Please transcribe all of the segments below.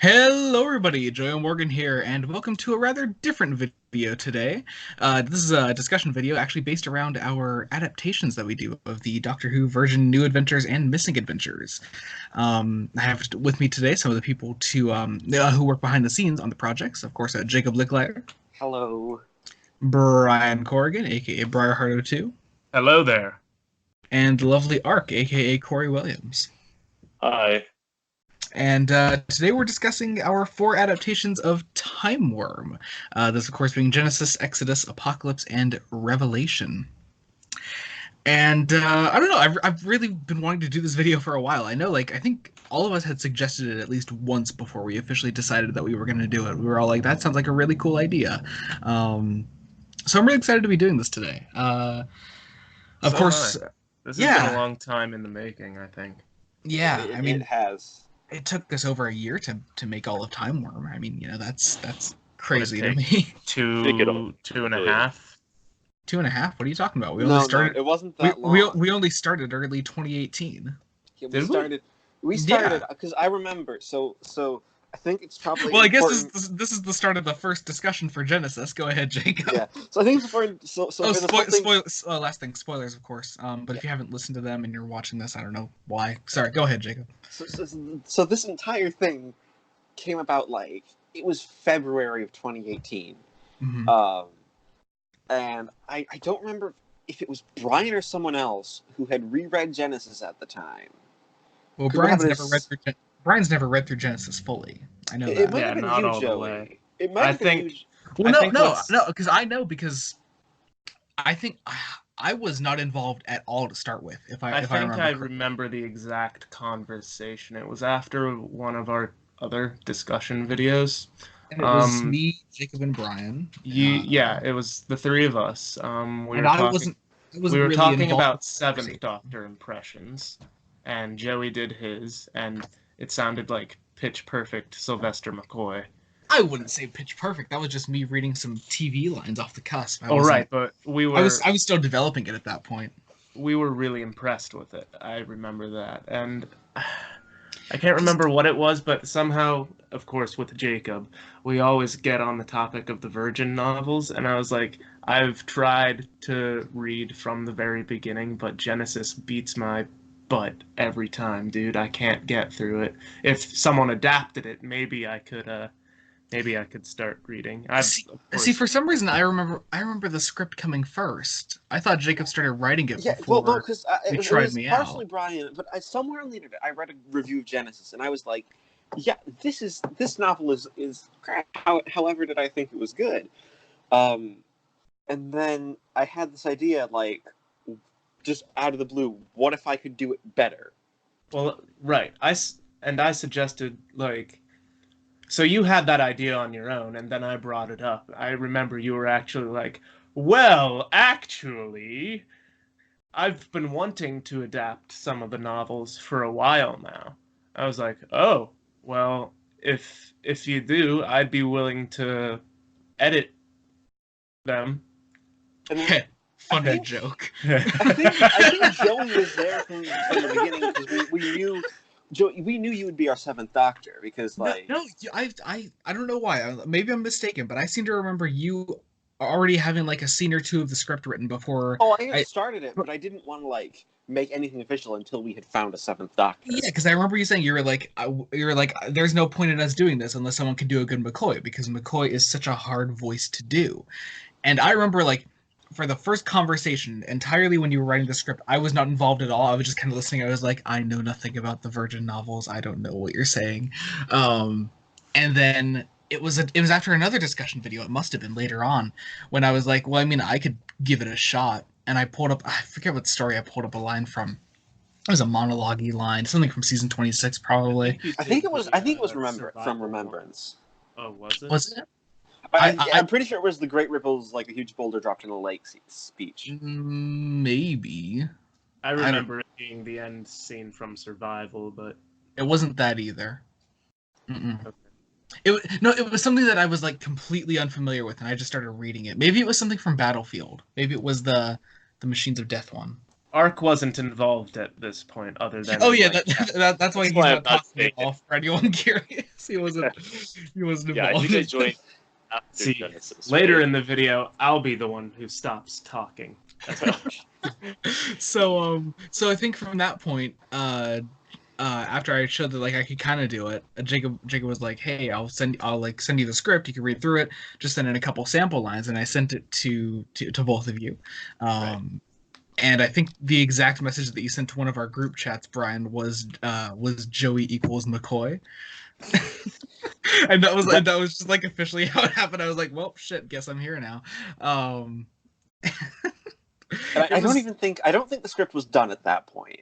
Hello everybody, Joe Morgan here, and welcome to a rather different video today. This is a discussion video actually based around our adaptations that we do of the Doctor Who version New Adventures and Missing Adventures. I have with me today some of the people who work behind the scenes on the projects. Of course, Jacob Licklider, Hello. Brian Corrigan, aka Briarheart02, Hello there. and the lovely Ark, aka Corey Williams. Hi. And today we're discussing our 4 adaptations of Timewyrm. This, of course, being Genesis, Exodus, Apocalypse, and Revelation. And I don't know, I've really been wanting to do this video for a while. I know, I think all of us had suggested it at least once before we officially decided that we were going to do it. We were all like, that sounds like a really cool idea. So I'm really excited to be doing this today. Of So course, This yeah. has been a long time in the making, I think. Yeah, It, I mean, it has. it took us over a year to make all of Timewyrm. I mean, that's crazy to take? me. Pick it up. Two and a half. 2.5? What are you talking about? We No, only started. no, it wasn't that long. We only started early 2018. Yeah, Did we? we started because I remember. So I think it's probably Well, I guess important. this is the start of the first discussion for Genesis. Go ahead, Jacob. Yeah. So I think it's important. So Oh, for the last thing, spoilers, of course. But if you haven't listened to them and you're watching this, I don't know why. Sorry, go ahead, Jacob. so this entire thing came about it was February of 2018. Mhm. And I don't remember if it was Brian or someone else who had reread Genesis at the time. Well, Could we have Brian's never read through Genesis fully. I know It that. might Yeah, have been not you, all the Joey. way. It might I have been think- you. Well, I think what's- no, because I think I was not involved at all to start with. If I think remember I correctly. remember the exact conversation. It was after one of our other discussion videos. And it was me, Jacob, and Brian. Yeah, it was the three of us. We And were I talking. wasn't We were really talking involved about in the Seventh conversation. Doctor impressions, and Joey did his, and it sounded like pitch perfect Sylvester McCoy. I wouldn't say pitch perfect. That was just me reading some TV lines off the cusp. Oh, right, but we were I was still developing it at that point. we were really impressed with it. I remember that, and I can't remember what it was, but somehow, of course, with Jacob, we always get on the topic of the Virgin novels, and I was like, I've tried to read from the very beginning, but Genesis beats my butt every time, dude. I can't get through it. If someone adapted it, maybe I could start reading. See, for some reason, I remember the script coming first. I thought Jacob started writing it Yeah, before. well, no, because it it tried was me partially out. Brian, but somewhere in the internet I read a review of Genesis, and I was like, "Yeah, this novel is crap." However, did I think it was good? And then I had this idea, just out of the blue, what if I could do it better? Well, right. I suggested, so you had that idea on your own, and then I brought it up. I remember you were actually like, well, actually, I've been wanting to adapt some of the novels for a while now. I was like, oh, well, if you do, I'd be willing to edit them. And then Funny joke. I think Joey was there from the beginning because we knew. Joey, we knew you would be our Seventh Doctor because, No, I don't know why. Maybe I'm mistaken, but I seem to remember you already having a scene or two of the script written before. Oh, I had started it, but I didn't want to make anything official until we had found a Seventh Doctor. Yeah, because I remember you saying you were like, there's no point in us doing this unless someone can do a good McCoy, because McCoy is such a hard voice to do. And I remember for the first conversation, entirely when you were writing the script, I was not involved at all. I was just kind of listening. I was like, I know nothing about the Virgin novels. I don't know what you're saying. And then it was after another discussion video. It must have been later on when I was like, well, I mean, I could give it a shot. And I pulled up, I forget what story I pulled up a line from. It was a monologue-y line, something from season 26, probably. I think it was from Remembrance. Oh, was it? Was it? I'm pretty sure it was the Great Ripples, like a huge boulder dropped in a lake speech. Maybe. I remember it being the end scene from Survival, but it wasn't that either. okay. It was something that I was completely unfamiliar with, and I just started reading it. Maybe it was something from Battlefield. Maybe it was the Machines of Death one. Ark wasn't involved at this point, other than Oh yeah, like, that's why That's he's why I'm not not talking at all. For anyone curious, he wasn't involved. Yeah, I think I joined after see, Genesis. later right? in the video, I'll be the one who stops talking. That's So I think from that point, after I showed that like I could kind of do it, Jacob was like, "Hey, I'll like send you the script. You can read through it. Just send in a couple sample lines." And I sent it to both of you. And I think the exact message that you sent to one of our group chats, Brian, was Joey equals McCoy. And that was just like officially how it happened. I was like, well, shit, guess I'm here now. And I don't think the script was done at that point.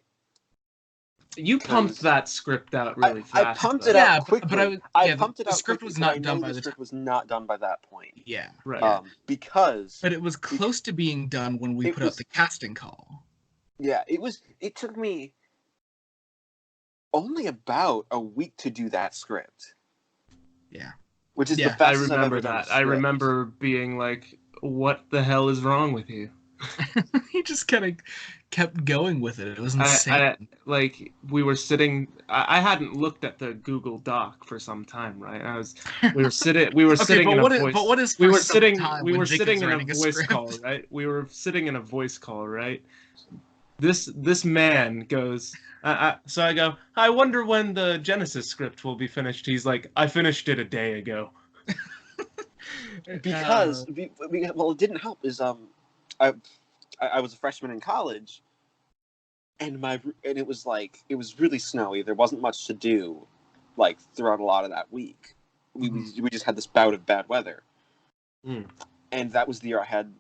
You pumped that script out really fast. I pumped it out quickly. But I pumped it out. The script quickly, was not done by the script was not done by that point. Yeah, right. Because. But it was close to being done when we put out the casting call. Yeah, it was. It took me only about a week to do that script. Yeah. Which is the I fastest I've remember ever done a that. script. I remember being like, "What the hell is wrong with you?" He just kind of kept going with it. It was insane. Like we were sitting. I hadn't looked at the Google Doc for some time, right? We were sitting in a voice. But what is we were sitting in a voice script? call, right? We were sitting in a voice call, right? This man goes. So I go. I wonder when the Genesis script will be finished. He's like, I finished it a day ago. Because well, it didn't help. I was a freshman in college, and it was really snowy. There wasn't much to do, like throughout a lot of that week. We just had this bout of bad weather, and that was the year I had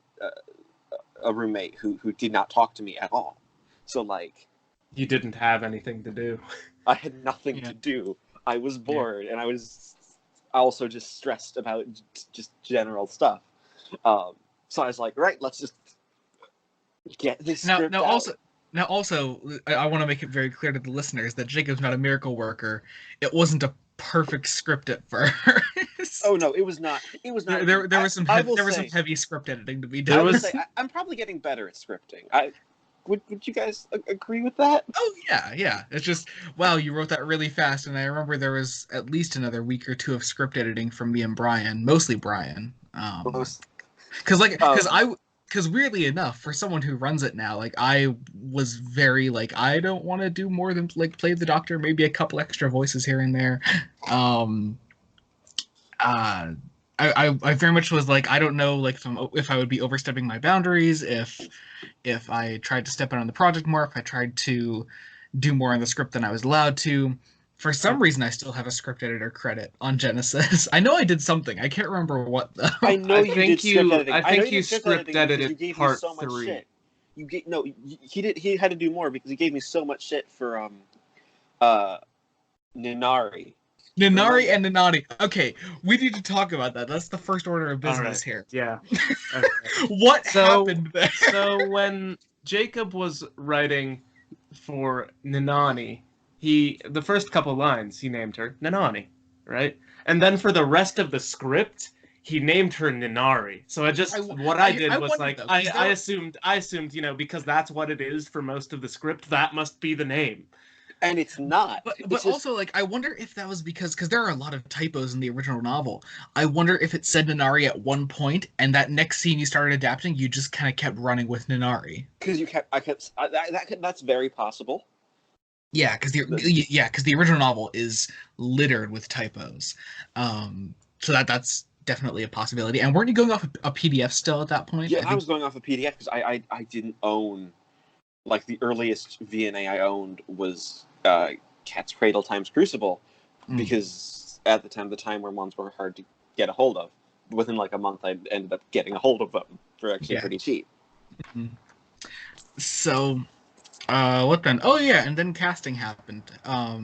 a roommate who did not talk to me at all. So like, you didn't have anything to do. I had nothing to do. I was bored, and I was also just stressed about just general stuff. So I was like, right, let's just get this script out. Also, I want to make it very clear to the listeners that Jacob's not a miracle worker. It wasn't a perfect script at first. Oh no, it was not. It was not. There was some heavy script editing to be done. I'm probably getting better at scripting. Would you guys agree with that? Oh yeah. It's just wow, you wrote that really fast, and I remember there was at least another week or two of script editing from me and Brian, mostly Brian. Because weirdly enough, for someone who runs it now, like I was very like I don't want to do more than like play the Doctor, maybe a couple extra voices here and there. I very much was like I don't know like if I would be overstepping my boundaries if I tried to step out on the project more, if I tried to do more on the script than I was allowed to. For some reason, I still have a script editor credit on Genesis. I know I did something. I can't remember what though. I know you did script editing. I think you script edited part 3. Shit. He had to do more because he gave me so much shit for Ninari. Ninari and Ninani. Okay, we need to talk about that. That's the first order of business here. Yeah. Okay. What happened there? So when Jacob was writing for Ninani, the first couple lines he named her Ninani, right? And then for the rest of the script, he named her Ninari. So I assumed, because that's what it is for most of the script, that must be the name. And it's not. But also, like, I wonder if that was because there are a lot of typos in the original novel. I wonder if it said Ninari at one point, and that next scene you started adapting, you just kind of kept running with Ninari. Because that's very possible. Yeah, because the original novel is littered with typos. So that's definitely a possibility. And weren't you going off a PDF still at that point? Yeah, I was going off a PDF because I didn't own, like, the earliest VNA I owned was Cat's Cradle times Crucible, because at the time where ones were hard to get a hold of. Within like a month, I ended up getting a hold of them for actually pretty cheap. So, what then? Oh yeah, and then casting happened. All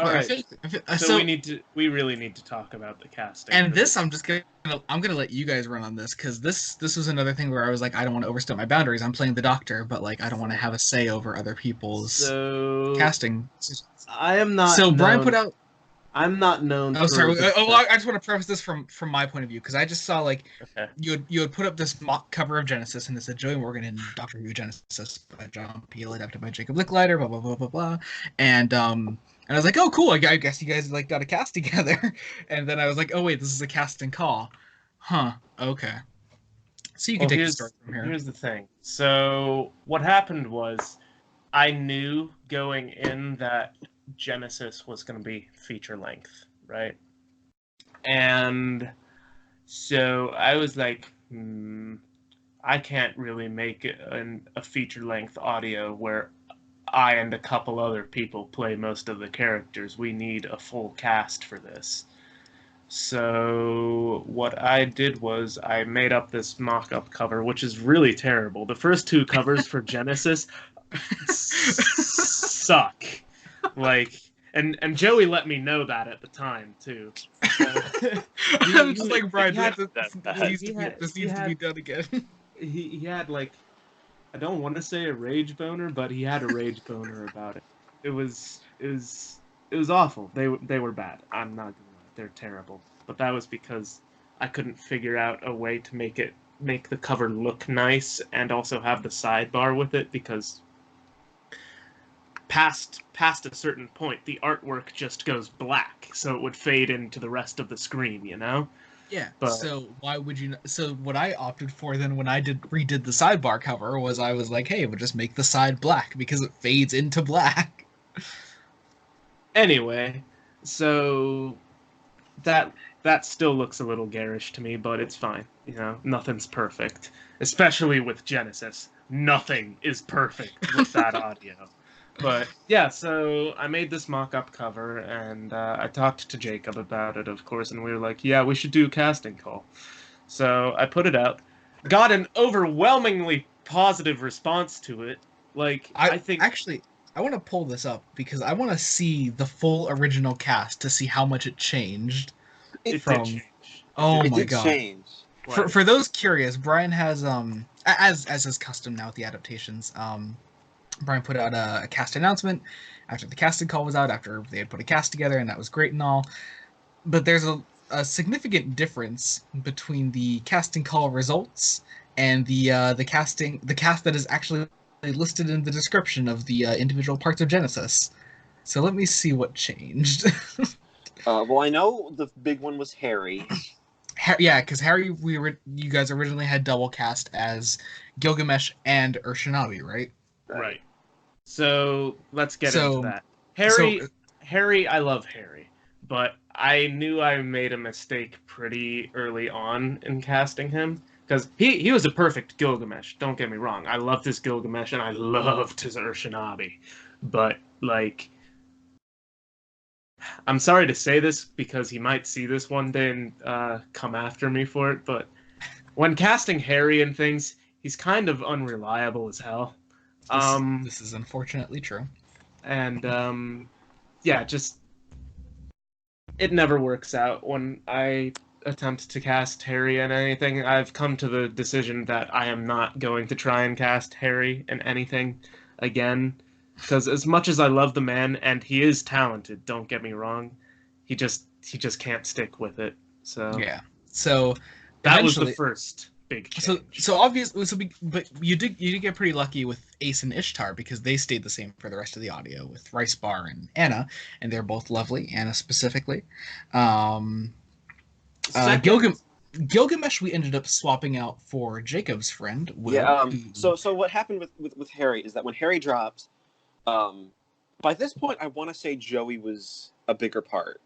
right. So we really need to talk about the casting. And this, I'm gonna let you guys run on this because this was another thing where I was like, I don't want to overstep my boundaries. I'm playing the Doctor, but like I don't want to have a say over other people's casting. I am not. So Brian put out. I'm not known Oh, for sorry. the Well, best. I just want to preface this from my point of view because I just saw like Okay. you had put up this mock cover of Genesis and it said Joey Morgan in Doctor Who Genesis by John Peel, adapted by Jacob Licklider, blah blah blah blah blah, and I was like, oh cool, I guess you guys like got a cast together, and then I was like, oh wait, this is a casting call, huh? Okay, so you can Well, take the story from here. here's the thing. So what happened was I knew going in that Genesis was going to be feature length, right? And so I was like, I can't really make a feature length audio where I and a couple other people play most of the characters. We need a full cast for this. So what I did was I made up this mock-up cover, which is really terrible. The first two covers for Genesis suck. Like, and Joey let me know that at the time too. I'm just like Brian. he had- This needs to be done again. he had like, I don't want to say a rage boner, but he had a rage boner about it. It was awful. They were bad. I'm not gonna lie. They're terrible. But that was because I couldn't figure out a way to make the cover look nice and also have the sidebar with it, because past a certain point the artwork just goes black, so it would fade into the rest of the screen, you know? Yeah. But So why would you? So what I opted for then when I redid the sidebar cover was I was like, hey, we'll just make the side black because it fades into black. anyway, so that still looks a little garish to me, but it's fine. You know, nothing's perfect. Especially with Genesis. Nothing is perfect with that audio. But yeah, so I made this mock-up cover, and I talked to Jacob about it, of course, and we were like, yeah, we should do a casting call. So I put it out, got an overwhelmingly positive response to it. Like, I think Actually, I want to pull this up because I want to see the full original cast to see how much it changed. it from- did change. Oh It my did god. change. For those curious, Brian has as is custom now with the adaptations, Brian put out a cast announcement after the casting call was out, after they had put a cast together, and that was great and all. But there's a significant difference between the casting call results and the cast that is actually listed in the description of the individual parts of Genesis. So let me see what changed. Well, I know the big one was Harry. Yeah, because Harry, you guys originally had double cast as Gilgamesh and Urshinabi, right? Right. So let's get So- into that. so- Harry, I love Harry, but I knew I made a mistake pretty early on in casting him, because he was a perfect Gilgamesh. Don't get me wrong. I loved his Gilgamesh and I loved his Urshinabi, but like, I'm sorry to say this because he might see this one day and come after me for it, but when casting Harry and things, he's kind of unreliable as hell. This is unfortunately true. And yeah, just it never works out when I attempt to cast Harry in anything. I've come to the decision that I am not going to try and cast Harry in anything again, because as much as I love the man, and he is talented, don't get me wrong, he just can't stick with it. So Yeah. So that was the eventually- first big change. So obviously, but you did get pretty lucky with Ace and Ishtar because they stayed the same for the rest of the audio with Rice Bar and Anna, and they're both lovely. Anna specifically. Gilgamesh we ended up swapping out for Jacob's friend Will. Yeah. who- So what happened with Harry is that when Harry dropped, by this point I want to say Joey was a bigger part.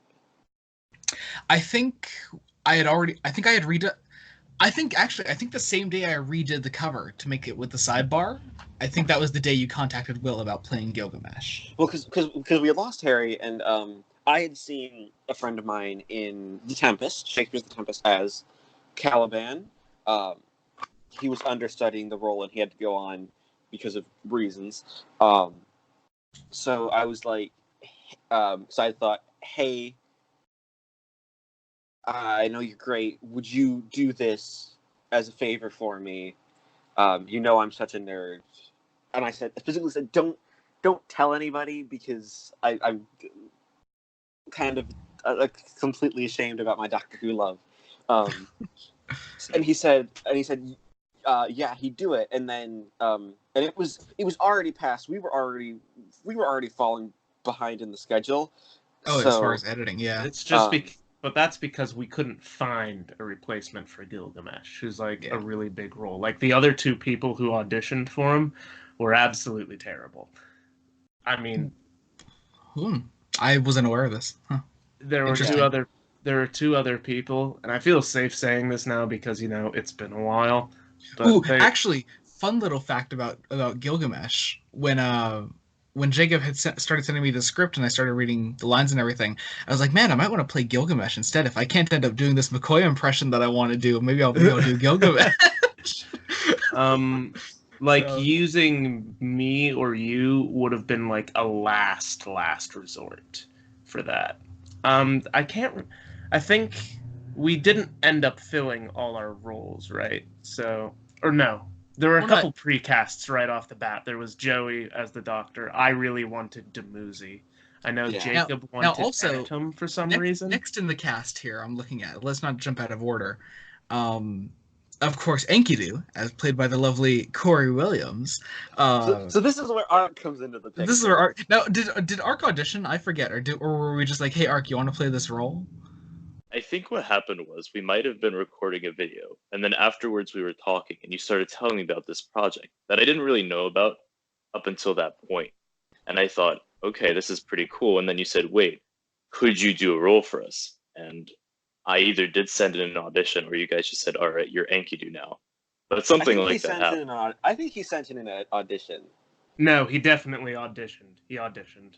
I think I had redone. I think the same day I redid the cover to make it with the sidebar. I think that was the day you contacted Will about playing Gilgamesh. Well, because we had lost Harry, and I had seen a friend of mine in The Tempest, Shakespeare's The Tempest, as Caliban. He was understudying the role, and he had to go on because of reasons. So I was like, so I thought, hey, I know you're great. Would you do this as a favor for me? You know I'm such a nerd. And I specifically said, don't tell anybody, because I'm kind of completely ashamed about my Doctor Who love. And he said, yeah, he'd do it, and then and it was already past. We were already falling behind in the schedule. Oh, so, as far as editing, yeah. It's just but that's because we couldn't find a replacement for Gilgamesh, who's like a really big role. Like the other two people who auditioned for him were absolutely terrible. I mean, I wasn't aware of this. Huh. There were two other people, and I feel safe saying this now because it's been a while. But actually, fun little fact about Gilgamesh when Jacob had started sending me the script and I started reading the lines and everything, I was like, man, I might want to play Gilgamesh instead. If I can't end up doing this McCoy impression that I want to do, maybe I'll be able to do Gilgamesh. Using me or you would have been like a last resort for that. I think we didn't end up filling all our roles, right? There were a couple precasts right off the bat. There was Joey as the Doctor. I really wanted Dumuzi. I know Jacob wanted Phantom for some reason. Next in the cast here, I'm looking at. Let's not jump out of order. Of course, Enkidu, as played by the lovely Corey Williams. So this is where Ark comes into the picture. This is where Ark. Now, did Ark audition? I forget, or were we just like, hey, Ark, you want to play this role? I think what happened was we might have been recording a video, and then afterwards we were talking, and you started telling me about this project that I didn't really know about up until that point. And I thought, okay, this is pretty cool. And then you said, wait, could you do a role for us? And I either did send in an audition, or you guys just said, all right, you're Enkidu now. But something like that happened. I think he sent in an audition. No, he definitely auditioned. He auditioned.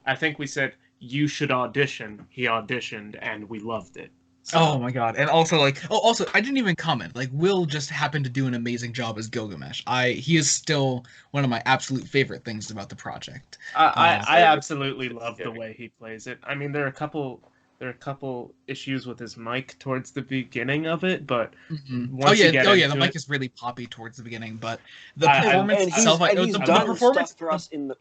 I think we said you should audition. He auditioned, and we loved it. So. Oh my god! And also, I didn't even comment. Like, Will just happened to do an amazing job as Gilgamesh. He is still one of my absolute favorite things about the project. I absolutely love the way he plays it. I mean, there are a couple issues with his mic towards the beginning of it, but the mic is really poppy towards the beginning. But the performance itself, he's done stuff for us in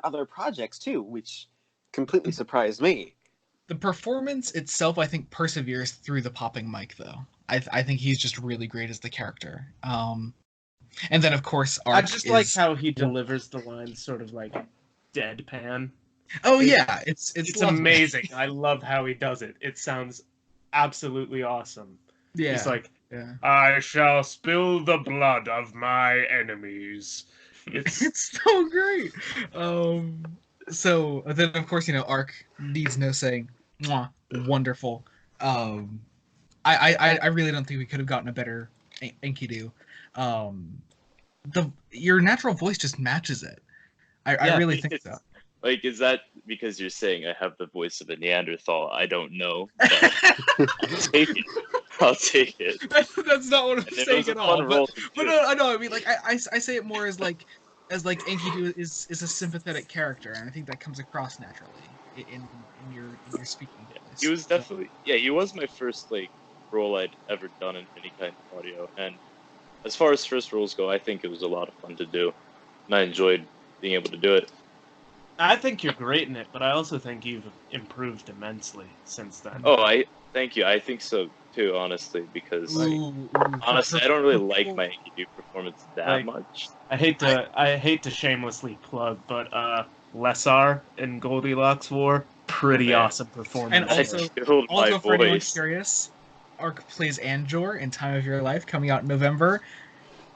other projects too, which completely surprised me. The performance itself, I think, perseveres through the popping mic, though. I think he's just really great as the character. And then, of course, Ark. I just like how he delivers the lines sort of like deadpan. Oh yeah, it's amazing. I love how he does it. It sounds absolutely awesome. Yeah, he's like, I shall spill the blood of my enemies. It's so great. So then, of course, Ark needs no saying. Mwah, wonderful. I really don't think we could have gotten a better Enkidu. Your natural voice just matches it. I really think so. Like, is that because you're saying I have the voice of a Neanderthal? I don't know. I'll take it. That's not what I'm saying at all. But no, I know. I mean, like, I say it more as Enkidu is a sympathetic character, and I think that comes across naturally in your speaking voice. He was definitely he was my first role I'd ever done in any kind of audio, and as far as first roles go, I think it was a lot of fun to do, and I enjoyed being able to do it. I think you're great in it, but I also think you've improved immensely since then. Oh, thank you. I think so too, honestly, because honestly, I don't really like my Enkidu performance that much. I hate to shamelessly plug, but Lessar in Goldilocks War, pretty awesome performance. And also for anyone curious, Ark plays Anjor in Time of Your Life, coming out in November.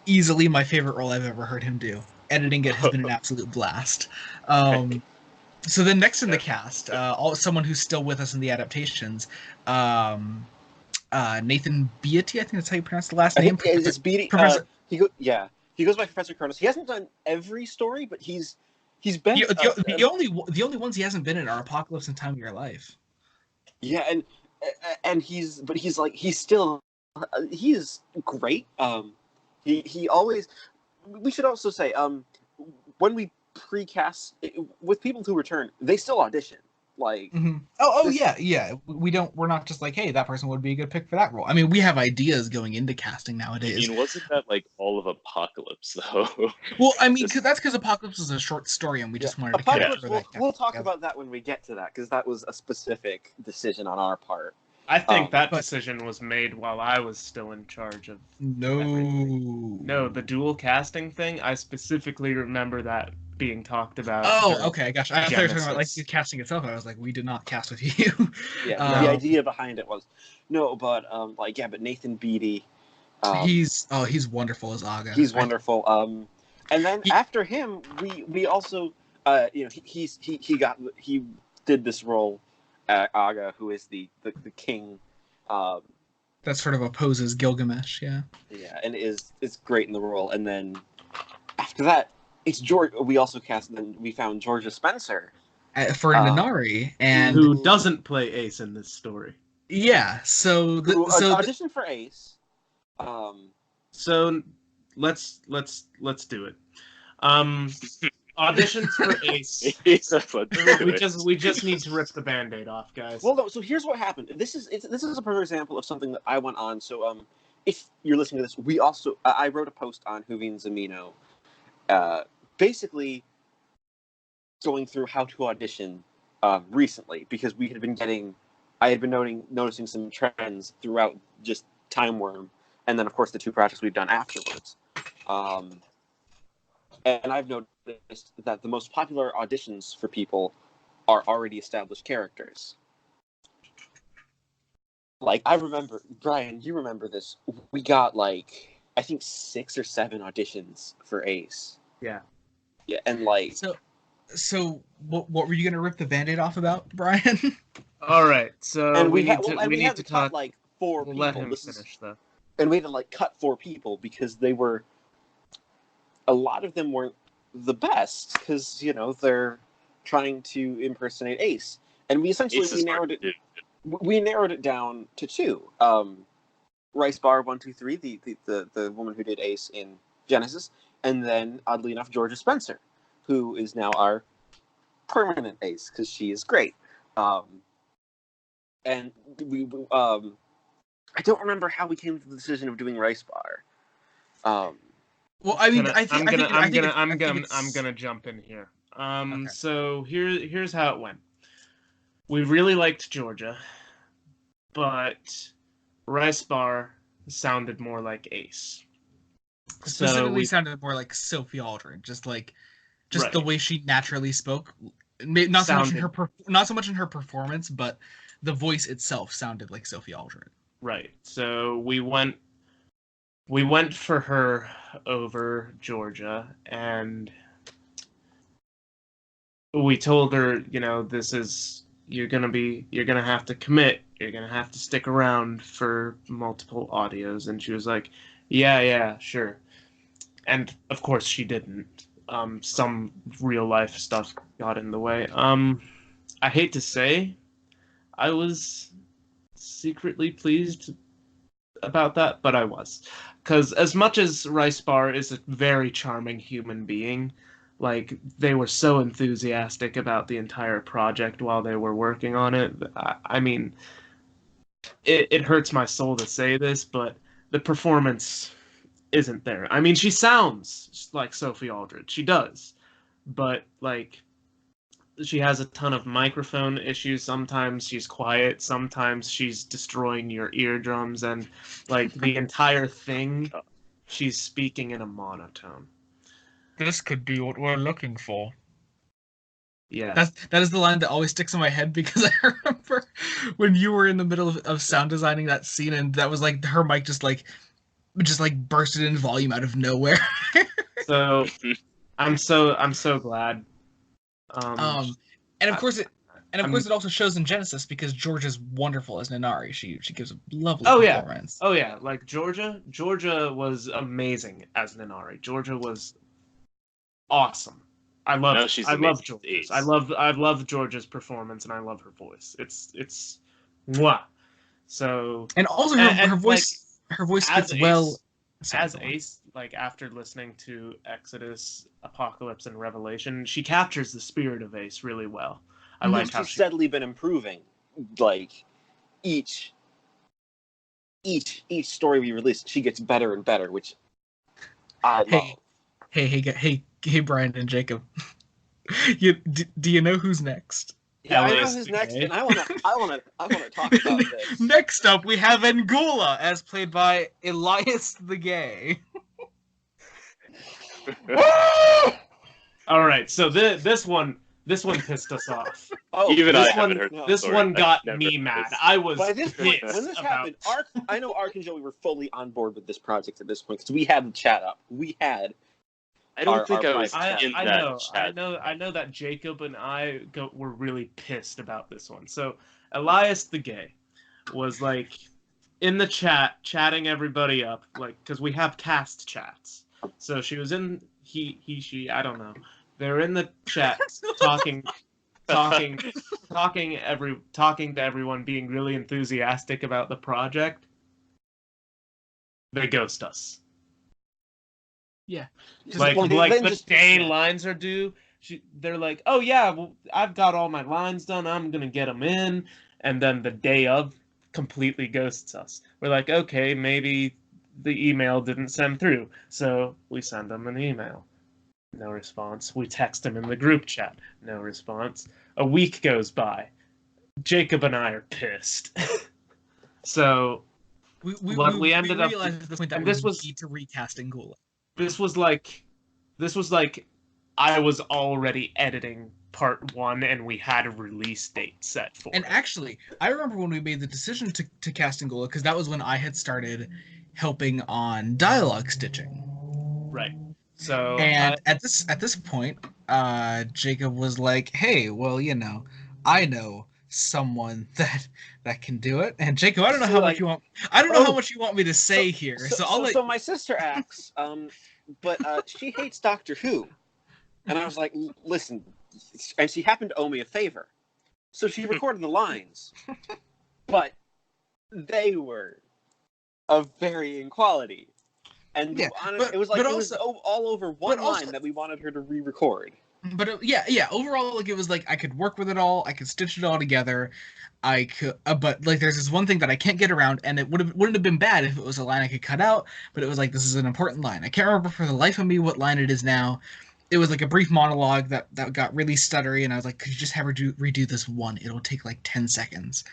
Easily my favorite role I've ever heard him do. Editing it has been an absolute blast. So then next in the cast, someone who's still with us in the adaptations, Nathan Beatty, I think that's how you pronounce the last name. It's Beatty. He goes by Professor Kronos. He hasn't done every story, but he's been the only ones he hasn't been in are Apocalypse and Time of Your Life. Yeah, and he's still he is great. He always. We should also say when we precast with people who return, they still audition. Like, Oh this, yeah. We're not just like, hey, that person would be a good pick for that role. I mean, we have ideas going into casting I nowadays. mean, wasn't that like all of Apocalypse though? Well, I mean, Just that's because Apocalypse is a short story, and we yeah, just wanted to kind of Apocalypse. throw We'll, that we'll talk together. about that when we get to that, because that was a specific decision on our part. I think that but- decision was made while I was still in charge of No. everything. No, the dual casting thing, I specifically remember that being talked about. Oh, during okay, gotcha. I thought you were talking about like Genesis. the casting itself. I was like, we did not cast with you. Yeah, No. the idea behind it was no, but but Nathan Beatty, he's wonderful as Aga. he's wonderful. And then after him, we also he did this role, Aga, who is the king. That sort of opposes Gilgamesh, yeah. Yeah, and is great in the role. And then after that, it's George. We also cast. Then we found Georgia Spencer For Nanari, and who doesn't play Ace in this story. yeah, so who auditioned for Ace. So let's do it. Auditions for Ace. We just need to rip the Band-Aid off, guys. Well, no. So here's what happened. This is a perfect example of something that I went on. So if you're listening to this, we also I wrote a post on Huvine Zamino, basically going through how to audition recently, because I had been noticing some trends throughout just Timewyrm, and then of course the two projects we've done afterwards. And I've noticed that the most popular auditions for people are already established characters. Like, I remember, Brian, you remember this. We got, like, I think 6 or 7 auditions for Ace. Yeah. Yeah, and, like... So what were you going to rip the Band-Aid off about, Brian? All right, so and we had need to to talk. cut, like, 4 We'll people. let him finish, though. And we had to, like, cut 4 people because they were... A lot of them weren't the best, because, they're trying to impersonate Ace. And we essentially we narrowed it down to 2. Rice Bar 123, the woman who did Ace in Genesis, and then oddly enough Georgia Spencer, who is now our permanent Ace because she is great. And we I don't remember how we came to the decision of doing Rice Bar. Well, I mean, I'm gonna jump in here. Okay. So here's how it went. We really liked Georgia, but Rice Bar sounded more like Ace. Specifically sounded more like Sophie Aldred, just Right. the way she naturally spoke. Not so much in her performance, but the voice itself sounded like Sophie Aldred. Right. So we went for her over Georgia, and we told her, you're gonna have to commit. You're gonna have to stick around for multiple audios. And she was like, yeah, sure. And of course she didn't. Some real life stuff got in the way. I hate to say, I was secretly pleased about that, but I was. Because as much as Rice Bar is a very charming human being, like, they were so enthusiastic about the entire project while they were working on it. I mean, it hurts my soul to say this, but the performance isn't there. I mean, she sounds like Sophie Aldred. She does. But, like, she has a ton of microphone issues. Sometimes she's quiet. Sometimes she's destroying your eardrums. And, like, the entire thing, she's speaking in a monotone. This could be what we're looking for. Yeah. That is the line that always sticks in my head, because I remember when you were in the middle of sound designing that scene, and that was like her mic just bursted in volume out of nowhere. So I'm so glad. And of course it also shows in Genesis, because George is wonderful as Nanari. She gives a lovely performance. Oh yeah, like Georgia was amazing as Nanari. Georgia was awesome. I love Georgia's. I love Georgia's performance, and I love her voice. It's mwah. So, and also her voice, like, her voice fits well as Ace. Like, after listening to Exodus, Apocalypse, and Revelation, she captures the spirit of Ace really well. I like how she's steadily been improving. Like each story we release, she gets better and better, which I love. Hey, Brian and Jacob. Do you know who's next? Yeah, I know who's next, and I wanna talk about this. Next up, we have Angula, as played by Elias the Gay. All right, so this one pissed us off. Oh, Even this I haven't heard this story. one I've got never me heard mad. this. I was by this point, pissed when this about... happened, I know Ark and Joey were fully on board with this project at this point because we had the chat up. We had. I don't think I was I in that chat. I know that Jacob and I were really pissed about this one. So Elias the Gay was like in the chat, chatting everybody up, like because we have cast chats. So she was in she, I don't know. They're in the chat talking to everyone, being really enthusiastic about the project. They ghost us. Yeah. Like the day lines are due, they're like, oh yeah, well, I've got all my lines done, I'm gonna get them in, and then the day of completely ghosts us. We're like, okay, maybe the email didn't send through, so we send them an email. No response. We text them in the group chat. No response. A week goes by. Jacob and I are pissed. So we ended up, realized at this point that this we was need to recast Angula. This was like I was already editing part 1 and we had a release date set for And it. actually, I remember when we made the decision to cast Angula, because that was when I had started helping on dialogue stitching. Right. So And at this point, Jacob was like, "Hey, well, I know someone that can do it." And Jacob, I don't know how much you want. I don't know how much you want me to say here. So I'll let. So my sister asks, but she hates Doctor Who, and I was like, listen, and she happened to owe me a favor, so she recorded the lines, but they were of varying quality. And Yeah, it was all over one line that we wanted her to re-record. But yeah. Overall, like, it was like I could work with it all. I could stitch it all together. I could, but like, there's this one thing that I can't get around, and it wouldn't have been bad if it was a line I could cut out. But it was like, this is an important line. I can't remember for the life of me what line it is now. It was like a brief monologue that got really stuttery, and I was like, could you just have her redo this one? It'll take like 10 seconds.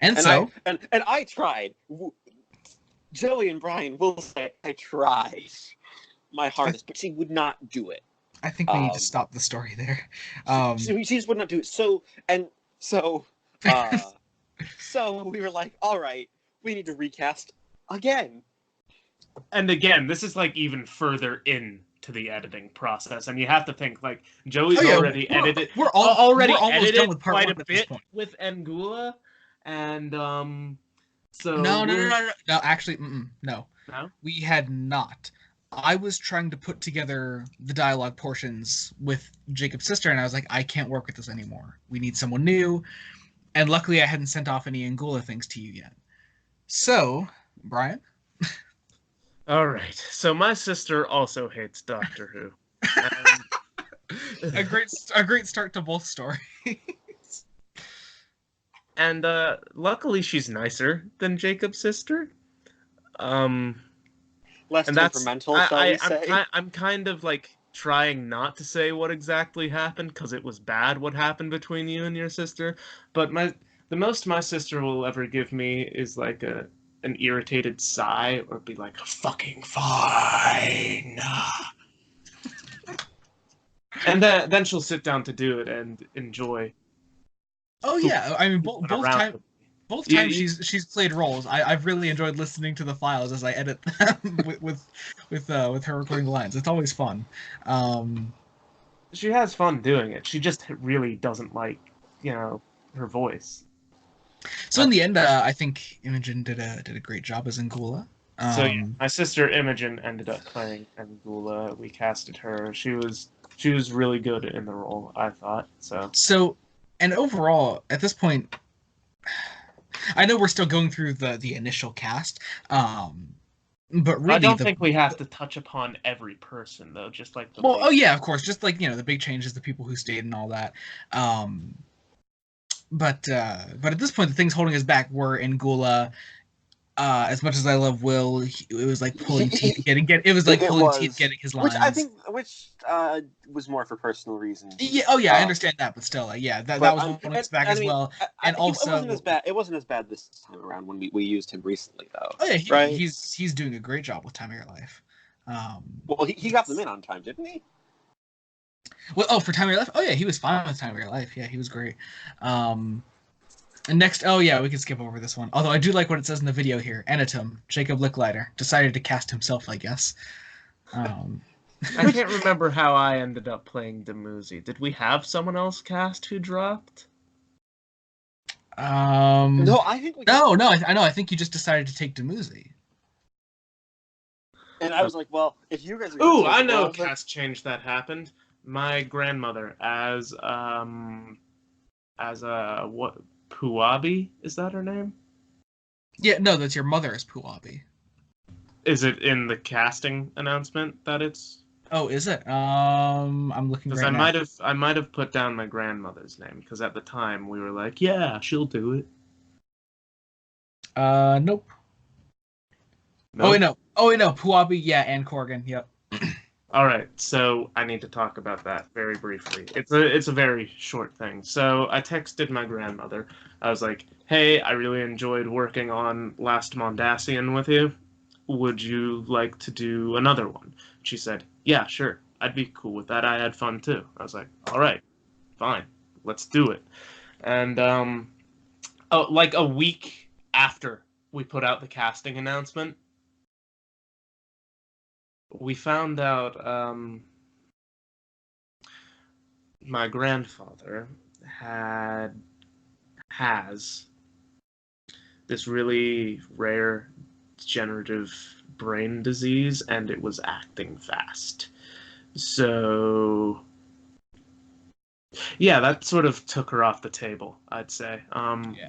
And so I tried. Joey and Brian will say I tried my hardest, but she would not do it. I think we need to stop the story there. She just would not do it. So we were like, all right, we need to recast again. And again, this is like even further into the editing process, and you have to think like Joey's already edited. We're already edited done with part quite 1 a at this bit point. with Angula, and so No. Actually, no. No? We had not. I was trying to put together the dialogue portions with Jacob's sister, and I was like, I can't work with this anymore. We need someone new. And luckily, I hadn't sent off any Angula things to you yet. So, Brian? All right. So my sister also hates Doctor Who. A great start to both stories. And luckily, she's nicer than Jacob's sister. Less temperamental, shall we say? I'm kind of like trying not to say what exactly happened because it was bad what happened between you and your sister. But the most my sister will ever give me is like an irritated sigh, or be like, fucking fine. And then she'll sit down to do it and enjoy. Oh yeah, I mean both times she's played roles. I've really enjoyed listening to the files as I edit them with her recording the lines. It's always fun. She has fun doing it. She just really doesn't like, her voice. So in the end, I think Imogen did a great job as Angula. So yeah, my sister Imogen ended up playing Angula. We casted her. She was really good in the role, I thought. So and overall, at this point, I know we're still going through the initial cast, but really, I don't think we have to touch upon every person though. Just like oh yeah, of course, just like the big changes, the people who stayed, and all that. But at this point, the things holding us back were Ngula. As much as I love Will, it was like pulling teeth getting it was like It pulling teeth was, getting his which I lines. think, was more for personal reasons. Yeah, oh yeah, I understand that, but still, yeah, that was holding us back as well. And also, it wasn't as bad. It wasn't as bad this time around when we used him recently, though. oh yeah, right? he's doing a great job with Time of Your Life. Well, he got them in on time, didn't he? Well, oh, for Time of Your Life, oh yeah, he was fine with Time of Your Life. Yeah, he was great. And next, oh yeah, we can skip over this one. Although I do like what it says in the video here. Enitum, Jacob Licklider, decided to cast himself, I guess. I can't remember how I ended up playing Demuzi. Did we have someone else cast who dropped? No, I think we No, I know. I think you just decided to take Demuzi. And I was like, well, if you guys are Ooh, I know a cast change that happened. My grandmother as a what Puabi, is that her name? Yeah, no, that's your mother is Puabi. Is it in the casting announcement that it's? Oh, is it? I'm looking right now. Because I might have put down my grandmother's name because at the time we were like, yeah, she'll do it. Nope. Oh wait, no. Puabi, yeah, and Corgan, yep. All right, so I need to talk about that very briefly. It's a very short thing. So I texted my grandmother. I was like, "Hey, I really enjoyed working on Last Mondasian with you. Would you like to do another one?" She said, "Yeah, sure. I'd be cool with that. I had fun too." I was like, "All right, fine. Let's do it." And like a week after we put out the casting announcement, we found out my grandfather has this really rare degenerative brain disease, and it was acting fast. So yeah, that sort of took her off the table, I'd say,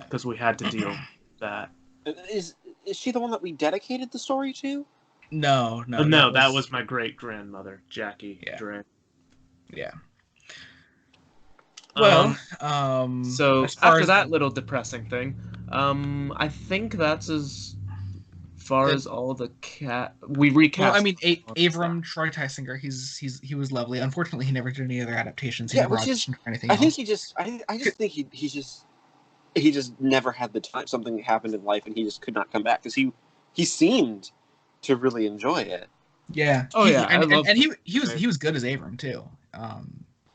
because we had to deal with that. Is she the one that we dedicated the story to? No, that was my great grandmother, Jackie Dre. Yeah. Well, so after that little depressing thing, I think that's as far as all the we recast. Well, I mean, Avram Troy Tysinger, he was lovely. Unfortunately, he never did any other adaptations. He never auditioned for anything else. I just think he just never had the time. Something happened in life, and he just could not come back because he seemed to really enjoy it. Yeah. Oh yeah, and he was good as Avram too.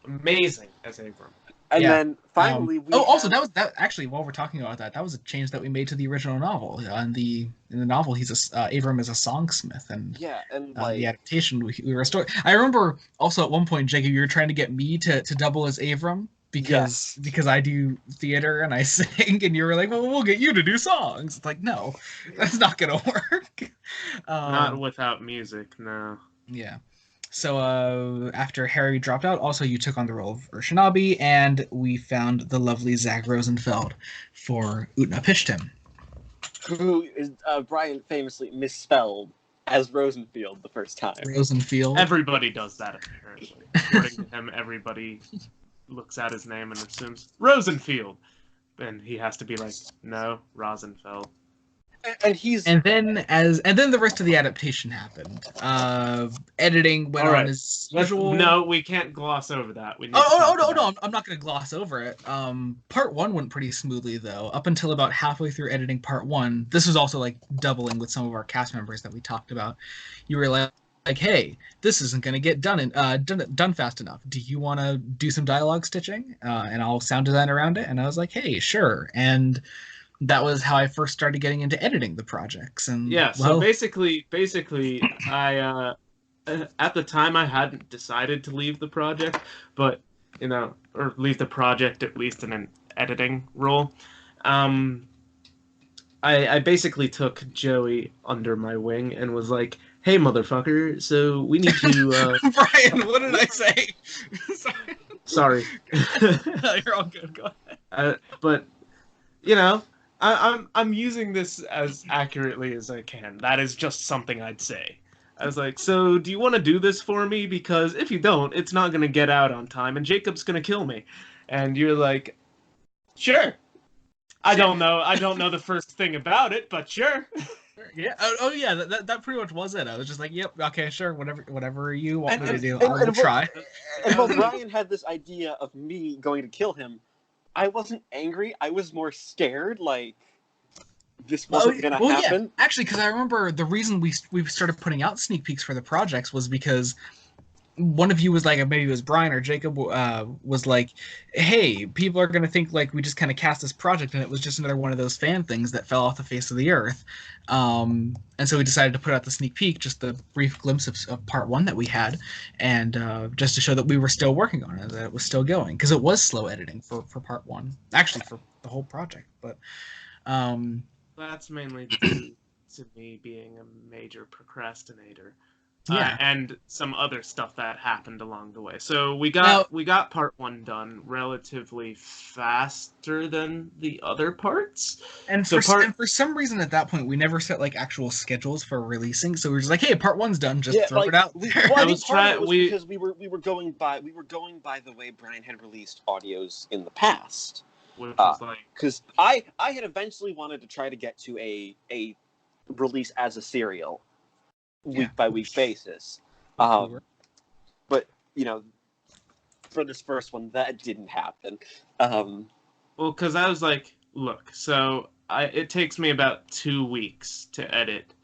Amazing as Avram. And then finally, also that actually, while we're talking about that was a change that we made to the original novel. In the novel, Avram is a songsmith, and the adaptation we restored. I remember also at one point, Jacob, you were trying to get me to double as Avram because I do theater and I sing, and you were like, "Well, we'll get you to do songs." It's like, no, that's not gonna work. Not without music, no. Yeah. So after Harry dropped out, also you took on the role of Urshanabi, and we found the lovely Zach Rosenfeld for Utnapishtim. Who is Brian famously misspelled as Rosenfield the first time. Rosenfield. Everybody does that, apparently. According to him, everybody looks at his name and assumes Rosenfield. And he has to be like, no, Rosenfeld. And then the rest of the adaptation happened. Editing went on as usual. No, we can't gloss over that. No, I'm not going to gloss over it. Part 1 went pretty smoothly though, up until about halfway through editing part 1. This was also like doubling with some of our cast members that we talked about. You were like, hey, this isn't going to get done fast enough. Do you want to do some dialogue stitching? And I'll sound design around it. And I was like, hey, sure. And that was how I first started getting into editing the projects. And so basically, I at the time I hadn't decided to leave the project, but or leave the project at least in an editing role. I basically took Joey under my wing and was like, "Hey, motherfucker! So we need to." Brian, what did I say? Sorry. You're all good. Go ahead. But I'm using this as accurately as I can. That is just something I'd say. I was like, so do you want to do this for me? Because if you don't, it's not going to get out on time, and Jacob's going to kill me. And you're like, Sure. I don't know the first thing about it, but sure. Yeah. Oh yeah. That pretty much was it. I was just like, yep. Okay. Sure. Whatever you want me to do, I will try. And while Brian had this idea of me going to kill him, I wasn't angry. I was more scared. Like this wasn't gonna happen. Yeah. Actually, because I remember the reason we started putting out sneak peeks for the projects was because one of you was like, maybe it was Brian or Jacob, was like, hey, people are going to think like we just kind of cast this project and it was just another one of those fan things that fell off the face of the earth. And so we decided to put out the sneak peek, just the brief glimpse of part 1 that we had, and just to show that we were still working on it, that it was still going, because it was slow editing for part 1, actually for the whole project. But that's mainly due to me being a major procrastinator. yeah, and some other stuff that happened along the way. So we got part 1 done relatively faster than the other parts. And for some reason at that point we never set like actual schedules for releasing. So we were just like, hey, part 1's done, just throw it out there. Well, I was trying because we were going by the way Brian had released audios in the past. Which was like, because I had eventually wanted to try to get to a release as a serial. Week by week basis, but you know, for this first one that didn't happen. Well, because I was like, look, so it takes me about 2 weeks to edit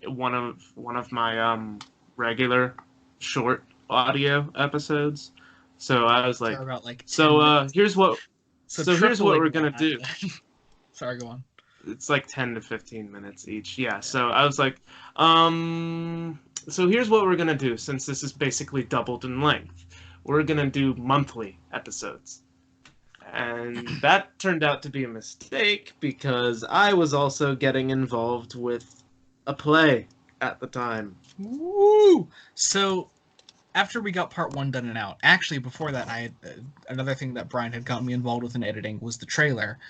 one of my regular short audio episodes. So I was like, here's what we're gonna do. Sorry, go on. It's like 10 to 15 minutes each. Yeah, so I was like, so here's what we're going to do, since this is basically doubled in length. We're going to do monthly episodes. And that turned out to be a mistake, because I was also getting involved with a play at the time. Woo! So, after we got part 1 done and out, actually before that, I had another thing that Brian had got me involved with in editing was the trailer.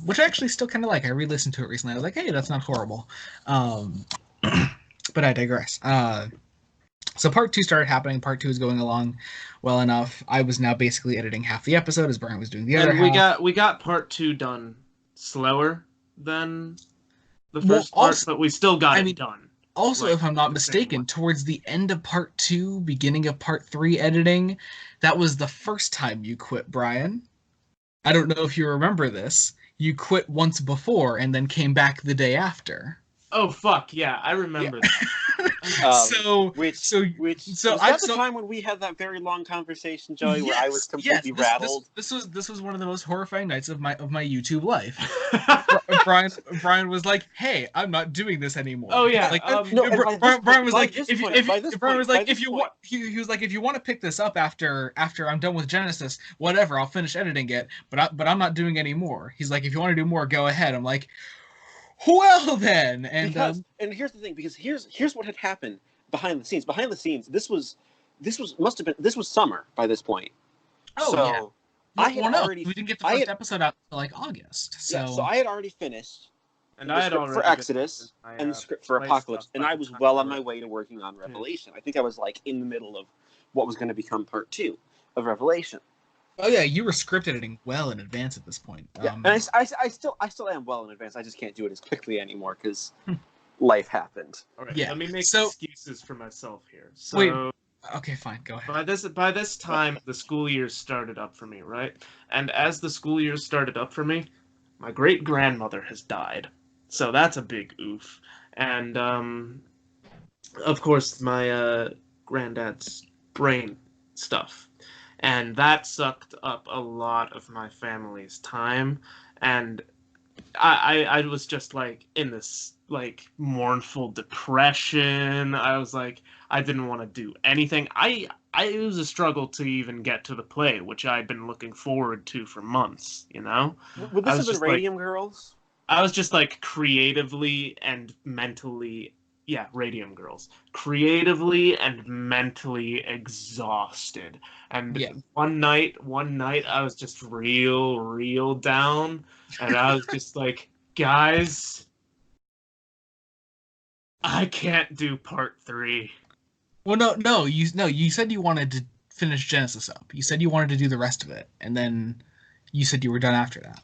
Which I actually still kind of like. I re-listened to it recently. I was like, hey, that's not horrible. But I digress. So part 2 started happening. Part 2 is going along well enough. I was now basically editing half the episode as Brian was doing the other half. We got part 2 done slower than the first part, but we still got it done. Also, if I'm not mistaken, towards the end of part 2, beginning of part 3 editing, that was the first time you quit, Brian. I don't know if you remember this. You quit once before and then came back the day after. Oh fuck yeah, I remember that. The time when we had that very long conversation, Joey, where I was completely rattled. This was one of the most horrifying nights of my YouTube life. Brian was like, "Hey, I'm not doing this anymore." Oh yeah, like Brian was like, "If you want to pick this up after I'm done with Genesis, whatever, I'll finish editing it, but I'm not doing any more." He's like, "If you want to do more, go ahead." I'm like, well then, and here's the thing, because here's what had happened behind the scenes. Behind the scenes, this was summer by this point. Oh so yeah. We didn't get the first episode out until like August. So so I had already finished, and I had already for Exodus and the script for Apocalypse, and I was well on my way to working on Revelation. I think I was like in the middle of what was going to become part 2 of Revelation. Oh yeah, you were script editing well in advance at this point. Yeah, and I still am well in advance. I just can't do it as quickly anymore because life happened. All right, let me make excuses for myself here. So, wait, okay, fine, go ahead. By this time, the school year started up for me, right? And as the school year started up for me, my great grandmother has died, so that's a big oof. And of course, my granddad's brain stuff. And that sucked up a lot of my family's time, and I was just like in this like mournful depression. I was like, I didn't want to do anything. It was a struggle to even get to the play, which I'd been looking forward to for months. You know, would this have been Radium Girls? I was just like creatively and mentally. Yeah, Radium Girls. Creatively and mentally exhausted. And one night I was just real down. And I was just like, guys, I can't do part 3. Well, no, you said you wanted to finish Genesis up. You said you wanted to do the rest of it. And then you said you were done after that,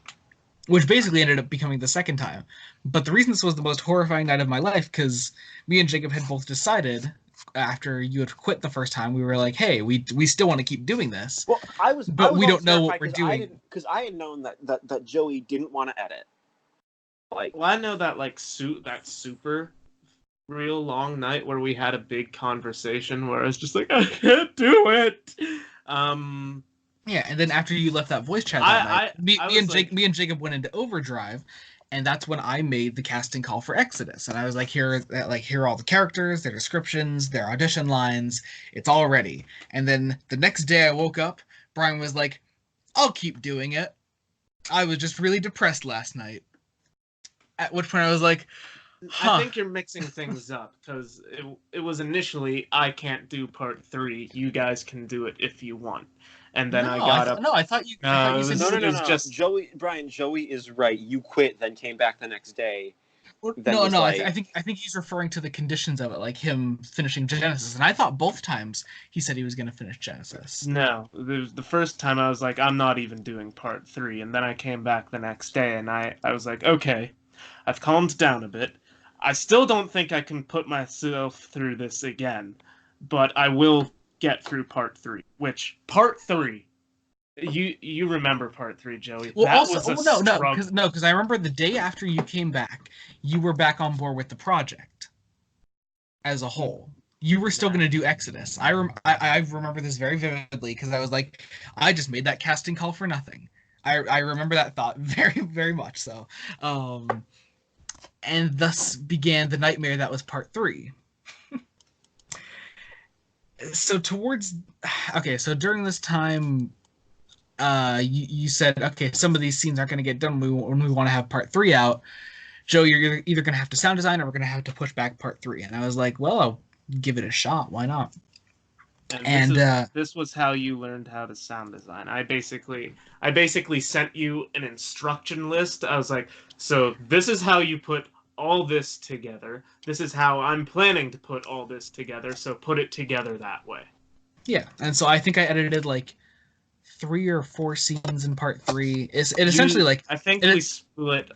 which basically ended up becoming the second time. But the reason this was the most horrifying night of my life, because me and Jacob had both decided after you had quit the first time, we were like, hey, we still want to keep doing this. Well, I was we don't know what terrified we're doing. because I had known that Joey didn't want to edit. Like, Well, I know that that super real long night where we had a big conversation where I was just like, I can't do it. Yeah, and then after you left that voice chat that night, me and Jacob went into overdrive, and that's when I made the casting call for Exodus. And I was like, here are all the characters, their descriptions, their audition lines. It's all ready. And then the next day I woke up, Brian was like, I'll keep doing it. I was just really depressed last night. At which point I was like, huh. I think you're mixing things up, because it was initially, I can't do part 3, you guys can do it if you want. And then I got up. No, I thought you said no. Just Joey is right. You quit, then came back the next day. I think he's referring to the conditions of it, like him finishing Genesis. And I thought both times he said he was going to finish Genesis. No, the first time I was like, I'm not even doing part 3, and then I came back the next day, and I was like, okay, I've calmed down a bit. I still don't think I can put myself through this again, but I will get through part 3. Which part 3? You remember part 3, Joey? Well, that also, because I remember the day after you came back, you were back on board with the project as a whole. You were still going to do Exodus. I remember this very vividly because I was like, I just made that casting call for nothing. I remember that thought very, very much so. And thus began the nightmare that was part 3. So during this time, you said, okay, some of these scenes aren't going to get done when we want to have part 3 out. Joe, you're either going to have to sound design or we're going to have to push back part 3. And I was like, well, I'll give it a shot. Why not? And this was how you learned how to sound design. I basically sent you an instruction list. I was like, so this is how you put all this together. This is how I'm planning to put all this together. So put it together that way. Yeah, and so I think I edited like 3 or 4 scenes in part 3. Essentially like I think we split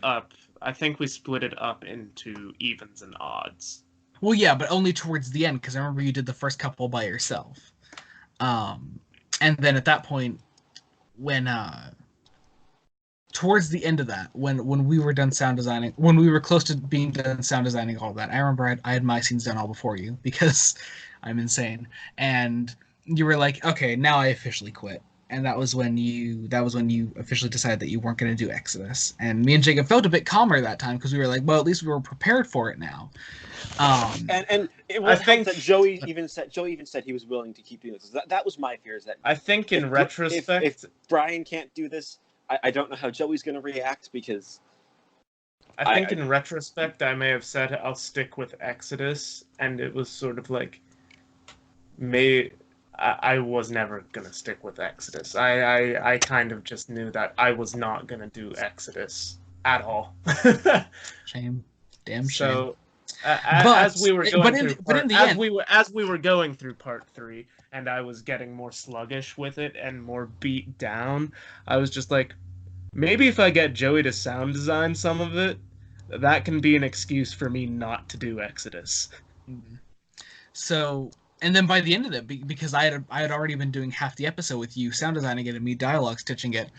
it up into evens and odds. Well, yeah, but only towards the end, because I remember you did the first couple by yourself. And then at that point, when towards the end of that, when we were done sound designing, when we were close to being done sound designing all that, I remember I had my scenes done all before you because I'm insane. And you were like, okay, now I officially quit. And that was when you officially decided that you weren't going to do Exodus. And me and Jacob felt a bit calmer that time because we were like, well, at least we were prepared for it now. And it was that Joey even said he was willing to keep doing this. That was my fear. Is that I think in retrospect, if Brian can't do this, I don't know how Joey's going to react because. I think in retrospect, I may have said I'll stick with Exodus, and it was sort of like, I was never going to stick with Exodus. I kind of just knew that I was not going to do Exodus at all. Shame. Damn shame. So, as we were going through part 3, and I was getting more sluggish with it and more beat down, I was just like, maybe if I get Joey to sound design some of it, that can be an excuse for me not to do Exodus. So, and then by the end of it, because I had already been doing half the episode with you sound designing it and me dialogue stitching it,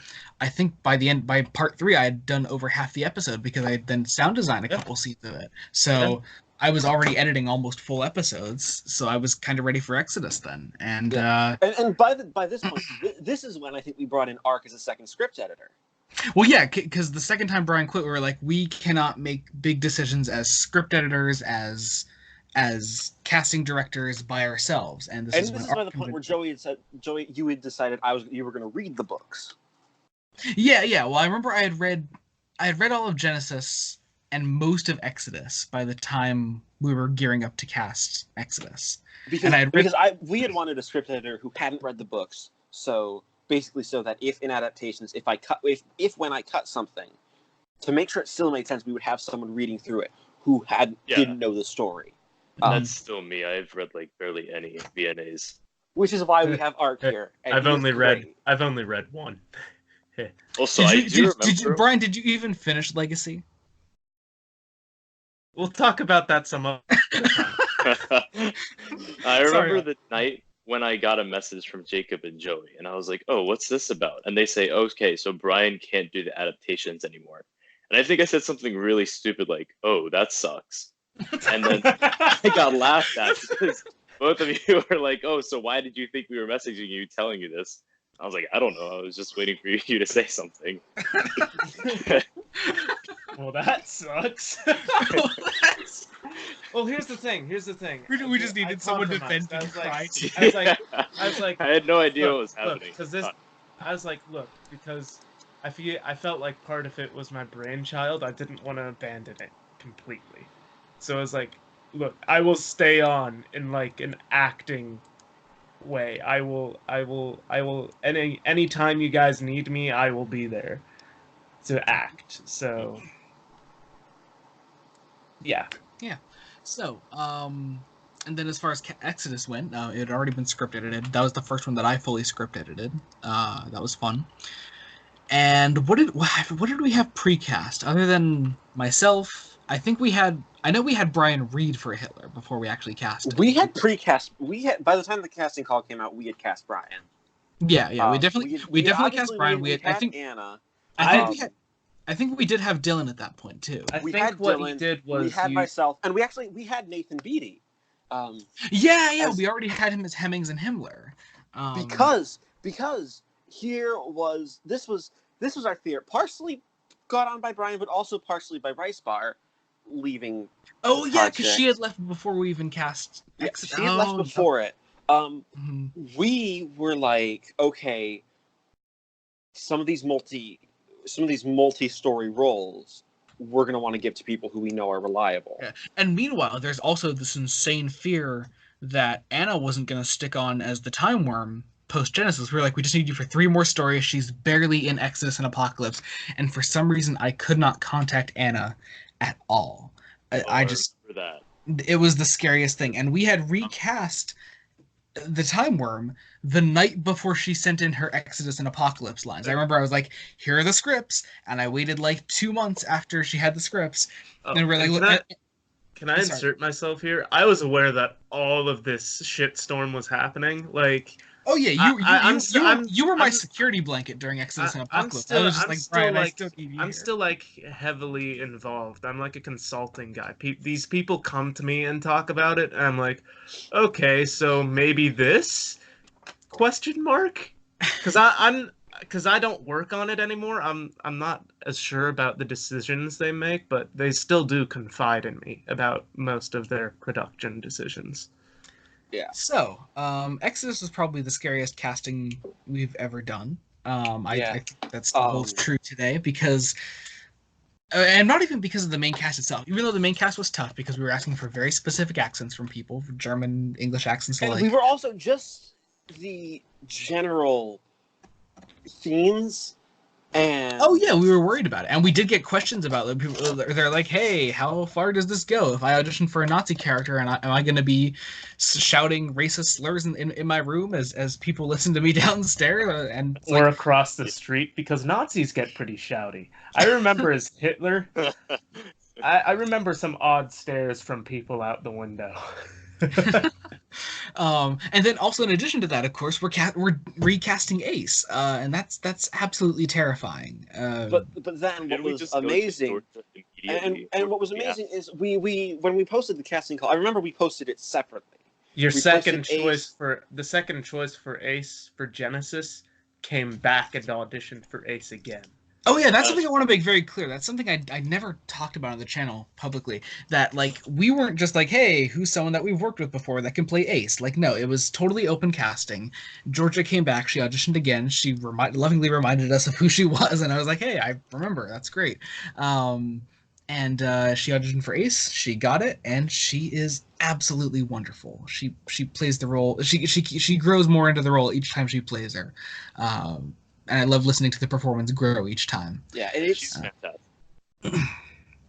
I think by part 3 I had done over half the episode because I had then sound designed a couple scenes of it. So I was already editing almost full episodes, so I was kind of ready for Exodus then. And and by this point, this is when I think we brought in Ark as a second script editor. Well, yeah, because the second time Brian quit, we were like, we cannot make big decisions as script editors, as casting directors by ourselves. And this is by the point where Joey had said, you had decided you were going to read the books. Yeah. Well, I remember I had read all of Genesis and most of Exodus by the time we were gearing up to cast Exodus. Because we had wanted a script editor who hadn't read the books, so basically so that if in Adaptations, if when I cut something, to make sure it still made sense, we would have someone reading through it who didn't know the story. That's still me. I've read like barely any VNAs. Which is why we have Ark here. I've only read one. Also, I do remember. Brian, did you even finish Legacy? We'll talk about that some other time. I remember Sorry. the night when I got a message from Jacob and Joey, and I was like, "Oh, what's this about?" And they say, "Okay, so Brian can't do the adaptations anymore." And I think I said something really stupid like, "Oh, that sucks." And then I got laughed at because both of you were like, "Oh, so why did you think we were messaging you telling you this?" I was like, "I don't know. I was just waiting for you to say something." Well, that sucks. Well, here's the thing. We just needed someone to vent and cry. I was like, I had no idea what was look, happening. I was like, look, because I felt like part of it was my brainchild. I didn't want to abandon it completely. So I was like, look, I will stay on in like an acting way. I will any time you guys need me, I will be there to act. So yeah. So, and then as far as Exodus went, it had already been script edited. That was the first one that I fully script edited. That was fun. And what did we have precast other than myself? I know we had Brian read for Hitler before we actually cast him. We had precast. By the time the casting call came out, we had cast Brian. Yeah, we definitely cast Brian. We had Anna. I think we did have Dylan at that point too. I think what he did was we had myself, and we had Nathan Beatty. We already had him as Hemmings and Himmler. Because this was our fear. Partially got on by Brian, but also partially by Rice Bar leaving. Oh yeah, because she had left before we even cast. Yeah, she had left before it. Mm-hmm. We were like, okay, some of these multi-story roles we're going to want to give to people who we know are reliable. Yeah. And meanwhile, there's also this insane fear that Anna wasn't going to stick on as the Timewyrm post-Genesis. We were like, we just need you for 3 more stories. She's barely in Exodus and Apocalypse. And for some reason, I could not contact Anna at all. I just... that. It was the scariest thing. And we had recast the Timewyrm the night before she sent in her Exodus and Apocalypse lines. I remember I was like, here are the scripts, and I waited like 2 months after she had the scripts. And we're like, can I insert myself here? I was aware that all of this shitstorm was happening. Like, oh yeah, you were my security blanket during Exodus and Apocalypse. I'm still like heavily involved. I'm like a consulting guy. These people come to me and talk about it, and I'm like, okay, so maybe this ? Because I don't work on it anymore. I'm not as sure about the decisions they make, but they still do confide in me about most of their production decisions. Yeah. So, Exodus is probably the scariest casting we've ever done. I think that still holds true today because, and not even because of the main cast itself. Even though the main cast was tough because we were asking for very specific accents from people, German, English accents alike. And we were also just the general themes. And oh yeah, we were worried about it, and we did get questions about it. People, they're like, "Hey, how far does this go? If I audition for a Nazi character, and am I going to be shouting racist slurs in my room as people listen to me downstairs?" And or across the street, because Nazis get pretty shouty. I remember as Hitler, I remember some odd stares from people out the window. And then also in addition to that, of course, we're recasting Ace, and that's absolutely terrifying. But then what was amazing, and what was amazing is we when we posted the casting call, I remember we posted it separately. The second choice for Ace for Genesis came back and auditioned for Ace again. Oh yeah, that's something I want to make very clear. That's something I never talked about on the channel publicly. That like we weren't just like, hey, who's someone that we've worked with before that can play Ace? Like no, it was totally open casting. Georgia came back, she auditioned again. She lovingly reminded us of who she was, and I was like, hey, I remember. That's great. And she auditioned for Ace. She got it, and she is absolutely wonderful. She plays the role. She grows more into the role each time she plays her. And I love listening to the performance grow each time. Yeah, she's fantastic.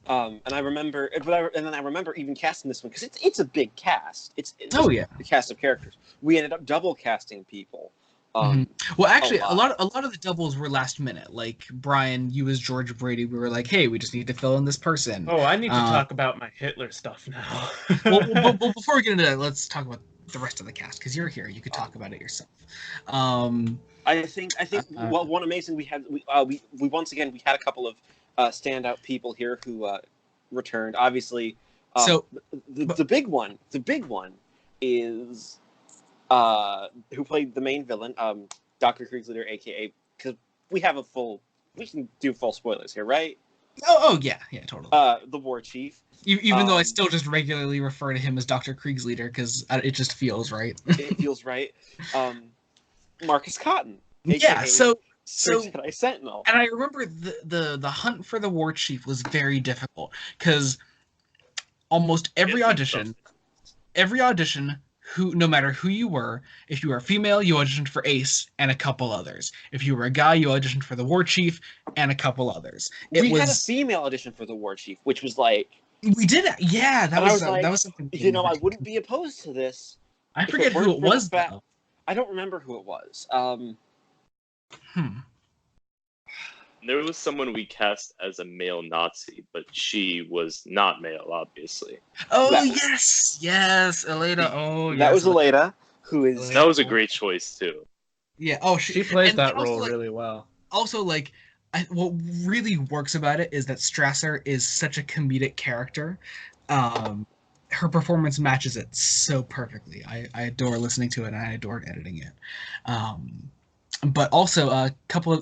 And I remember, and then I remember even casting this one because it's a big cast. It's the cast of characters. We ended up double casting people. Well, actually, a a lot of the doubles were last minute. Like Brian, you as George Brady, we were like, hey, we just need to fill in this person. Oh, I need to talk about my Hitler stuff now. well, before we get into that, let's talk about the rest of the cast because you're here. You could talk about it yourself. I think one amazing we once again we had a couple of standout people here who returned. Obviously, the big one is who played the main villain, Dr. Kriegsleiter, aka, because we can do full spoilers here, right? Oh yeah, totally. The war chief. Even though I still just regularly refer to him as Dr. Kriegsleiter because it just feels right. It feels right. Marcus Cotton. Yeah, so Jedi Sentinel. And I remember the hunt for the war chief was very difficult because almost every audition, no matter who you were, if you were a female, you auditioned for Ace and a couple others. If you were a guy, you auditioned for the war chief and a couple others. We had a female audition for the war chief, which was like we did it. Yeah, that was something. I wouldn't be opposed to this. I forget who it was though. I don't remember who it was. There was someone we cast as a male Nazi, but she was not male, obviously. Oh, yes, Elena. Oh, yes. That was Elena, who is... That was a great choice, too. Yeah, oh, she plays that role really well. Also, like, what really works about it is that Strasser is such a comedic character. Her performance matches it so perfectly. I adore listening to it, and I adore editing it. But also,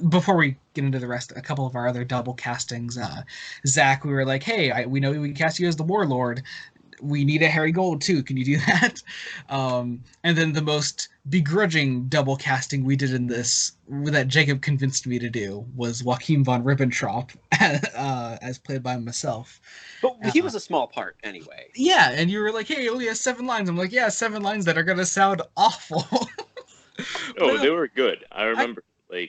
before we get into the rest, a couple of our other double castings. Zach, we were like, hey, we know we cast you as the Warlord. We need a Harry Gold, too. Can you do that? And then the most begrudging double casting we did in this, that Jacob convinced me to do, was Joachim von Ribbentrop, as played by myself. But he was a small part, anyway. Yeah, and you were like, hey, he only has 7 lines. I'm like, yeah, 7 lines that are going to sound awful. Oh, they were good. I remember. They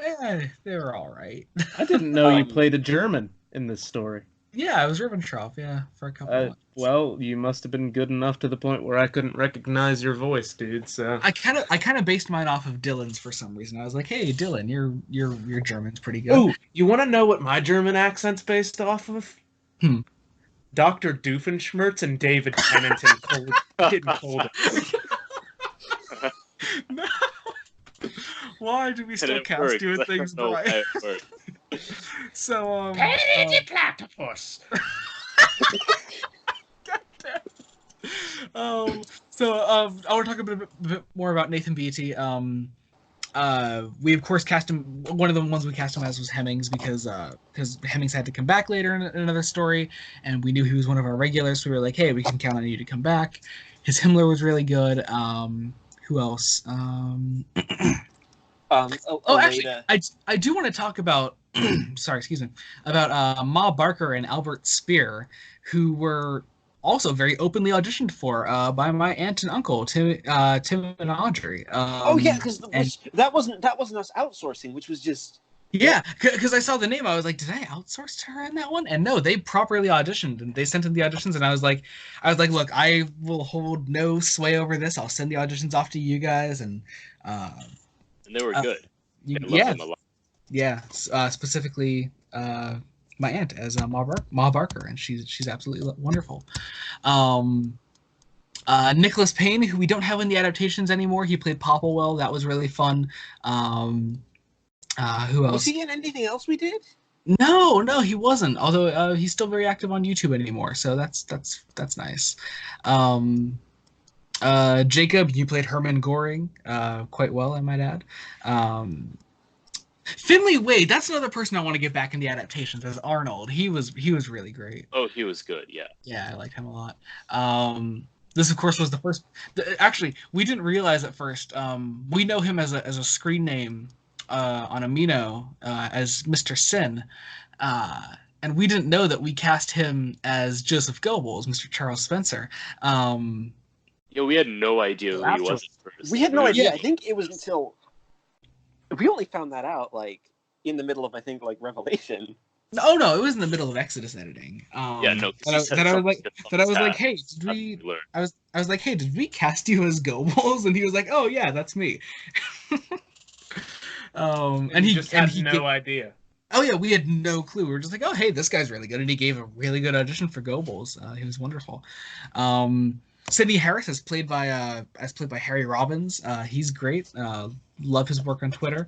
were all right. I didn't know you played a German in this story. Yeah, I was Ribbentrop, for a couple of months. Well, you must have been good enough to the point where I couldn't recognize your voice, dude. So I kind of based mine off of Dylan's for some reason. I was like, hey, Dylan, your German's pretty good. Oh, you want to know what my German accent's based off of? Dr. Doofenshmirtz and David Tennant in Cold. No. Why do we still cast you in things, Brian? So, platypus. I want to talk a bit more about Nathan Beatty. We of course cast him. One of the ones we cast him as was Hemmings because Hemmings had to come back later in another story, and we knew he was one of our regulars. So we were like, hey, we can count on you to come back. His Himmler was really good. Who else? Actually, I do want to talk about about Ma Barker and Albert Speer, who were also very openly auditioned for by my aunt and uncle, Tim and Audrey. Because that wasn't us outsourcing, which was just because I saw the name, I was like, did I outsource to her in that one? And no, they properly auditioned, and they sent in the auditions, and I was like, look, I will hold no sway over this. I'll send the auditions off to you guys, and they were good. Specifically my aunt as Ma Barker, and she's absolutely wonderful. Nicholas Payne, who we don't have in the adaptations anymore, he played Popplewell. That was really fun. Who else? Was he in anything else we did? No, he wasn't. Although he's still very active on YouTube anymore, so that's nice. Jacob, you played Herman Goring quite well, I might add. Finley Wade, that's another person I want to get back in the adaptations as Arnold. He was really great. Oh, he was good, yeah. Yeah, I liked him a lot. This, of course, was the first... Actually, we didn't realize at first. We know him as a screen name on Amino as Mr. Sin. And we didn't know that we cast him as Joseph Goebbels, Mr. Charles Spencer. We had no idea who he was at first. We had no idea. I think it was until... We only found that out, in the middle of, Revelation. No, it was in the middle of Exodus editing. I was like, hey, did we cast you as Goebbels? And he was like, oh yeah, that's me. And he just had no idea. Oh yeah, we had no clue. We were just like, oh hey, this guy's really good, and he gave a really good audition for Goebbels. He was wonderful. Sidney Harris as played by Harry Robbins. He's great. Love his work on Twitter.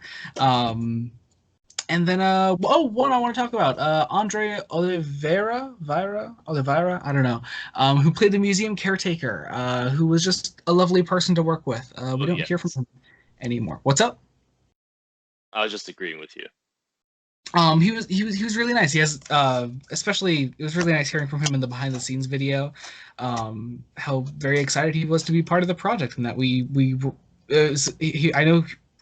And then one I want to talk about, Andre Oliveira, I don't know, who played the museum caretaker, who was just a lovely person to work with. We don't hear from him anymore. What's up? I was just agreeing with you. He was really nice. He has especially it was really nice hearing from him in the behind the scenes video, how very excited he was to be part of the project, and that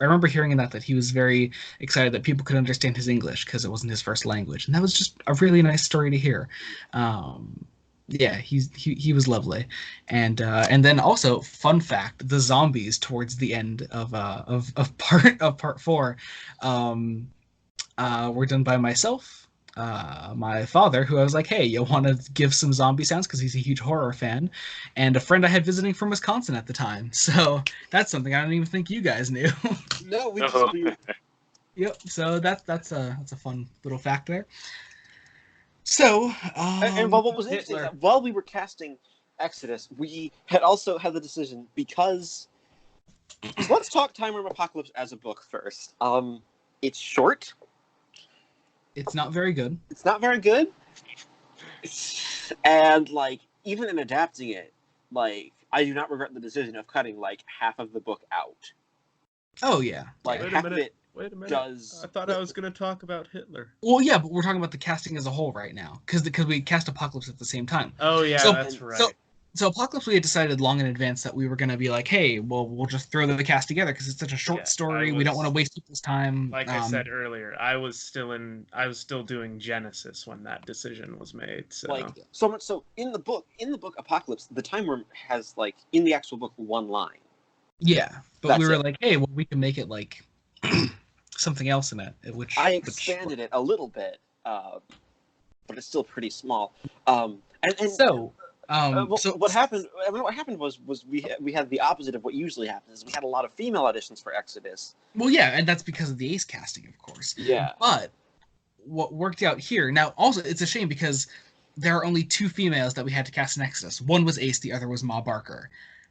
I remember hearing in that he was very excited that people could understand his English because it wasn't his first language, and that was just a really nice story to hear. Yeah, he was lovely, and then also fun fact: the zombies towards the end of part 4 were done by myself, my father, who I was like, hey, you want to give some zombie sounds because he's a huge horror fan, and a friend I had visiting from Wisconsin at the time. So that's something I don't even think you guys knew. No, we just Yep. So that's a fun little fact there. So and what was interesting is that while we were casting Exodus, we had also had the decision because let's talk Timewyrm Apocalypse as a book first. It's short. It's not very good. It's not very good. And like even in adapting it, like I do not regret the decision of cutting like half of the book out. Oh yeah. Like Wait a half minute. of it Wait a minute. does. I thought I was going to talk about Hitler. Well, yeah, but we're talking about the casting as a whole right now because we cast Apocalypse at the same time. Oh yeah, So- that's right. So Apocalypse, we had decided long in advance that we were going to be like, hey, well, we'll just throw the cast together because it's such a short story. We don't want to waste people's time. Like I said earlier, I was still doing Genesis when that decision was made. So Like so much so in the book Apocalypse, the Timewyrm has like in the actual book one line. Yeah, but That's we were it. like, hey, well, we can make it like something else in it. Which I expanded it a little bit, but it's still pretty small. And So, what happened? I mean, what happened was we had the opposite of what usually happens. Is we had a lot of female auditions for Exodus. well, yeah, and that's because of the Ace casting, of course. Yeah. But what worked out here now, also, it's a shame because there are only 2 females that we had to cast in Exodus. One was Ace, the other was Ma Barker.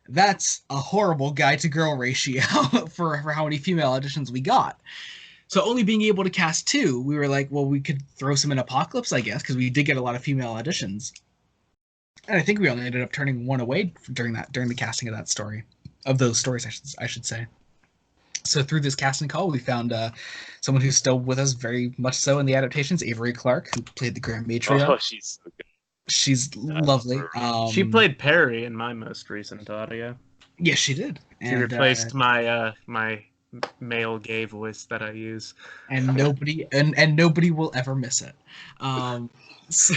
That's a horrible guy to girl ratio for how many female auditions we got. So only being able to cast 2, we were like, well, we could throw some in Apocalypse, I guess, because we did get a lot of female auditions. And I think we only ended up turning 1 away during the casting of that story, of those stories, I should say. So through this casting call, we found someone who's still with us very much so in the adaptations, Avery Clark, who played the Grand Matriarch. Oh, she's so good. She's lovely. she played Perry in my most recent audio. Yes, she did. She replaced my male gay voice that I use. And nobody will ever miss it. So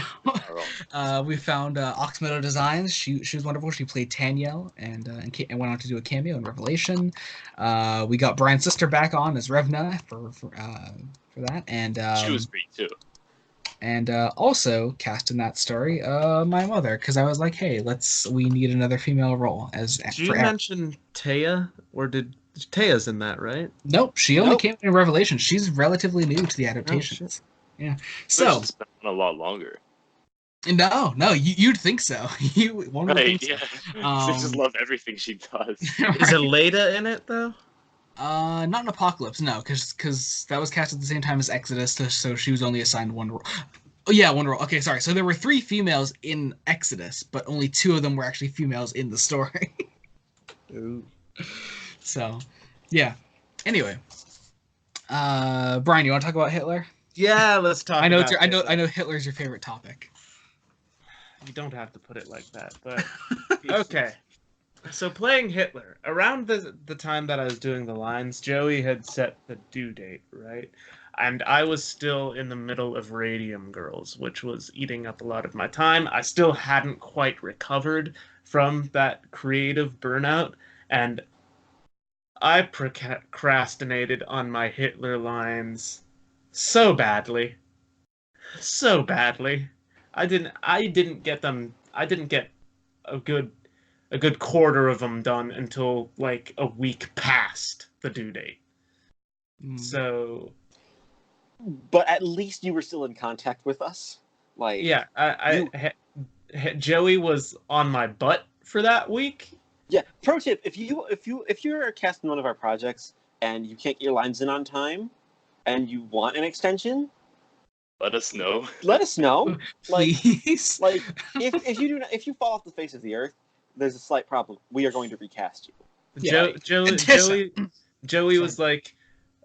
we found Ox Meadow Designs. She was wonderful. She played Taniel and went on to do a cameo in Revelation. We got Brian's sister back on as Revna for that, and She was great too. And also cast in that story, my mother, because I was like, hey, we need another female role as. Did you mention Taya, or Taya's in that, right? Nope, she only came in Revelation. She's relatively new to the adaptations. Yeah, so She's been on a lot longer. No, you'd think so. Right? Yeah. I just love everything she does. Right. Is Eleda in it though? Not in Apocalypse, no, because that was cast at the same time as Exodus, so she was only assigned 1 role. Oh yeah, 1 role. Okay, sorry. So there were 3 females in Exodus, but only 2 of them were actually females in the story. Ooh. So, yeah. Anyway, Brian, you want to talk about Hitler? Yeah, let's talk. I know Hitler's your favorite topic. You don't have to put it like that, but okay. So playing Hitler, around the time that I was doing the lines, Joey had set the due date, right? And I was still in the middle of Radium Girls, which was eating up a lot of my time. I still hadn't quite recovered from that creative burnout, and I procrastinated on my Hitler lines so badly. So badly. I didn't get a good quarter of them done until like a week past the due date. So But at least you were still in contact with us. Like, yeah, Joey was on my butt for that week. yeah. Pro tip: if you're a cast in one of our projects and you can't get your lines in on time, and you want an extension, Let us know. let us know. Please. Like if you fall off the face of the earth, there's a slight problem. We are going to recast you. Yeah, Joey was like,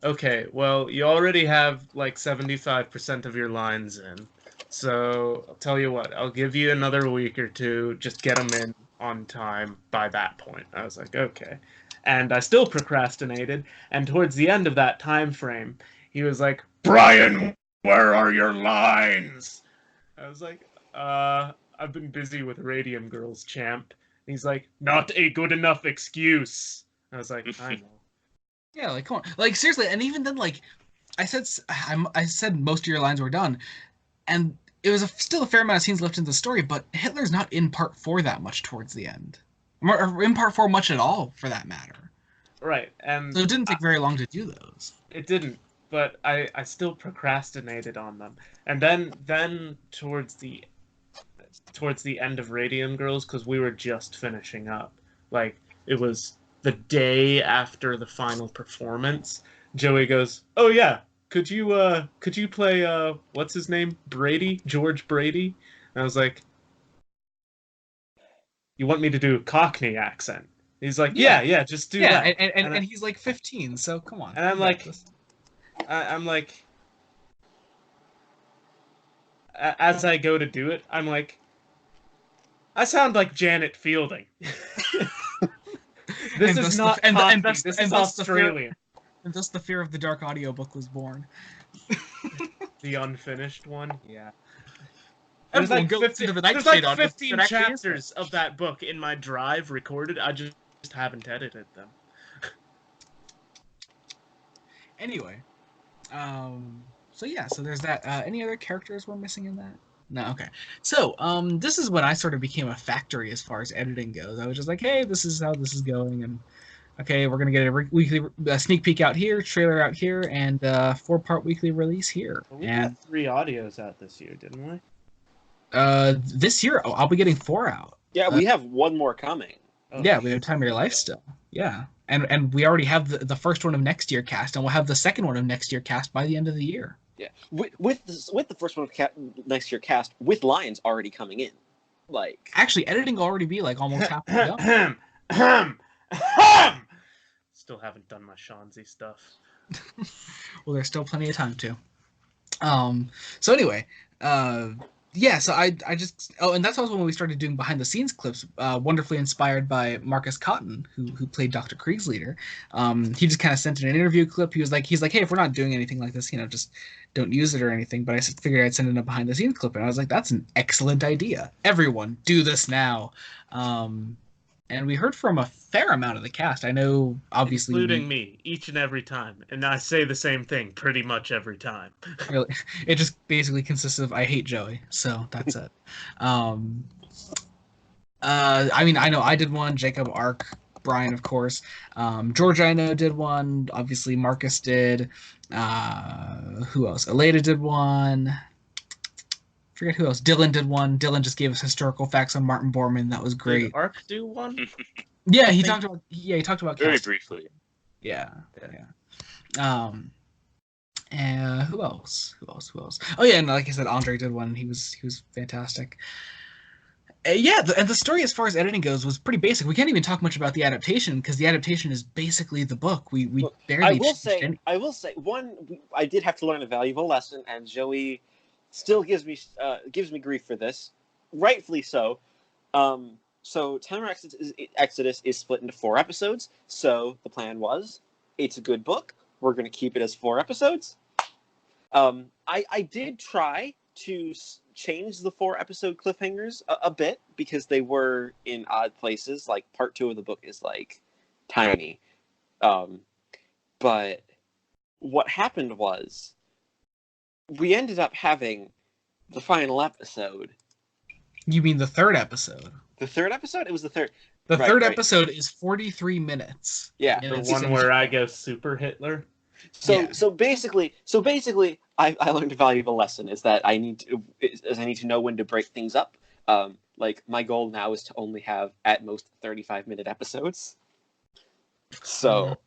okay, well, you already have like 75% of your lines in. So I'll tell you what, I'll give you another week or two. Just get them in on time by that point. I was like, okay. And I still procrastinated. And towards the end of that time frame, he was like, Brian, where are your lines? I was like, I've been busy with Radium Girls, champ. And he's like, not a good enough excuse. I was like, I know. Yeah, like come on, like seriously, and even then, like I said most of your lines were done, and it was still a fair amount of scenes left in the story, but Hitler's not in part 4 that much towards the end, or in part 4 much at all for that matter. Right, and So it didn't take very long to do those. it didn't, but I still procrastinated on them. And then towards the end of Radium Girls, because we were just finishing up, like it was the day after the final performance, Joey goes, "Oh yeah, could you play what's his name? George Brady?" And I was like, "You want me to do a Cockney accent?" He's like, "Yeah, just do Yeah, that." and he's like 15, so come on. And I'm like, as I go to do it, I'm like, I sound like Janet Fielding. This is not Cockney. This is Australian. And thus the Fear of the Dark audiobook was born. The unfinished one, yeah. There's like 15 chapters of that book in my drive recorded. I just haven't edited them. Anyway, so yeah, so there's that. Any other characters we're missing in that? No, okay. So, this is when I sort of became a factory as far as editing goes. I was just like, hey, this is how this is going, and okay, we're gonna get a weekly sneak peek out here, trailer out here, and 4-part weekly release here. Well, we got 3 audios out this year, didn't we? This year, I'll be getting 4 out. Yeah, we have one more coming. Oh, yeah, we have Time of Your Life still. Yeah, and we already have the first one of next year cast, and we'll have the second one of next year cast by the end of the year. Yeah, with the first one of next year cast with lines already coming in. Like, actually, editing will already be like almost halfway done. Still haven't done my Shanzi stuff. Well, there's still plenty of time to. So anyway, yeah, so I just and that's also when we started doing behind the scenes clips, wonderfully inspired by Marcus Cotton, who played Dr. Krieg's leader. He just kind of sent in an interview clip. He's like, hey, if we're not doing anything like this, just don't use it or anything. But I figured I'd send in a behind the scenes clip, and I was like, that's an excellent idea. Everyone, do this now. And we heard from a fair amount of the cast. I know, obviously, including me, each and every time, and I say the same thing pretty much every time. Really, it just basically consists of I hate Joey, so that's it. I mean, I know I did one. Jacob, Ark, Brian, of course. Georgia, I know, did one. Obviously, Marcus did. Who else? Aleda did one. Forget who else. Dylan did one. Dylan just gave us historical facts on Martin Bormann. That was great. Did Ark do one? Yeah, he talked about very casting. briefly. Yeah. And who else? Oh yeah, and like I said, Andre did one. He was fantastic. Yeah, and the story as far as editing goes was pretty basic. We can't even talk much about the adaptation because the adaptation is basically the book. We barely. I will say one. I did have to learn a valuable lesson, and Joey still gives me grief for this, rightfully so. So Timewyrm Exodus is split into 4 episodes. So the plan was, it's a good book. We're going to keep it as 4 episodes. I did try to change the 4-episode cliffhangers a bit because they were in odd places. Like part 2 of the book is like tiny. But what happened was we ended up having the final episode. You mean the 3rd episode? The 3rd episode? It was the 3rd. The third episode is 43 minutes. Yeah. The one where I go super Hitler? So basically, I learned a valuable lesson is that I need to know when to break things up. Like my goal now is to only have at most 35-minute episodes. So,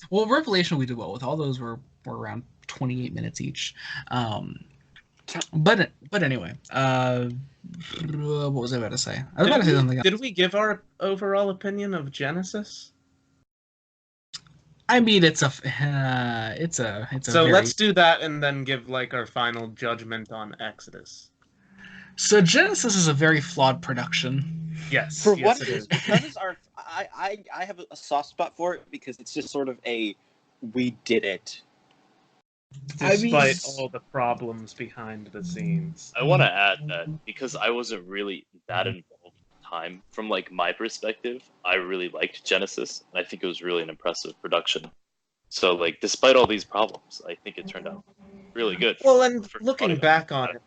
well, Revelation we did well with. All those were around 28 minutes each. But anyway, what was I about to say? I was about to say something else. Did we give our overall opinion of Genesis? I mean, it's a So very... let's do that and then give like our final judgment on Exodus. So Genesis is a very flawed production. Yes, for yes, what it it is. is, because I have a soft spot for it because it's just sort of a we did it. Despite all the problems behind the scenes. I want to add that because I wasn't really that involved in time, from like my perspective, I really liked Genesis, and I think it was really an impressive production. So like, despite all these problems, I think it turned out really good. Well, and for looking audio back on it,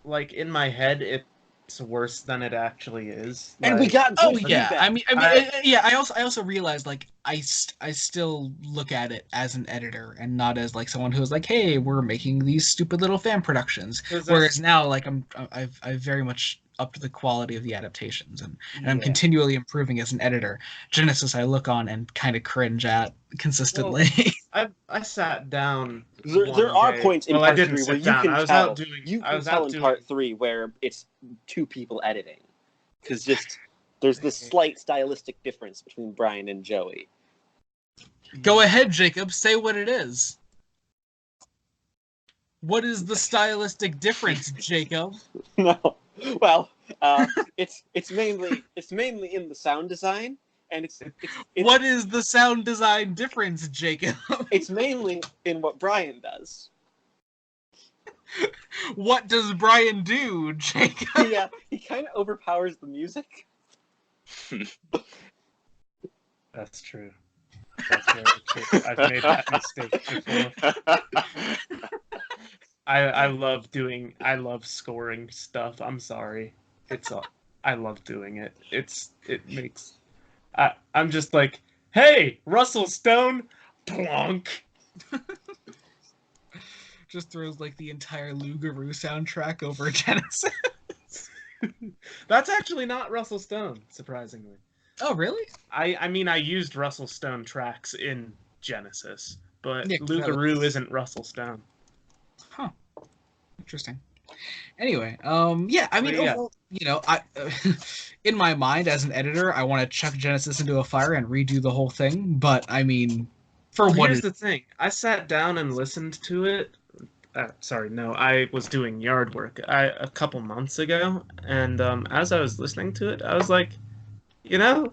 like in my head, it's worse than it actually is. And we Like, got Oh good yeah, feedback. yeah. I also realized like I still look at it as an editor and not as like someone who's like, hey, we're making these stupid little fan productions. Whereas now, like I've very much upped the quality of the adaptations and I'm continually improving as an editor. Genesis, I look on and kind of cringe at consistently. I sat down. There are points in Well, I part didn't 3 where sit you down. can I was tell. out doing. You I can was tell out in doing. part 3 where it's 2 people editing, because just there's this slight stylistic difference between Brian and Joey. Go ahead, Jacob. Say what it is. What is the stylistic difference, Jacob? No, well, it's mainly in the sound design, and it's What is the sound design difference, Jacob? it's mainly in what Brian does. What does Brian do, Jacob? Yeah, he kind of overpowers the music. That's true. That's very true. I've made that mistake before. I love scoring stuff. I'm sorry. I love doing it. It makes I'm just like, hey, Russell Stone, plonk. Just throws like the entire Lugaroo soundtrack over Genesis. That's actually not Russell Stone, surprisingly. Oh, really? I mean, I used Russell Stone tracks in Genesis, but Yeah, Lugaroo isn't Russell Stone. Huh. Interesting. Anyway, yeah, I mean, yeah. overall, you know, in my mind as an editor, I want to chuck Genesis into a fire and redo the whole thing. But I mean, here's the thing: I sat down and listened to it. Sorry, no, I was doing yard work a couple months ago, and as I was listening to it, I was like, you know,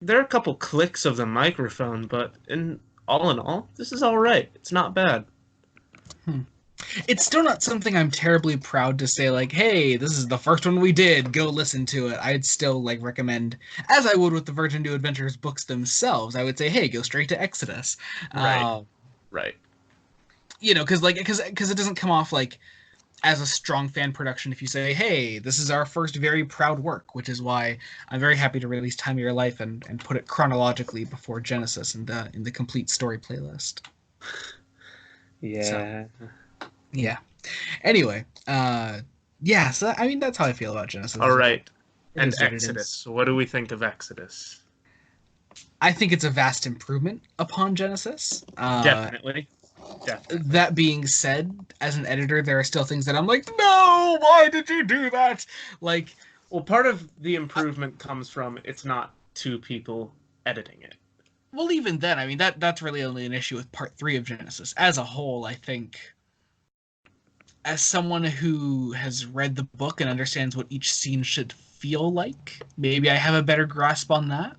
there are a couple clicks of the microphone, but in all, this is all right. It's not bad. It's still not something I'm terribly proud to say, like, hey, this is the first one we did, go listen to it. I'd still, like, recommend, as I would with the Virgin New Adventures books themselves, I would say, hey, go straight to Exodus. Right. You know, because it doesn't come off, like, as a strong fan production if you say, hey, this is our first very proud work, which is why I'm very happy to release Time of Your Life and put it chronologically before Genesis in the complete story playlist. Yeah. So, yeah. Anyway, yeah, so I mean that's how I feel about Genesis. All right. And what Exodus. What do we think of Exodus? I think it's a vast improvement upon Genesis. Definitely. That being said, as an editor, there are still things that I'm like, no, why did you do that? Like, well, part of the improvement comes from it's not 2 people editing it. Well, even then, I mean that's really only an issue with part 3 of Genesis. As a whole, I think, as someone who has read the book and understands what each scene should feel like, maybe I have a better grasp on that.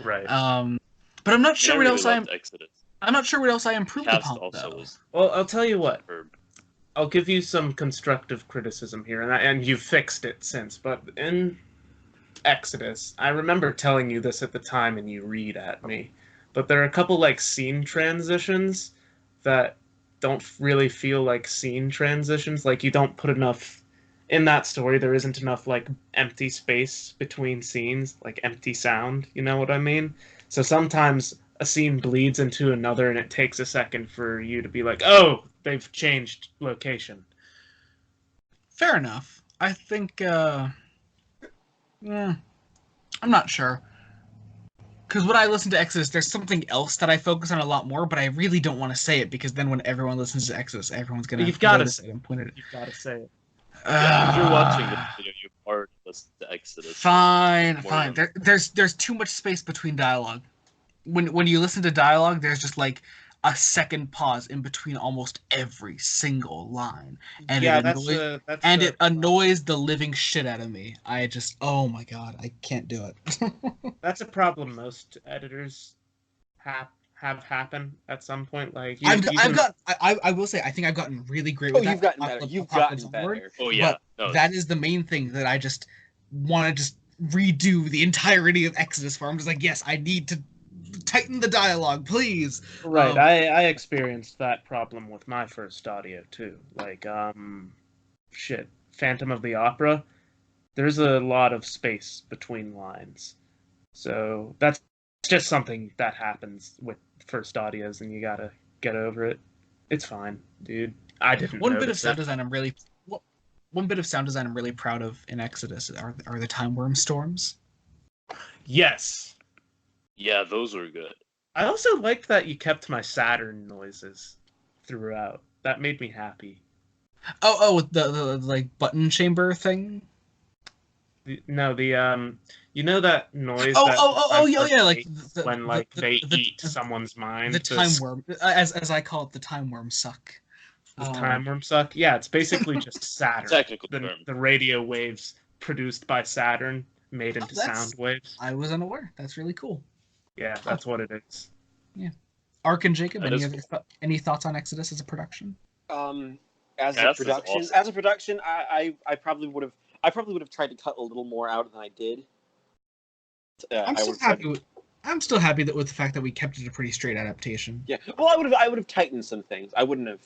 Right. But I'm not sure what else Exodus. I'm not sure what else I improved Cast upon, also though. was Well, I'll tell you what. superb. I'll give you some constructive criticism here, and you've fixed it since. But in Exodus, I remember telling you this at the time, and you read at me. But there are a couple like scene transitions that don't really feel like scene transitions. Like you don't put enough in that story. There isn't enough like empty space between scenes, like empty sound. You know what I mean? So sometimes a scene bleeds into another, and it takes a second for you to be like, "Oh, they've changed location." Fair enough. I think. I'm not sure. Because when I listen to Exodus, there's something else that I focus on a lot more, but I really don't want to say it because then when everyone listens to Exodus, everyone's gonna You've got to notice say it and point at it. You've got to say it. Yeah, if you're watching the video, you already listen to Exodus. Fine, More fine. than- There's too much space between dialogue. When you listen to dialogue, there's just like a second pause in between almost every single line, and Yeah, it annoys the living shit out of me. I just, oh my god, I can't do it. that's a problem most editors have happen at some point. Like I will say I think I've gotten really great Oh, with that. you've gotten better. You've gotten better. Oh yeah, But that is the main thing that I just want to just redo the entirety of Exodus for. I'm just like, yes, I need to tighten the dialogue, please. Right, I experienced that problem with my first audio too. Like, shit, Phantom of the Opera. There's a lot of space between lines, so that's just something that happens with first audios, and you gotta get over it. It's fine, dude. I didn't. One bit of notice sound it. design I'm really one bit of sound design I'm really proud of in Exodus are the Timewyrm storms. Yes. Yeah, those were good. I also liked that you kept my Saturn noises throughout. That made me happy. With the like button chamber thing. No, you know that noise. Yeah, like when they eat someone's mind. The timewyrm, as I call it, the timewyrm suck. The timewyrm suck. Yeah, it's basically just Saturn. Technical term. The radio waves produced by Saturn made into sound waves. I was unaware. That's really cool. Yeah, that's what it is. Yeah. Ark and Jacob, That any thoughts on Exodus as a production? As a production, I probably would have tried to cut a little more out than I did. I'm still happy with the fact that we kept it a pretty straight adaptation. Yeah. Well, I would have tightened some things. I wouldn't have,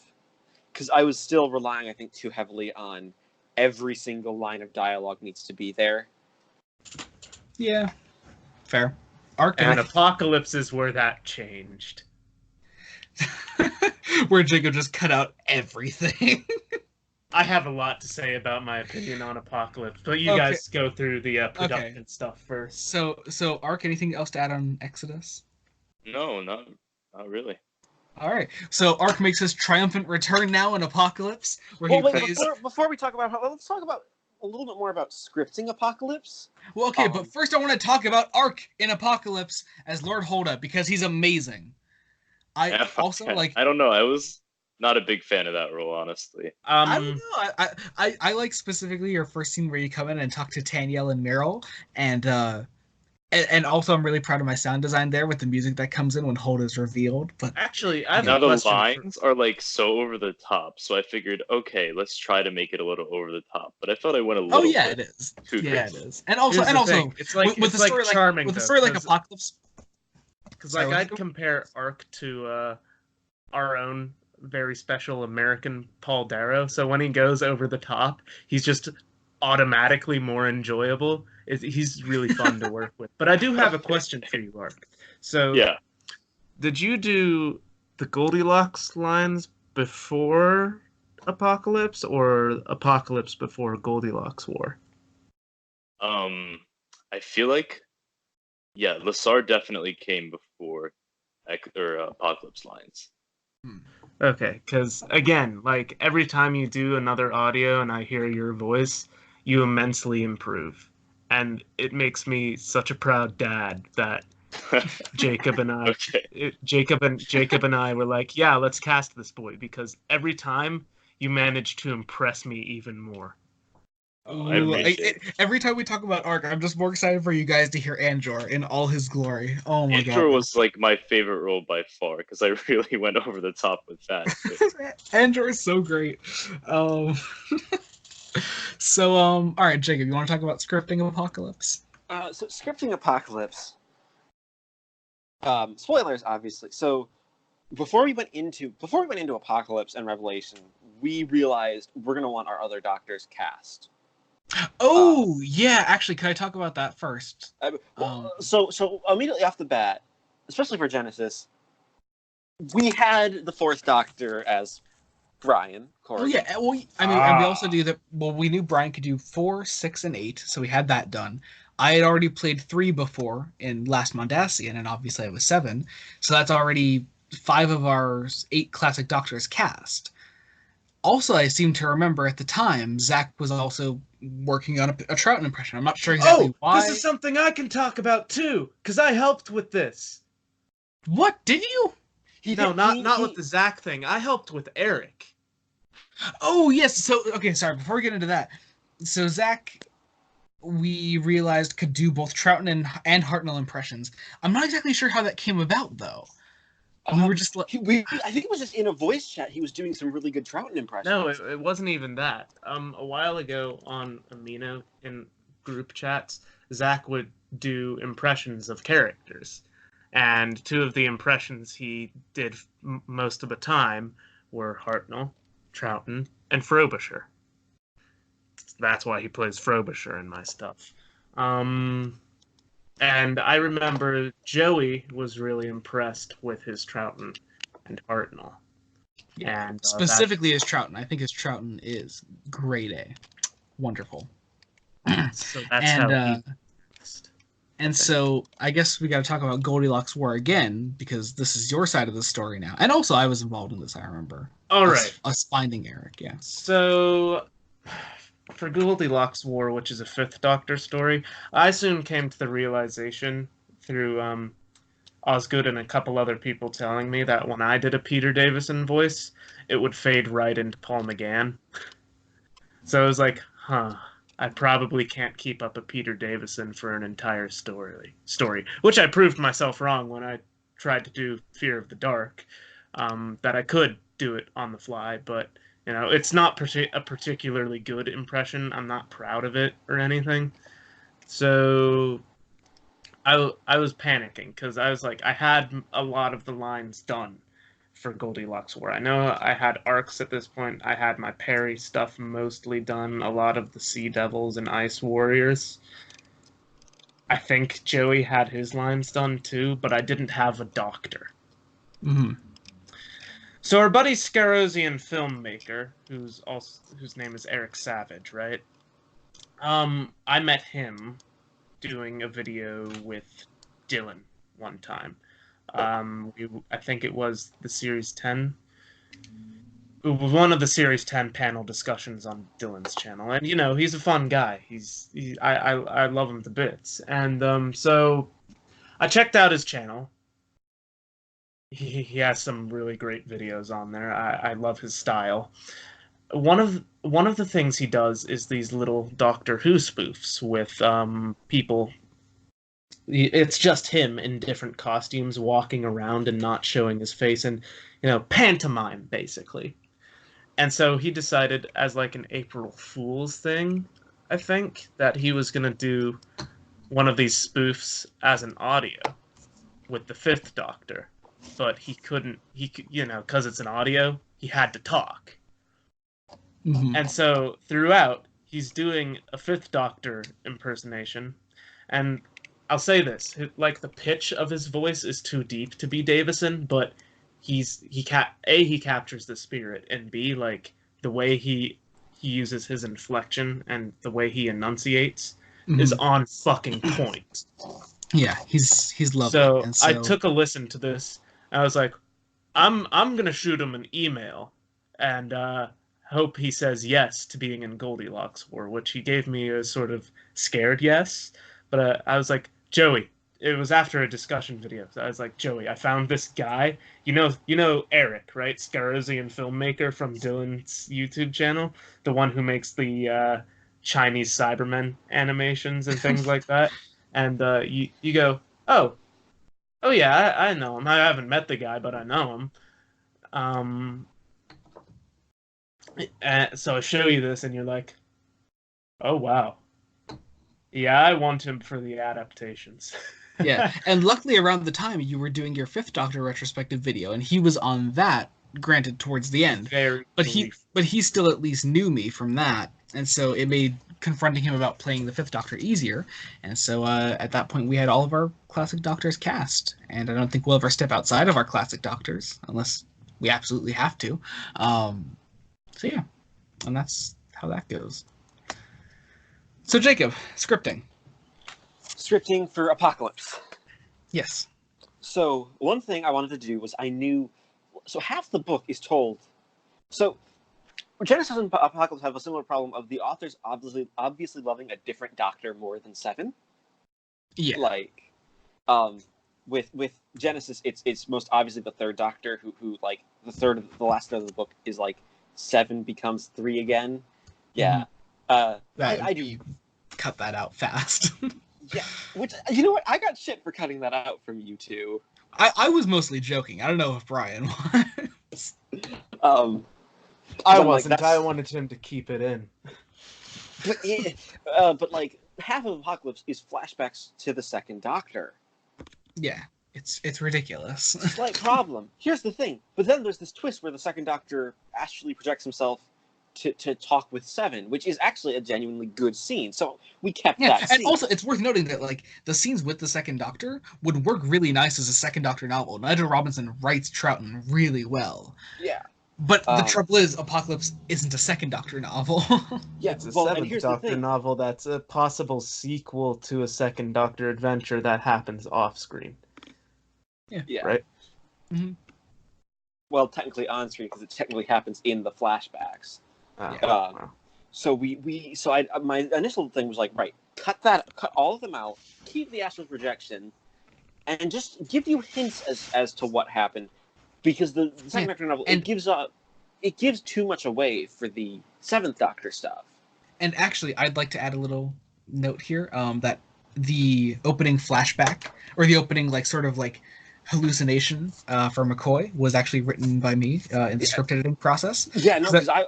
because I was still relying, I think, too heavily on every single line of dialogue needs to be there. Yeah. Fair. Ark and Apocalypse is where that changed. Where Jacob just cut out everything. I have a lot to say about my opinion on Apocalypse, but you guys go through the production stuff first. So Ark, anything else to add on Exodus? No, not really. All right. So Ark makes his triumphant return now in Apocalypse, where before we talk about let's talk about a little bit more about scripting Apocalypse. Well, okay, but first I want to talk about Ark in Apocalypse as Lord Holda because he's amazing. I don't know. I was not a big fan of that role, honestly. I don't know. I like specifically your first scene where you come in and talk to Taniel and Meryl, and also I'm really proud of my sound design there with the music that comes in when Holda is revealed. But actually, I have now the lines are like so over the top, so I figured, okay, let's try to make it a little over the top. But I felt I went a little. It is. Too crazy. It is. And also, it's like with the story charming with the story like Apocalypse. Because I'd compare Ark to our own very special American Paul Darrow. So when he goes over the top, he's just automatically more enjoyable. He's really fun to work with. But I do have a question for you, Ark. So did you do the Goldilocks lines before Apocalypse or Apocalypse before Goldilocks War? I feel like Lassar definitely came before Apocalypse lines. Okay, because again, like every time you do another audio and I hear your voice, you immensely improve, and it makes me such a proud dad that Jacob and I, Jacob and I were like, yeah, let's cast this boy because every time you manage to impress me even more. Every time we talk about Ark, I'm just more excited for you guys to hear Anjor in all his glory. Oh my god. Anjor was like my favorite role by far because I really went over the top with that. Anjor is so great. All right, Jacob, you want to talk about scripting Apocalypse? So scripting Apocalypse. Spoilers, obviously. So before we went into Apocalypse and Revelation, we realized we're gonna want our other Doctors cast. Yeah, actually, can I talk about that first? So immediately off the bat, especially for Genesis, we had the Fourth Doctor as Brian Corrigan. Oh yeah, well, I mean, and we also do that. Well, we knew Brian could do 4, 6, and 8, so we had that done. I had already played 3 before in Last Mondasian, and obviously I was 7, so that's already 5 of our 8 classic Doctors cast. Also, I seem to remember at the time Zach was also working on a Troughton impression. I'm not sure exactly why. This is something I can talk about too, because I helped with this. What did you? Not with the Zach thing. I helped with Eric. Oh yes. So okay, sorry. Before we get into that, so Zach, we realized could do both Troughton and Hartnell impressions. I'm not exactly sure how that came about though. We were just I think it was just in a voice chat. He was doing some really good Troughton impressions. No, it wasn't even that. A while ago on Amino in group chats, Zach would do impressions of characters, and 2 of the impressions he did most of the time were Hartnell, Troughton, and Frobisher. That's why he plays Frobisher in my stuff. And I remember Joey was really impressed with his Troughton and Hartnell. Yeah, and specifically his Troughton. I think his Troughton is grade A. Wonderful. So that's how and so I guess we got to talk about Goldilocks War again, because this is your side of the story now. And also I was involved in this, I remember. All right. Us finding Eric, yeah. So for Goldilocks War, which is a 5th Doctor story, I soon came to the realization through Osgood and a couple other people telling me that when I did a Peter Davison voice, it would fade right into Paul McGann. So I was like, I probably can't keep up a Peter Davison for an entire story, which I proved myself wrong when I tried to do Fear of the Dark, that I could do it on the fly, but it's not a particularly good impression. I'm not proud of it or anything. So I was panicking because I was like, I had a lot of the lines done for Goldilocks War. I know I had arcs at this point. I had my Perry stuff mostly done, a lot of the Sea Devils and Ice Warriors. I think Joey had his lines done too, but I didn't have a doctor. Mm-hmm. So our buddy Scarosian filmmaker, whose name is Eric Savage, right? I met him doing a video with Dylan one time. I think it was the Series 10. It was one of the Series 10 panel discussions on Dylan's channel, and he's a fun guy. I love him to bits, and so I checked out his channel. He has some really great videos on there. I love his style. One of the things he does is these little Doctor Who spoofs with people. It's just him in different costumes walking around and not showing his face, and pantomime basically. And so he decided, as like an April Fool's thing, I think, that he was gonna do one of these spoofs as an audio with the 5th Doctor, but he couldn't. Because it's an audio, he had to talk. Mm-hmm. And so throughout, he's doing a 5th Doctor impersonation, and I'll say this, like, the pitch of his voice is too deep to be Davison, but he captures the spirit, and B, like, the way he uses his inflection and the way he enunciates is on fucking point. Yeah, he's lovely. So, and so I took a listen to this, and I was like, I'm gonna shoot him an email, and hope he says yes to being in Goldilocks War, which he gave me a sort of scared yes, but I was like, Joey, it was after a discussion video. So I was like, Joey, I found this guy. You know Eric, right? Scarosian filmmaker from Dylan's YouTube channel, the one who makes the Chinese Cybermen animations and things like that. And you go, oh yeah, I know him. I haven't met the guy, but I know him. So I show you this, and you're like, oh wow. Yeah, I want him for the adaptations. Yeah, and luckily around the time you were doing your 5th Doctor retrospective video, and he was on that, granted towards the end. But he still at least knew me from that, and so it made confronting him about playing the Fifth Doctor easier. And so at that point, we had all of our classic Doctors cast, and I don't think we'll ever step outside of our classic Doctors unless we absolutely have to. So yeah, and that's how that goes. So Jacob, scripting. Scripting for Apocalypse. Yes. So one thing I wanted to do was so half the book is told. So Genesis and Apocalypse have a similar problem of the authors obviously loving a different Doctor more than Seven. Yeah. Like, with Genesis, it's most obviously the third Doctor who like the last third of the book is like Seven becomes 3 again. Yeah. I do cut that out fast. Yeah, which, you know what? I got shit for cutting that out from you two. I was mostly joking. I don't know if Brian was. I wasn't. Like, I wanted him to keep it in. But like half of Apocalypse is flashbacks to the Second Doctor. Yeah, it's ridiculous. Slight problem. Here's the thing. But then there's this twist where the Second Doctor actually projects himself to talk with Seven, which is actually a genuinely good scene. So we kept that scene. And also, it's worth noting that like the scenes with the Second Doctor would work really nice as a Second Doctor novel. Nigel Robinson writes Troughton really well. Yeah. But the trouble is, Apocalypse isn't a Second Doctor novel. Yeah, it's a Seventh Doctor novel that's a possible sequel to a Second Doctor adventure that happens off-screen. Yeah. Right? Mm-hmm. Well, technically on-screen, because it technically happens in the flashbacks. Wow. So my initial thing was like, right, cut all of them out, keep the astral projection, and just give you hints as to what happened, because the Second Doctor novel it gives too much away for the Seventh Doctor stuff. And actually, I'd like to add a little note here that the opening flashback or the opening like sort of like hallucination for McCoy was actually written by me in the script editing process. Yeah, no, because I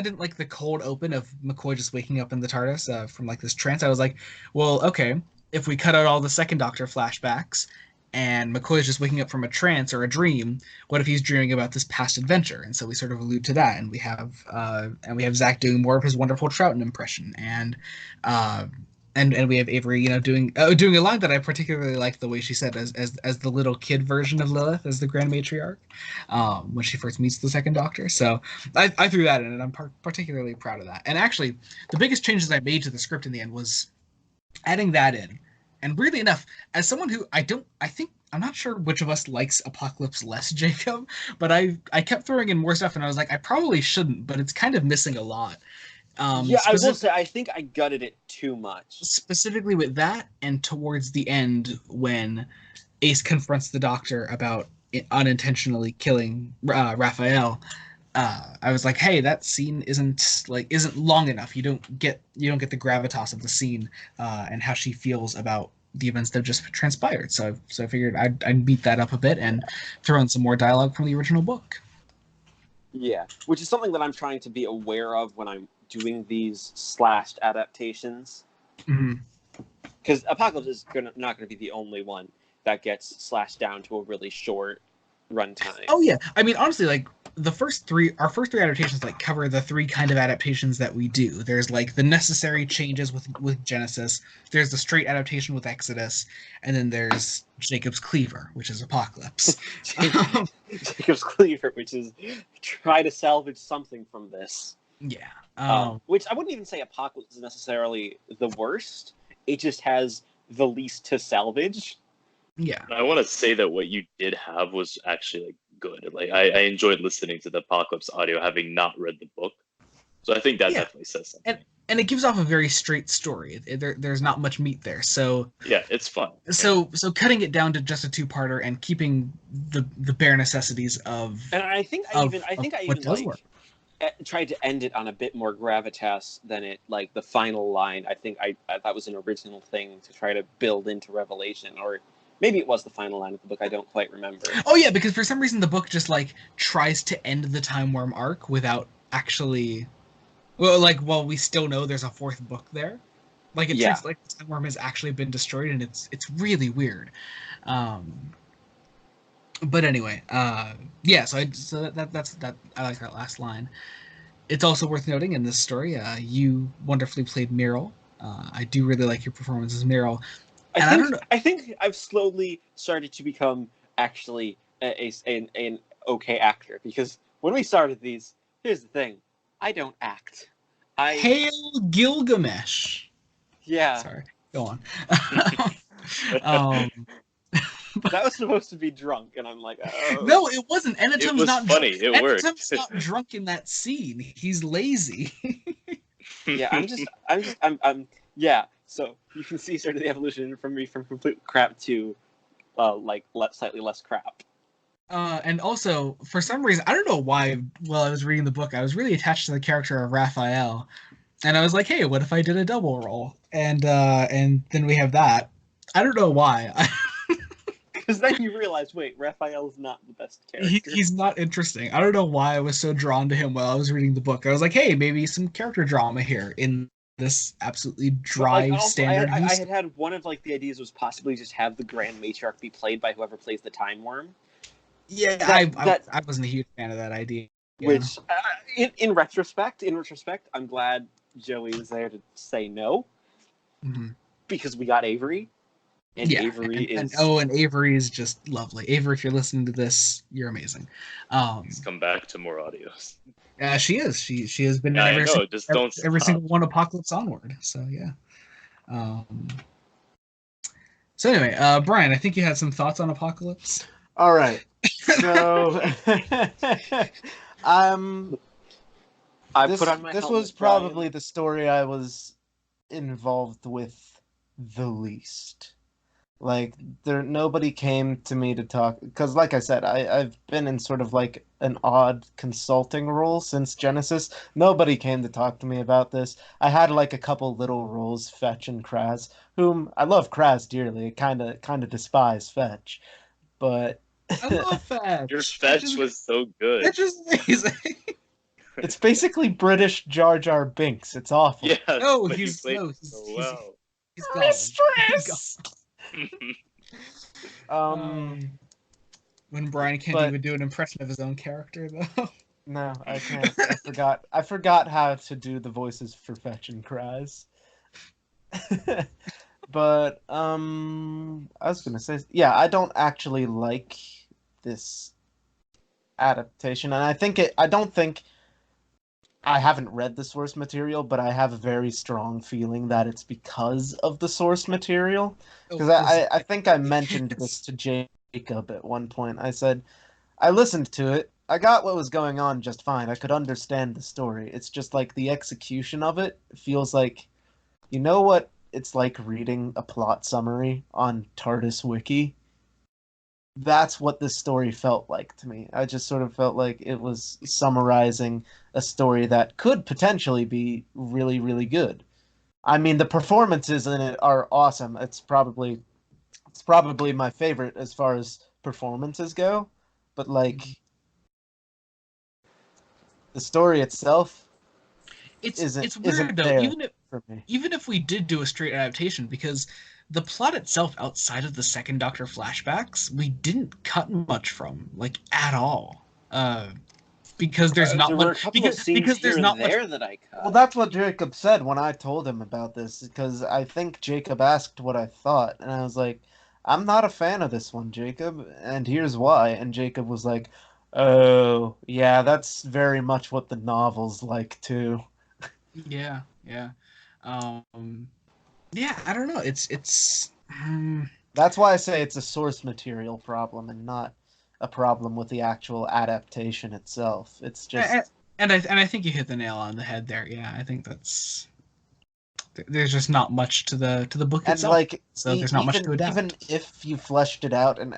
didn't like the cold open of McCoy just waking up in the TARDIS from like this trance. I was like, well, okay, if we cut out all the Second Doctor flashbacks and McCoy's just waking up from a trance or a dream, what if he's dreaming about this past adventure? And so we sort of allude to that, and we have Zach doing more of his wonderful Troughton impression, and we have Avery, doing a line that I particularly like the way she said as the little kid version of Lilith as the Grand Matriarch when she first meets the Second Doctor. So I threw that in, and I'm particularly proud of that. And actually, the biggest changes I made to the script in the end was adding that in. And weirdly enough, as someone who I'm not sure which of us likes Apocalypse less, Jacob, but I kept throwing in more stuff, and I was like, I probably shouldn't, but it's kind of missing a lot. I will say, I think I gutted it too much. Specifically with that, and towards the end, when Ace confronts the Doctor about unintentionally killing Raphael, I was like, hey, that scene isn't long enough. You don't get the gravitas of the scene and how she feels about the events that have just transpired. So I figured I'd beat that up a bit and throw in some more dialogue from the original book. Yeah, which is something that I'm trying to be aware of when I'm doing these slashed adaptations. Because Apocalypse is not going to be the only one that gets slashed down to a really short runtime. Oh yeah, I mean honestly, like our first three adaptations like cover the 3 kind of adaptations that we do. There's like the necessary changes with Genesis. There's the straight adaptation with Exodus, and then there's Jacob's Cleaver, which is Apocalypse. Jacob's Cleaver, which is try to salvage something from this. Yeah. Which I wouldn't even say Apocalypse is necessarily the worst. It just has the least to salvage. Yeah. I want to say that what you did have was actually like good. Like I enjoyed listening to the Apocalypse audio, having not read the book. So I think that definitely says something. And it gives off a very straight story. There's not much meat there. So yeah, it's fun. So cutting it down to just a 2-parter and keeping the bare necessities of. And I think I even tried to end it on a bit more gravitas than it like the final line. I think that was an original thing to try to build into Revelation, or maybe it was the final line of the book. I don't quite remember. Oh yeah, because for some reason the book just like tries to end the Timewyrm arc without actually. Well, we still know there's a 4th book there. Like, it treats like the Timewyrm has actually been destroyed, and it's really weird. But anyway, yeah. So that's that. I like that last line. It's also worth noting in this story, you wonderfully played Meryl. I do really like your performance as Meryl. And I don't know. I think I've slowly started to become actually an okay actor, because when we started these, here's the thing, I don't act. Hail Gilgamesh. Yeah. Sorry, go on. um, That was supposed to be drunk, and I'm like, oh. No, it wasn't. It was funny. It worked. Enitem's not drunk in that scene. He's lazy. Yeah, I'm yeah. So you can see sort of the evolution from me from complete crap to slightly less crap. And also, for some reason, I don't know why, while I was reading the book, I was really attached to the character of Raphael. And I was like, hey, what if I did a double role? And then we have that. I don't know why. Because then you realize, wait, Raphael's not the best character. He's not interesting. I don't know why I was so drawn to him while I was reading the book. I was like, hey, maybe some character drama here in this absolutely dry standard. I had one of the ideas was possibly just have the Grand Matriarch be played by whoever plays the Timewyrm. Yeah, I wasn't a huge fan of that idea. Which, in retrospect, I'm glad Joey was there to say no, because we got Avery, and Avery is and Avery is just lovely. Avery, if you're listening to this, you're amazing. He's come back to more audios. She is. She has been Yeah, in every single one Apocalypse onward. So yeah. So anyway, Brian, I think you had some thoughts on Apocalypse. All right. So, this was probably the story I was involved with the least. Nobody came to me to talk, because like I said, I've been in sort of like an odd consulting role since Genesis. Nobody came to talk to me about this. I had like a couple little roles, Fetch and Kraz, whom I love Kraz dearly. Kind of despise Fetch, but I love Fetch. Your Fetch was so good. Fetch is amazing. It's basically British Jar Jar Binks. It's awful. Yeah, no, but he's so well. He's Mistress. When Brian can't even do an impression of his own character, though. No, I can't. I forgot how to do the voices for Fetch and Kraz. But I was gonna say, yeah, I don't actually like this adaptation, and I haven't read the source material, but I have a very strong feeling that it's because of the source material. Because I think I mentioned this to Jacob at one point. I said, I listened to it, I got what was going on just fine. I could understand the story. It's just like the execution of it feels like, you know what? It's like reading a plot summary on TARDIS Wiki. That's what this story felt like to me. I just sort of felt like it was summarizing a story that could potentially be really, really good. I mean, the performances in it are awesome. It's probably my favorite as far as performances go. But like, the story itself it's weird though. Even if we did do a straight adaptation, because the plot itself outside of the Second Doctor flashbacks, we didn't cut much from, like, at all. Because there's not much. Because there's not much that I cut. Well, that's what Jacob said when I told him about this, because I think Jacob asked what I thought, and I was like, I'm not a fan of this one, Jacob, and here's why. And Jacob was like, oh, yeah, that's very much what the novel's like, too. Yeah. Yeah, I don't know. It's That's why I say it's a source material problem and not a problem with the actual adaptation itself. It's just and I think you hit the nail on the head there. Yeah, I think there's just not much to the book itself. Like, so there's not much to adapt. Even if you fleshed it out and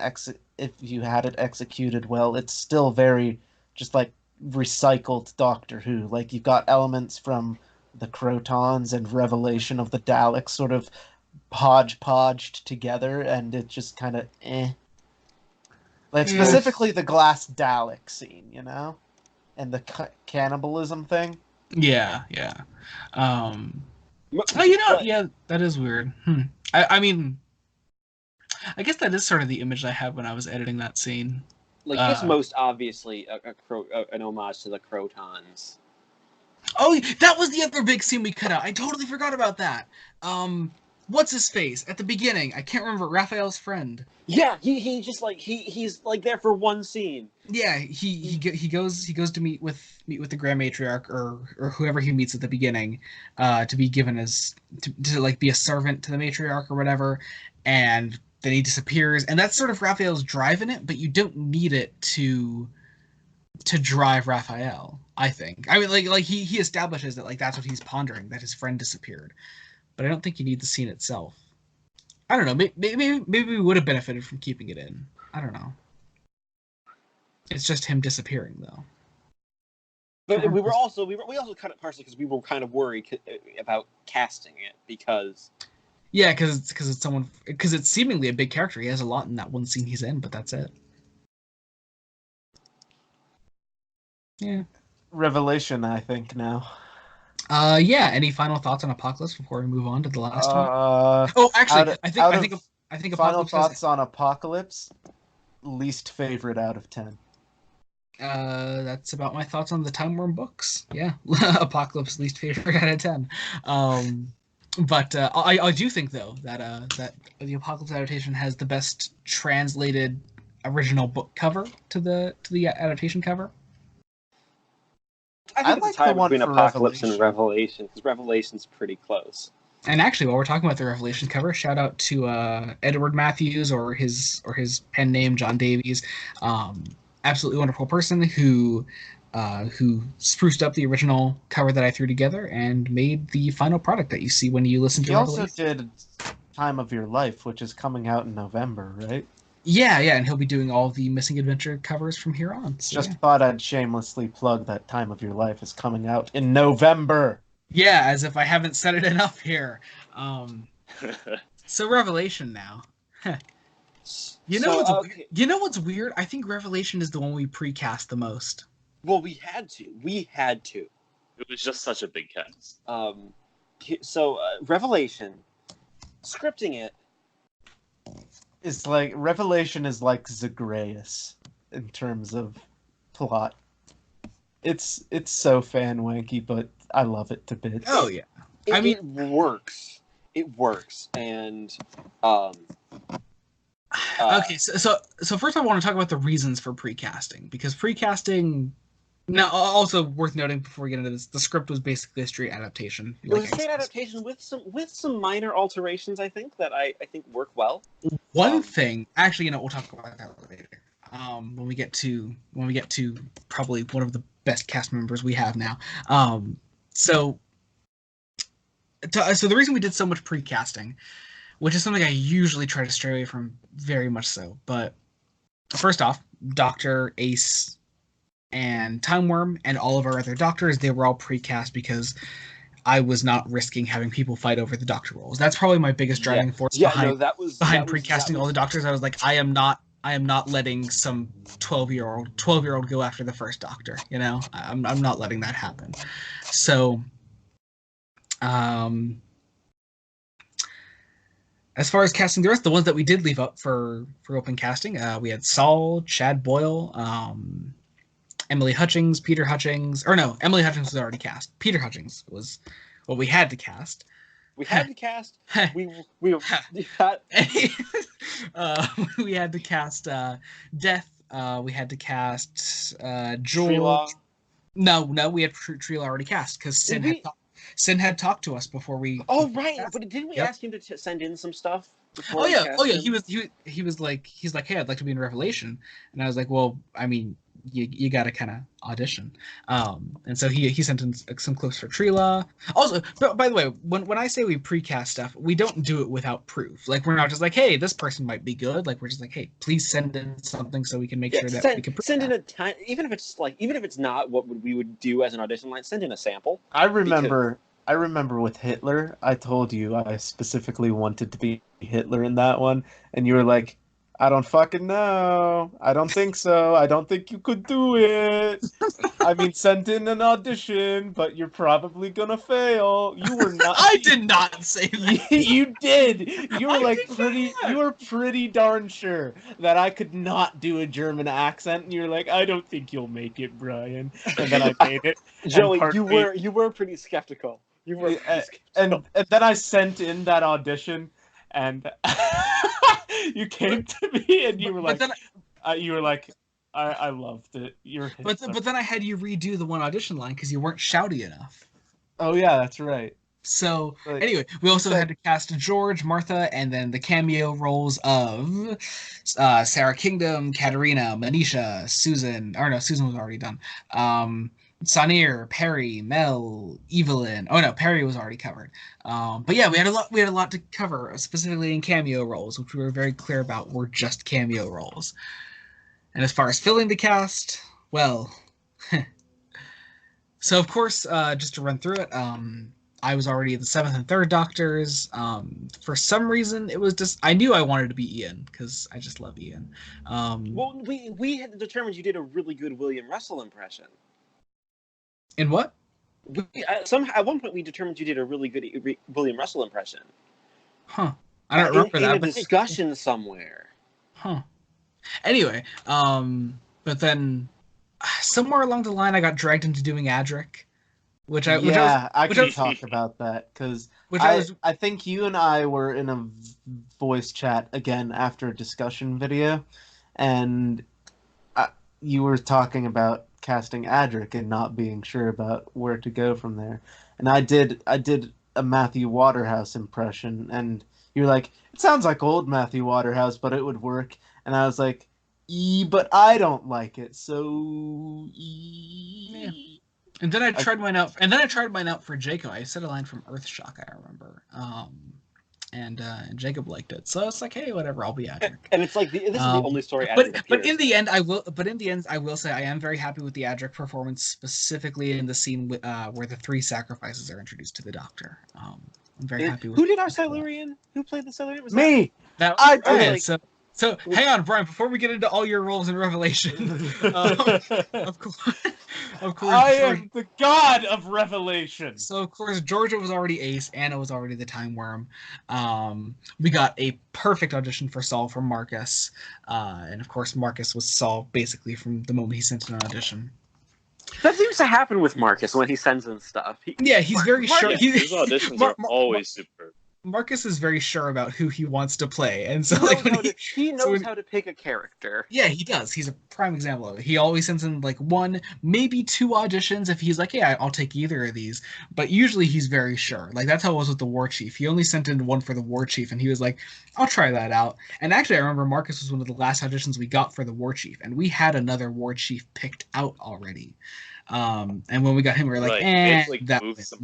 if you had it executed well, it's still very just like recycled Doctor Who. Like, you've got elements from the Crotons and Revelation of the Daleks sort of hodgepodged together, and it just kind of Like, specifically the glass Dalek scene, you know? And the cannibalism thing. Yeah. Oh, yeah, that is weird. I mean, I guess that is sort of the image I had when I was editing that scene. Like, it's most obviously an homage to the Crotons. Oh, that was the other big scene we cut out. I totally forgot about that. What's his face at the beginning? I can't remember. Raphael's friend. Yeah, he just like he's like there for one scene. Yeah, he goes to meet with the Grand Matriarch or whoever he meets at the beginning, to be given as to like be a servant to the matriarch or whatever, and then he disappears, and that's sort of Raphael's drive in it, but you don't need it to drive Raphael. I think. I mean, like he establishes that like that's what he's pondering, that his friend disappeared, but I don't think you need the scene itself. I don't know. Maybe we would have benefited from keeping it in. I don't know. It's just him disappearing, though. But we also cut it partially because we were kind of worried about casting it because. Yeah, because it's seemingly a big character. He has a lot in that one scene he's in, but that's it. Yeah. Revelation, I think now. Yeah. Any final thoughts on Apocalypse before we move on to the last one? Oh, actually, I think final Apocalypse thoughts on Apocalypse. Least favorite out of 10. That's about my thoughts on the Timewyrm books. Yeah, Apocalypse least favorite out of 10. But I do think though that the Apocalypse adaptation has the best translated original book cover to the adaptation cover. I think it's a tie between Apocalypse and Revelation because Revelation's pretty close. And actually, while we're talking about the Revelation cover, shout out to Edward Matthews or his pen name John Davies, absolutely wonderful person who spruced up the original cover that I threw together and made the final product that you see when you listen to Revelation. He also did Time of Your Life, which is coming out in November, right? Yeah, and he'll be doing all the Missing Adventure covers from here on. So, Just thought I'd shamelessly plug that Time of Your Life is coming out in November. Yeah, as if I haven't said it enough here. So Revelation now. You know what's weird? I think Revelation is the one we precast the most. Well, we had to. It was just such a big cast. Revelation, scripting it. It's like Revelation is like Zagreus in terms of plot. It's so fan wanky, but I love it to bits. Oh yeah, it works. It works, and okay. So first I want to talk about the reasons for precasting, because precasting. Now, also worth noting before we get into this, the script was basically a straight adaptation. It was a straight adaptation with some minor alterations, I think, that I think work well. One thing, actually, we'll talk about that later. When we get to probably one of the best cast members we have now. So the reason we did so much precasting, which is something I usually try to stray away from very much so, but first off, Dr. Ace and Timewyrm and all of our other doctors, they were all precast because I was not risking having people fight over the doctor roles. That's probably my biggest driving force behind precasting all the doctors. I was like, I am not letting some 12-year-old go after the first doctor. I'm not letting that happen. So, as far as casting the rest, the ones that we did leave up for open casting, we had Saul, Chad Boyle, Emily Hutchings, Peter Hutchings, or no, Emily Hutchings was already cast. Peter Hutchings was what we had to cast. We had to cast. we had to cast Death. We had to cast George. No, we had Trila already cast because Sin had talked to us before we. Oh right, but didn't we ask him to send in some stuff? Oh yeah. He was like, hey, I'd like to be in Revelation, and I was like, well, I mean, you got to kind of audition. And so he sent in some clips for Trila. Also, by the way, when I say we precast stuff, we don't do it without proof. Like, we're not just like, hey, this person might be good. Like, we're just like, hey, please send in something so we can make sure that we can send in even if it's not what we would do as an audition line, send in a sample. I remember with Hitler, I told you I specifically wanted to be Hitler in that one, and you were like, I don't fucking know. I don't think so. I don't think you could do it. I mean, sent in an audition, but you're probably gonna fail. You were not. I did not say that. You did. You were I like did pretty. not. You were pretty darn sure that I could not do a German accent, and you're like, I don't think you'll make it, Brian. And then I made it. Joey, part you B- were pretty skeptical. You were pretty skeptical. and then I sent in that audition, and you came to me, and you were But like, then, I loved it. but then I had you redo the one audition line because you weren't shouty enough. Oh yeah, that's right. So Like, anyway, we also so- had to cast George, Martha, and then the cameo roles of Sarah Kingdom, Katerina, Manisha, Susan. Or no, Susan was already done. Sanir, Perry, Mel, Evelyn. Oh no, Perry was already covered. But yeah, we had a lot. We had a lot to cover, specifically in cameo roles, which we were very clear about were just cameo roles. And as far as filling the cast, well, so of course, just to run through it, I was already the 7th and 3rd Doctors. For some reason, it was just I knew I wanted to be Ian because I just love Ian. Well, we had determined you did a really good William Russell impression. In what? At one point we determined you did a really good William Russell impression. Huh? I don't remember in that. a discussion somewhere. Huh. Anyway, but then somewhere along the line, I got dragged into doing Adric, which I can talk about that because I think you and I were in a voice chat again after a discussion video, and you were talking about casting Adric and not being sure about where to go from there, and I did a Matthew Waterhouse impression, and you were like, it sounds like old Matthew Waterhouse, but it would work, and I was like, but I don't like it, so yeah. And then I tried mine out. And then I tried mine out for Jacob. I said a line from Earthshock, I remember. And Jacob liked it, so it's like, hey, whatever, I'll be Adric. And it's like this is the only story. But in the end, I will say I am very happy with the Adric performance, specifically in the scene where the 3 sacrifices are introduced to the Doctor. I'm very happy with. Who did our Silurian? Who played the Silurian? Was me. I did. So hang on, Brian. Before we get into all your roles in Revelation, of course, I am the god of Revelation. So of course, Georgia was already Ace. Anna was already the Timewyrm. We got a perfect audition for Saul from Marcus, and of course, Marcus was Saul basically from the moment he sent in an audition. That seems to happen with Marcus when he sends in stuff. He's very sure. His auditions are always superb. Marcus is very sure about who he wants to play, and so he knows how to pick a character. Yeah, he does. He's a prime example of it. He always sends in like 1, maybe 2 auditions if he's like, yeah, I'll take either of these. But usually he's very sure. Like that's how it was with the War Chief. He only sent in 1 for the War Chief, and he was like, I'll try that out. And actually, I remember Marcus was one of the last auditions we got for the War Chief, and we had another War Chief picked out already. And when we got him, we were like, that wins.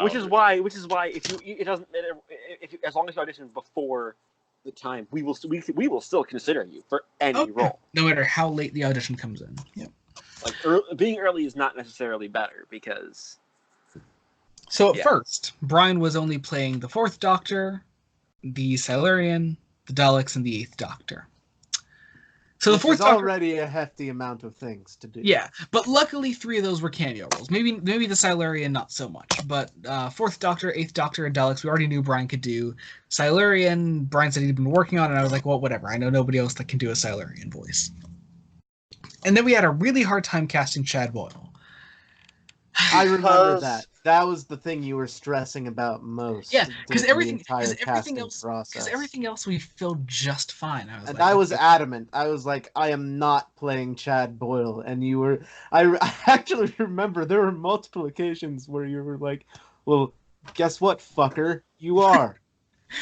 Which is why it doesn't matter as long as you audition before the time, we will still consider you for any role, no matter how late the audition comes in. Yeah, like being early is not necessarily better because. So at first, Brian was only playing the 4th Doctor, the Silurian, the Daleks, and the 8th Doctor. So the 4th Doctor already a hefty amount of things to do. Yeah, but luckily 3 of those were cameo roles. Maybe the Silurian not so much, but 4th Doctor, 8th Doctor, and Daleks we already knew Brian could do. Silurian, Brian said he'd been working on it, and I was like, well, whatever. I know nobody else that can do a Silurian voice. And then we had a really hard time casting Chad Boyle. I remember that. That was the thing you were stressing about most. Yeah, because everything else we filled just fine. I was adamant. I was like, I am not playing Chad Boyle, and you were. I actually remember there were multiple occasions where you were like, "Well, guess what, fucker, you are."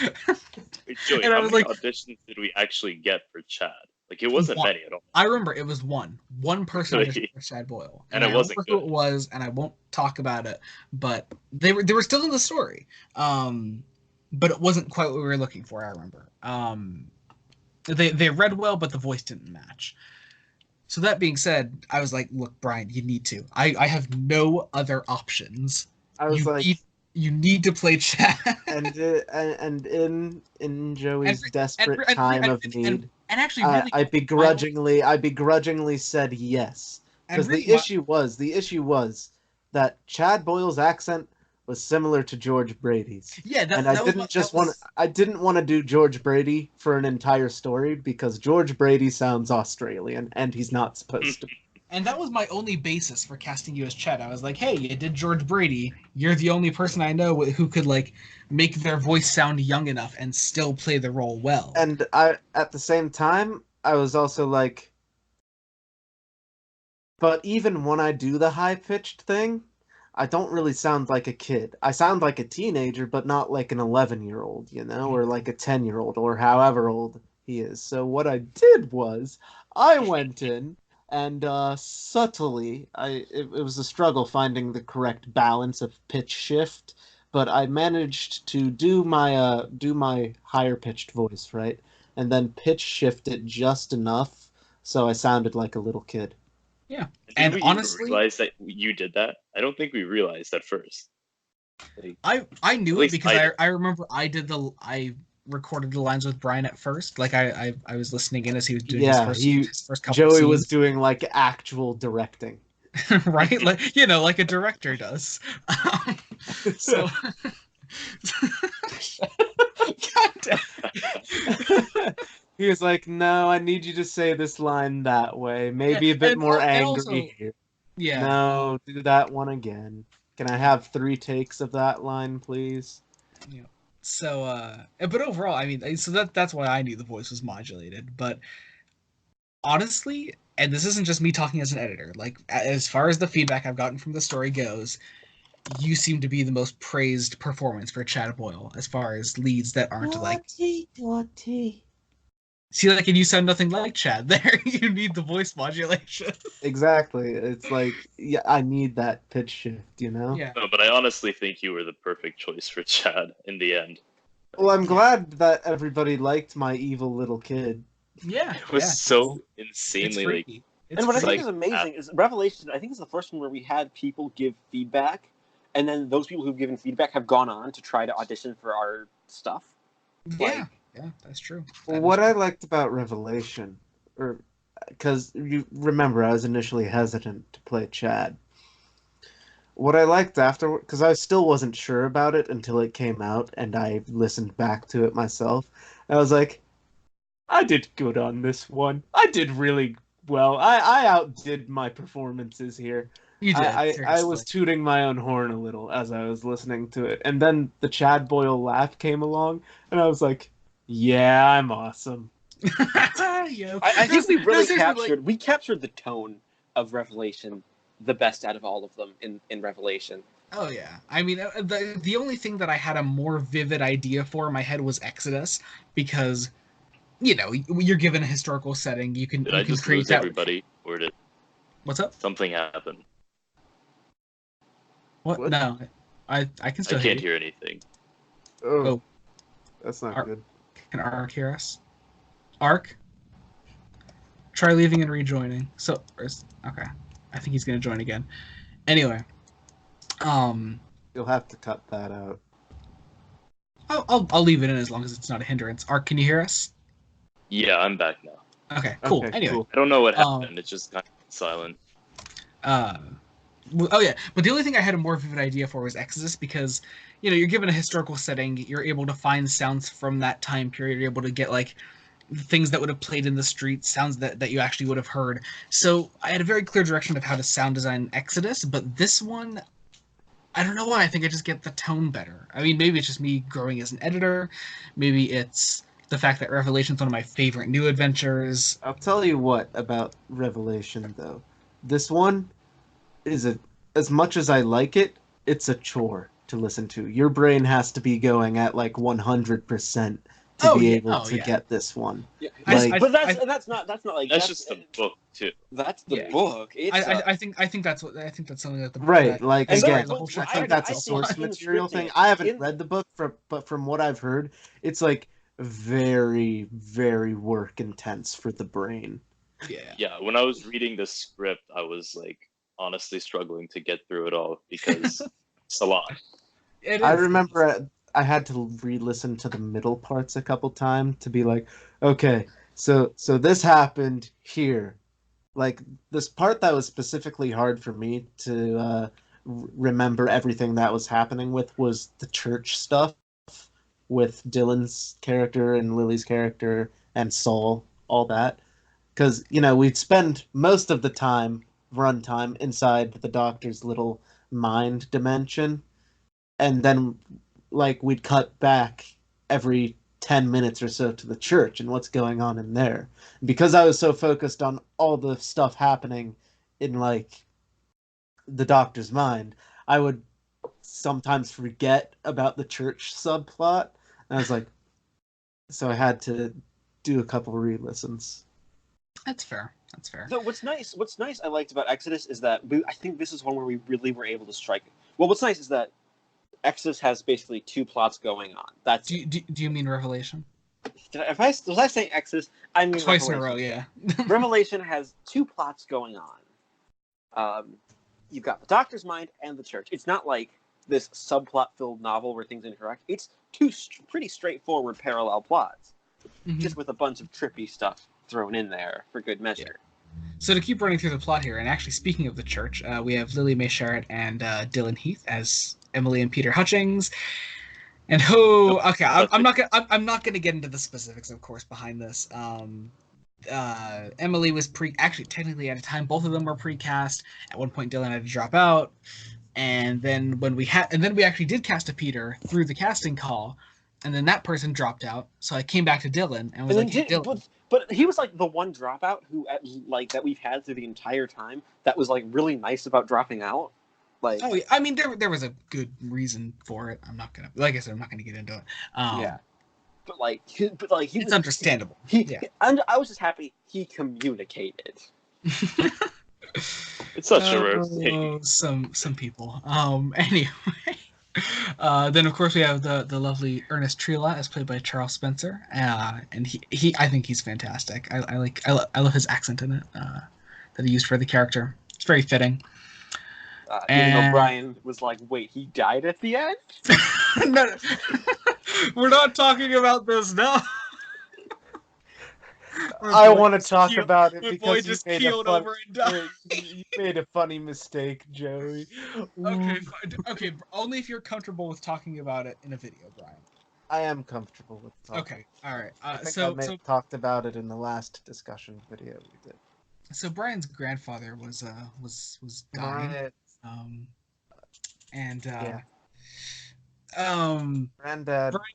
Wait, Joey, how many auditions did we actually get for Chad? Like, it wasn't many at all. I remember it was 1 person auditioned for Chad Boyle, and it wasn't good. Who it was, and I won't talk about it, but they were still in the story, but it wasn't quite what we were looking for. I remember they read well, but the voice didn't match. So that being said, I was like, "Look, Brian, you need to. I have no other options. I was you need to play Chad." and in Joey's desperate time of need. And actually, really, I begrudgingly said yes. Because the issue was that Chad Boyle's accent was similar to George Brady's. Yeah, And I didn't want to do George Brady for an entire story because George Brady sounds Australian and he's not supposed to. And that was my only basis for casting you as Chad. I was like, hey, you did George Brady. You're the only person I know who could like make their voice sound young enough and still play the role well. And at the same time, I was also like, but even when I do the high-pitched thing, I don't really sound like a kid. I sound like a teenager, but not like an 11-year-old, or like a 10-year-old, or however old he is. So what I did was, I went in and subtly, it was a struggle finding the correct balance of pitch shift, but I managed to do my higher pitched voice, right, and then pitch shift it just enough so I sounded like a little kid. Yeah, And and we honestly, realize that you did that. I don't think we realized at first. Like, I knew At it least because I did. I remember I recorded the lines with Brian at first. Like I was listening in as he was doing Yeah, his first couple Joey scenes. was doing like actual directing. Right? Like like a director does. So God damn. He was like, "No, I need you to say this line that way. Maybe a bit and more angry also, here. yeah. No, do that one again. Can I have 3 takes of that line, please?" Yeah. So but overall, I mean, so that's why I knew the voice was modulated, but honestly, and this isn't just me talking as an editor, like as far as the feedback I've gotten from the story goes, you seem to be the most praised performance for Chad Boyle as far as leads that aren't like. See, like, and you sound nothing like Chad there. You need the voice modulation. Exactly. It's like, yeah, I need that pitch shift, Yeah. No, but I honestly think you were the perfect choice for Chad in the end. Well, I'm glad that everybody liked my evil little kid. Yeah. It was yeah. so It's insanely like freaky. And what I think like is amazing is Revelation. I think it's the first one where we had people give feedback, and then those people who've given feedback have gone on to try to audition for our stuff. Yeah. Yeah, that's true. Well, That what is I true. liked about Revelation, because you remember I was initially hesitant to play Chad. What I liked after, because I still wasn't sure about it until it came out, and I listened back to it myself. I was like, I did good on this one. I did really well. I outdid my performances here. You did. I was Seriously. tooting my own horn a little as I was listening to it, and then the Chad Boyle laugh came along, and I was like, "Yeah, I'm awesome." Yeah. I think we really seriously, like, we captured the tone of Revelation the best out of all of them in Revelation. oh yeah. I mean, the only thing that I had a more vivid idea for in my head was Exodus, because you're given a historical setting, you can did you I can just create lose that. everybody? Or did What's up? something happen? What? What? No, I can I still hear can't you. hear anything. Oh, Oh. that's not Ar- good. Can Ark hear us? Ark, try leaving and rejoining. Okay, I think he's gonna join again. Anyway, um, You'll have to cut that out. I'll leave it in as long as it's not a hindrance. Ark, can you hear us? Yeah, I'm back now. Okay, cool. Okay, Anyway, cool. I don't know what Um, happened. It's just kind of silent. uh, oh yeah, but the only thing I had a more vivid idea for was Exodus, because you're given a historical setting, you're able to find sounds from that time period, you're able to get like things that would have played in the streets, sounds that you actually would have heard. So I had a very clear direction of how to sound design Exodus, but this one, I don't know why. I think I just get the tone better. I mean, maybe it's just me growing as an editor. Maybe it's the fact that Revelation's one of my favorite new adventures. I'll tell you what about Revelation, though. This one is as much as I like it, it's a chore to listen to. Your brain has to be going at like 100% to Oh, be yeah. able Oh, to yeah. get this one. Yeah, Like- but that's not like That's just the book too. That's the Yeah. book. It's I think that's something that the Right, that, like, as far again, as the whole I I think track that's a itself source in material scripting thing. it, I haven't in- read the book, but from what I've heard, it's like very, very work intense for the brain. Yeah. Yeah, when I was reading the script, I was like honestly struggling to get through it all because it's a lot. I remember I had to re-listen to the middle parts a couple times to be like, okay, so this happened here, like this part that was specifically hard for me to remember everything that was happening with was the church stuff with Dylan's character and Lily's character and Saul, all that. Because, we'd spend most of the runtime, inside the doctor's little mind dimension, and then, like, we'd cut back every 10 minutes or so to the church and what's going on in there. Because I was so focused on all the stuff happening in, like, the doctor's mind, I would sometimes forget about the church subplot. And I was like, so I had to do a couple re-listens. That's fair. That's fair. So what's nice I liked about Exodus is that I think this is one where we really were able to strike. Well, what's nice is that Exodus has basically two plots going on. That's Do you mean Revelation? was I saying Exodus? I mean Twice in a Revelation. row, yeah. Revelation has two plots going on. You've got the Doctor's mind and the church. It's not like this subplot-filled novel where things interact. It's two pretty straightforward parallel plots, just with a bunch of trippy stuff thrown in there for good measure. Yeah. So to keep running through the plot here, and actually speaking of the church, we have Lily May Sharratt and Dylan Heath as Emily and Peter Hutchings. And I'm not gonna get into the specifics, of course, behind this. Emily was actually technically at a time both of them were precast. At one point, Dylan had to drop out, and then we actually did cast a Peter through the casting call, and then that person dropped out. So I came back to Dylan and was Dylan. But he was like the one dropout who that we've had through the entire time that was like really nice about dropping out. Like, oh, yeah. I mean, there was a good reason for it. I'm not gonna get into it. Yeah. But it's understandable. I was just happy he communicated. It's such a rare thing. Some people. Anyway, then of course we have the lovely Ernest Trela as played by Charles Spencer, and he I think he's fantastic. I love his accent in it that he used for the character. It's very fitting. Even though Brian was like, "Wait, he died at the end?" No, we're not talking about this now. I want to talk about it because just keeled over and died. You made a funny mistake, Joey. Okay, fine. Okay, only if you're comfortable with talking about it in a video, Brian. I am comfortable with talking. Okay, all right. I think I talked about it in the last discussion video we did. So Brian's grandfather was dying. Granddad Brian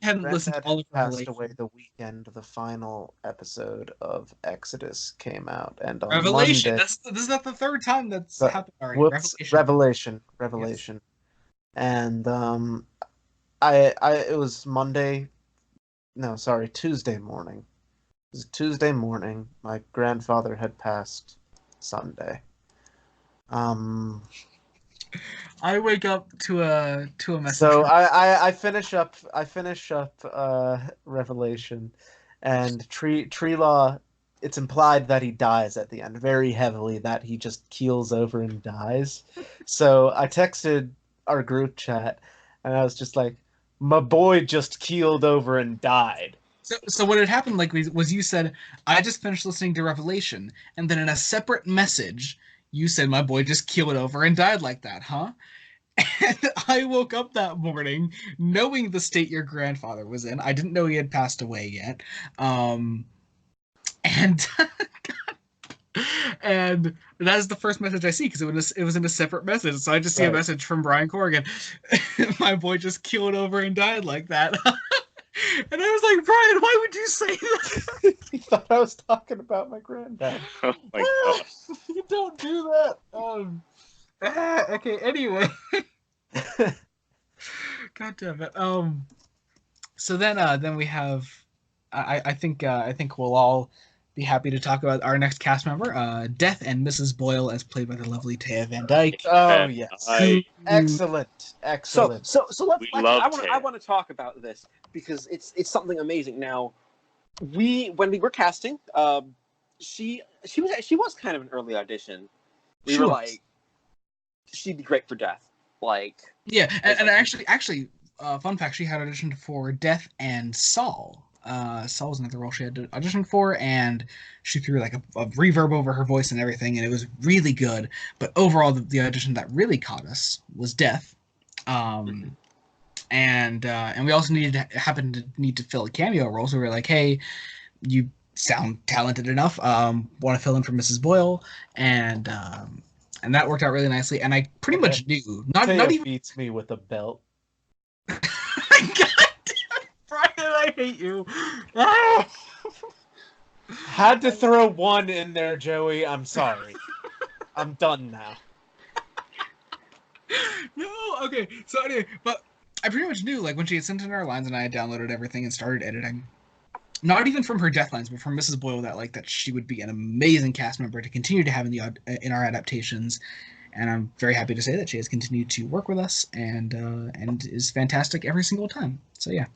hadn't listened to all of passed away the weekend the final episode of Exodus came out, and on Revelation. Monday, This is not the third time that's happened already. Revelation. Yes. And it was Tuesday morning. It was Tuesday morning. My grandfather had passed Sunday. I wake up to a message. So I finish up Revelation, and Trelaw. It's implied that he dies at the end, very heavily, that he just keels over and dies. So I texted our group chat, and I was just like, "My boy just keeled over and died." So what had happened was you said, "I just finished listening to Revelation," and then in a separate message, you said, "My boy just keeled over and died like that, huh?" And I woke up that morning knowing the state your grandfather was in. I didn't know he had passed away yet. And and that is the first message I see because it was in a separate message. So I just see a message from Brian Corrigan. My boy just keeled over and died like that. And I was like, Brian, why would you say that? He thought I was talking about my granddad. Oh my gosh. You don't do that. Okay, anyway. God damn it. So then we have I think we'll all be happy to talk about our next cast member, Death and Mrs. Boyle, as played by the lovely Taya Van Dyke. Oh yes, excellent. So let's. I I want to talk about this because it's something amazing. Now, when we were casting, she was kind of an early audition. We were like, she'd be great for Death. Yeah, and actually, fun fact, she had auditioned for Death and Saul Cell was another role she had to audition for, and she threw like a reverb over her voice and everything, and it was really good. But overall, the audition that really caught us was Death. And we also happened to need to fill a cameo role, so we were like, hey, you sound talented enough. Want to fill in for Mrs. Boyle, and that worked out really nicely. And I pretty much knew not even beats me with a belt. God damn, Brian, I hate you. Ah! Had to throw one in there, Joey. I'm sorry. I'm done now. No, okay. So anyway, but I pretty much knew, like, when she had sent in our lines and I had downloaded everything and started editing, not even from her death lines, but from Mrs. Boyle, that she would be an amazing cast member to continue to have in our adaptations. And I'm very happy to say that she has continued to work with us and is fantastic every single time. So yeah,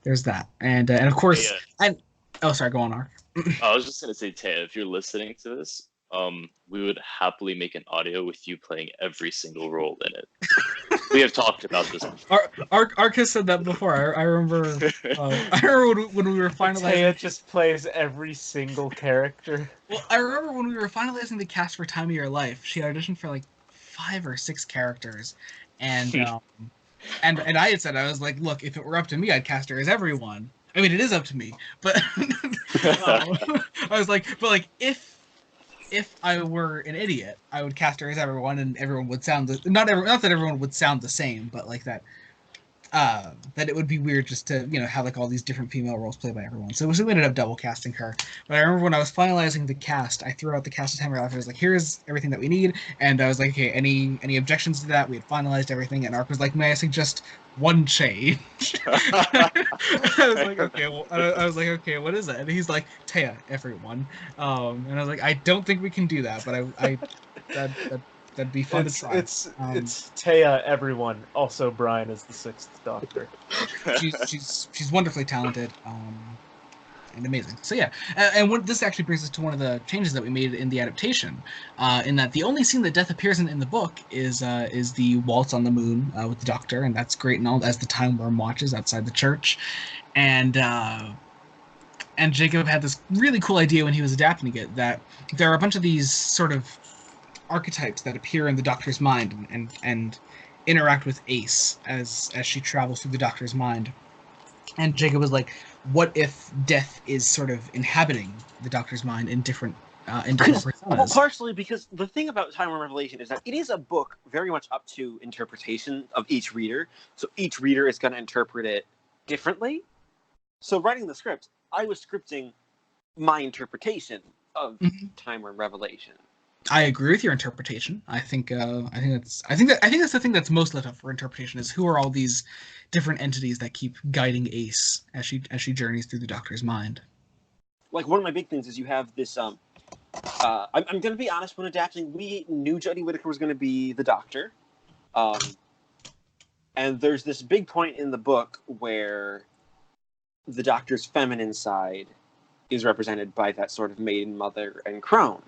there's that. And of course, oh, sorry, go on, Ark. I was just gonna say, Taya, if you're listening to this, we would happily make an audio with you playing every single role in it. We have talked about this before. Ark has said that before. I remember. I remember when we were finalizing. Taya just plays every single character. Well, I remember when we were finalizing the cast for Time of Your Life. She auditioned for like 5 or 6 characters, and and I had said, I was like, look, if it were up to me, I'd cast her as everyone. I mean, it is up to me, but I was like, but like if I were an idiot, I would cast her as everyone, and everyone would sound not that everyone would sound the same, but like that it would be weird just to have like all these different female roles played by everyone. So we ended up double casting her. But I remember when I was finalizing the cast, I threw out the cast of Time Life. I was like, here's everything that we need, and I was like, okay, any objections to that? We had finalized everything, and Ark was like, may I suggest one change? I was like, okay, well, I was like, okay, what is it? And he's like, Taya, everyone. And I was like, I don't think we can do that, but that'd be fun to try. It's Taya, everyone. Also, Brian is the 6th Doctor. she's wonderfully talented and amazing. So yeah, and this actually brings us to one of the changes that we made in the adaptation, in that the only scene that Death appears in the book is the waltz on the moon with the Doctor, and that's great and all, as the Timewyrm watches outside the church, and Jacob had this really cool idea when he was adapting it, that there are a bunch of these sort of archetypes that appear in the Doctor's mind and interact with Ace as she travels through the Doctor's mind. And Jacob was like, what if Death is sort of inhabiting the Doctor's mind in different personas? Well, partially because the thing about Timewyrm Revelation is that it is a book very much up to interpretation of each reader. So each reader is going to interpret it differently. So writing the script, I was scripting my interpretation of Timewyrm Revelation. I agree with your interpretation. I think that's the thing that's most left up for interpretation, is who are all these different entities that keep guiding Ace as she journeys through the Doctor's mind. Like, one of my big things is you have this. I'm going to be honest. When adapting, we knew Jodie Whittaker was going to be the Doctor, and there's this big point in the book where the Doctor's feminine side is represented by that sort of maiden, mother, and crone.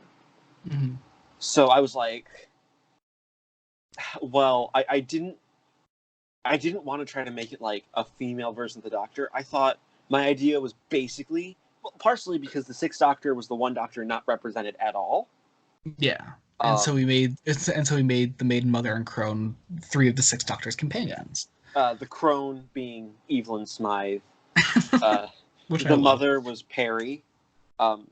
Mm-hmm. So I was like, well, I didn't want to try to make it like a female version of the Doctor. I thought my idea was basically, well, partially because the 6th Doctor was the one Doctor not represented at all. Yeah, and so we made the maiden, mother, and crone 3 of the 6 Doctor's companions. The crone being Evelyn Smythe. The mother was Perry.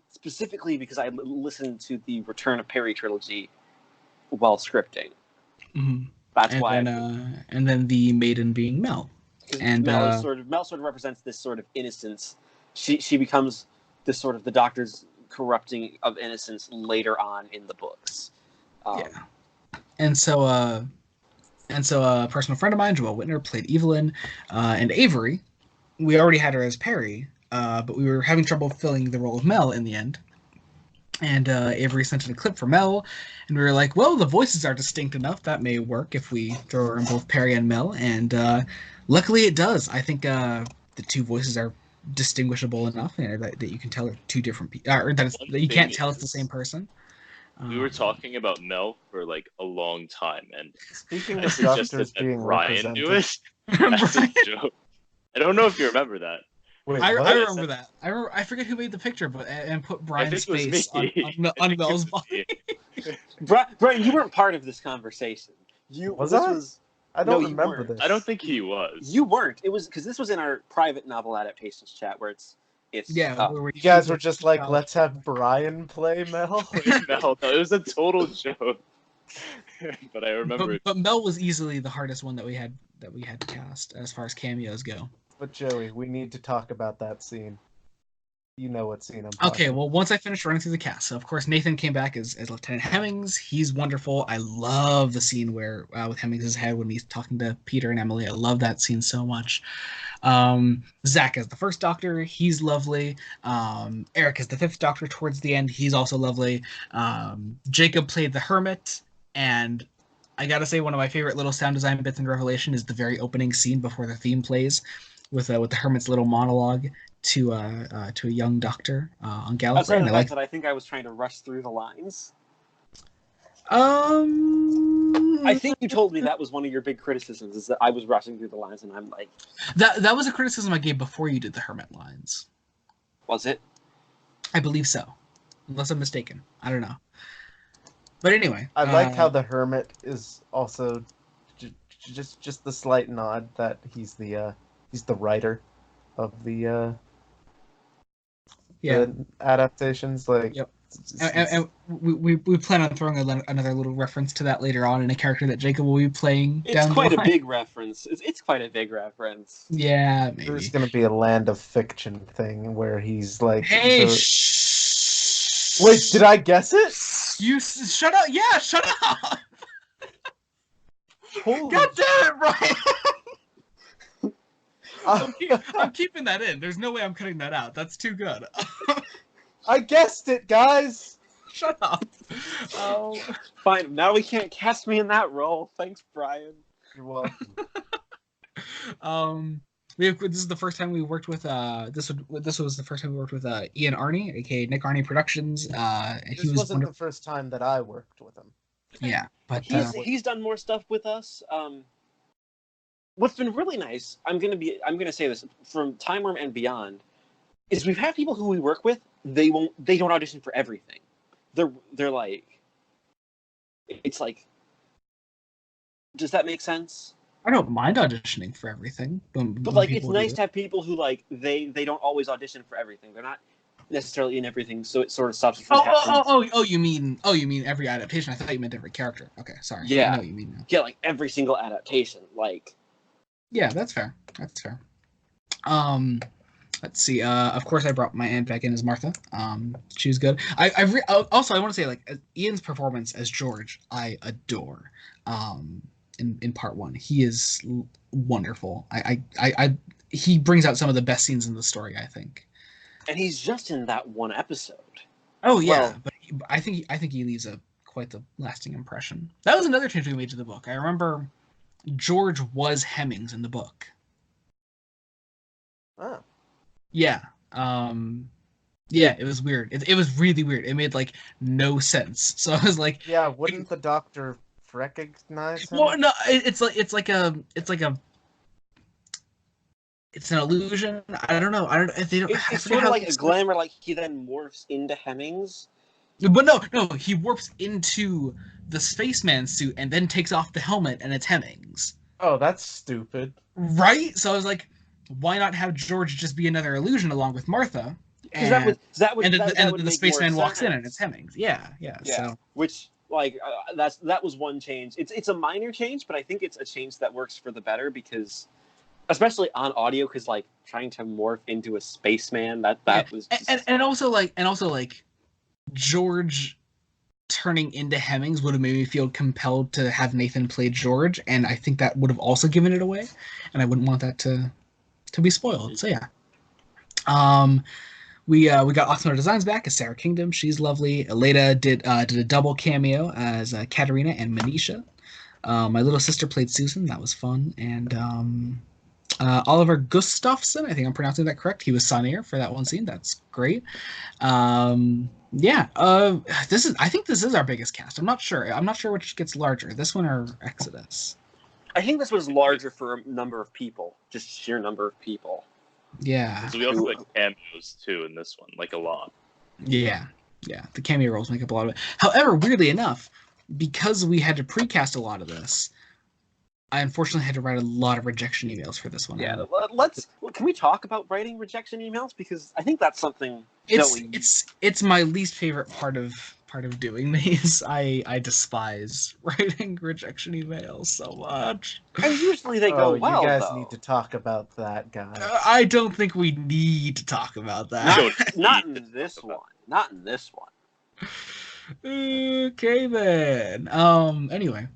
Specifically because I listened to the Return of Perry trilogy while scripting. Mm-hmm. That's and why. And then the maiden being Mel. And Mel sort of represents this sort of innocence. She becomes this sort of the Doctor's corrupting of innocence later on in the books. Yeah. And so a personal friend of mine, Joelle Whitner, played Evelyn, and Avery. We already had her as Perry. But we were having trouble filling the role of Mel in the end. And Avery sent in a clip for Mel, and we were like, well, the voices are distinct enough. That may work if we throw her in both Perry and Mel. And luckily it does. I think the 2 voices are distinguishable enough that you can tell they're 2 different people, or that you can't tell it's the same person. We were talking about Mel for like a long time, and speaking I of suggested Doctors that being Ryan do it Brian? as a joke. I don't know if you remember that. Wait, I what? remember that. I forget who made the picture, but and put I Brian's think it was face me. on Mel's body. Brian, you weren't part of this conversation. Was this I? was I no, don't you remember weren't. this. I don't think he was. You weren't. It was because this was in our private novel adaptations chat where it's Yeah, where we You guys shoot were the just like, college. let's have Brian play Mel. No, it was a total joke. But I remember. But Mel was easily the hardest one that we had to cast as far as cameos go. But Joey, we need to talk about that scene. You know what scene I'm talking Okay, well, once I finished running through the cast, so of course Nathan came back as Lieutenant Hemmings. He's wonderful. I love the scene where with Hemmings' head when he's talking to Peter and Emily. I love that scene so much. Zach as the first Doctor, he's lovely. Eric as the fifth Doctor towards the end, he's also lovely. Jacob played the Hermit, and I gotta say one of my favorite little sound design bits in Revelation is the very opening scene before the theme plays, with the Hermit's little monologue to a young doctor on Gallifrey. outside of And the I fact like. that I think I was trying to rush through the lines. I I think you told me that was one of your big criticisms, is that I was rushing through the lines, and I'm like, that was a criticism I gave before you did the Hermit lines. was it? I believe so, unless I'm mistaken. I don't know. But anyway, I like how the Hermit is also just the slight nod that he's the writer of the adaptations. Like, Yep. And we plan on throwing another little reference to that later on in a character that Jacob will be playing It's down quite the a line. big reference. It's quite a big reference. Yeah, there's maybe. gonna be a Land of Fiction thing where he's like, Hey, wait, did I guess it? You shut up! Yeah, shut up! Holy God damn it, Brian! I I'm keeping that in. There's no way I'm cutting that out. That's too good. I guessed it, guys. Shut up. Oh. Fine, now we can't cast me in that role. Thanks, Brian. You're welcome. This is the first time we worked with this was the first time we worked with Ian Arney, aka Nick Arney Productions. He This was wasn't wonderful. the first time that I worked with him. Yeah, but He's done more stuff with us. What's been really nice, I'm gonna say this from Timewyrm and beyond, is we've had people who we work with. They don't audition for everything. They're like, it's like, does that make sense? I don't mind auditioning for everything. But like, it's nice to have people who like they don't always audition for everything. They're not necessarily in everything, so it sort of stops you from casting. You mean every adaptation? I thought you meant every character. Okay, sorry. Yeah. I know what you mean now. Yeah, like every single adaptation. Like, Yeah, that's fair. That's fair. Let's see. Of course, I brought my aunt back in as Martha. She was good. Also I want to say, like, Ian's performance as George, I adore. In part one, he is wonderful. He brings out some of the best scenes in the story, I think. and he's just in that one episode. Oh yeah, Well, but I think he leaves quite the lasting impression. That was another change we made to the book. I remember George was Hemmings in the book. Oh. Yeah. Yeah, it was weird. It was really weird. It made like no sense. So I was like, Yeah, wouldn't the Doctor recognize him? well, no, it's an illusion. I don't know. I don't. They don't. I It's forget sort how of like it's- a glamour, like he then morphs into Hemmings. But no, he warps into the spaceman suit and then takes off the helmet, and it's Hemmings. Oh, that's stupid. Right? So I was like, why not have George just be another illusion along with Martha? Because that would the make spaceman more walks in and sense. it's Hemmings. Yeah. So Which, like, that was one change. It's a minor change, but I think it's a change that works for the better because, especially on audio, because like trying to morph into a spaceman that was just... and also like George turning into Hemmings would have made me feel compelled to have Nathan play George, and I think that would have also given it away, and I wouldn't want that to be spoiled. So yeah. We got Oxmoor Designs back as Sarah Kingdom. She's lovely. Elena did a double cameo as Katerina and Manisha. My little sister played Susan. That was fun. And Oliver Gustafsson, I think I'm pronouncing that correct. He was Sonir for that one scene. That's great. Yeah. I think this is our biggest cast. I'm not sure. I'm not sure which gets larger, this one or Exodus. I think this was larger for a number of people, just sheer number of people. Yeah. So we also had cameos too in this one, like a lot. Yeah. Yeah. The cameo roles make up a lot of it. However, weirdly enough, because we had to precast a lot of this, I unfortunately had to write a lot of rejection emails for this one. Yeah, can we talk about writing rejection emails, because I think that's something it's my least favorite part of doing these. I despise writing rejection emails so much. And usually they go well, you guys though. need to talk about that, guys. I don't think we need to talk about that. Not in this one. Not in this one. Okay then. Anyway,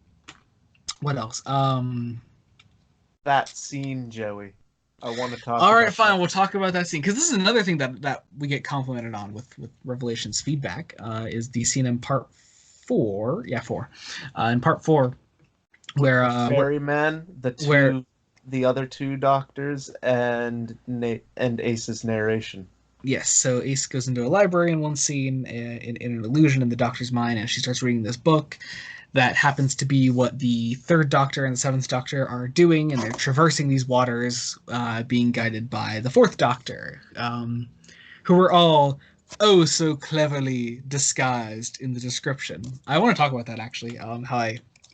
what else? That scene, Joey. I want to talk. All right, fine. We'll talk about that scene, because this is another thing that we get complimented on with Revelations feedback. Is the scene in part 4? Yeah, 4. In part 4, where Ferryman, the other two doctors, and Ace's narration. Yes, so Ace goes into a library in one scene, in an illusion in the Doctor's mind, and she starts reading this book that happens to be what the 3rd Doctor and the 7th Doctor are doing, and they're traversing these waters, being guided by the 4th Doctor, who were all so cleverly disguised in the description. I want to talk about that, actually, how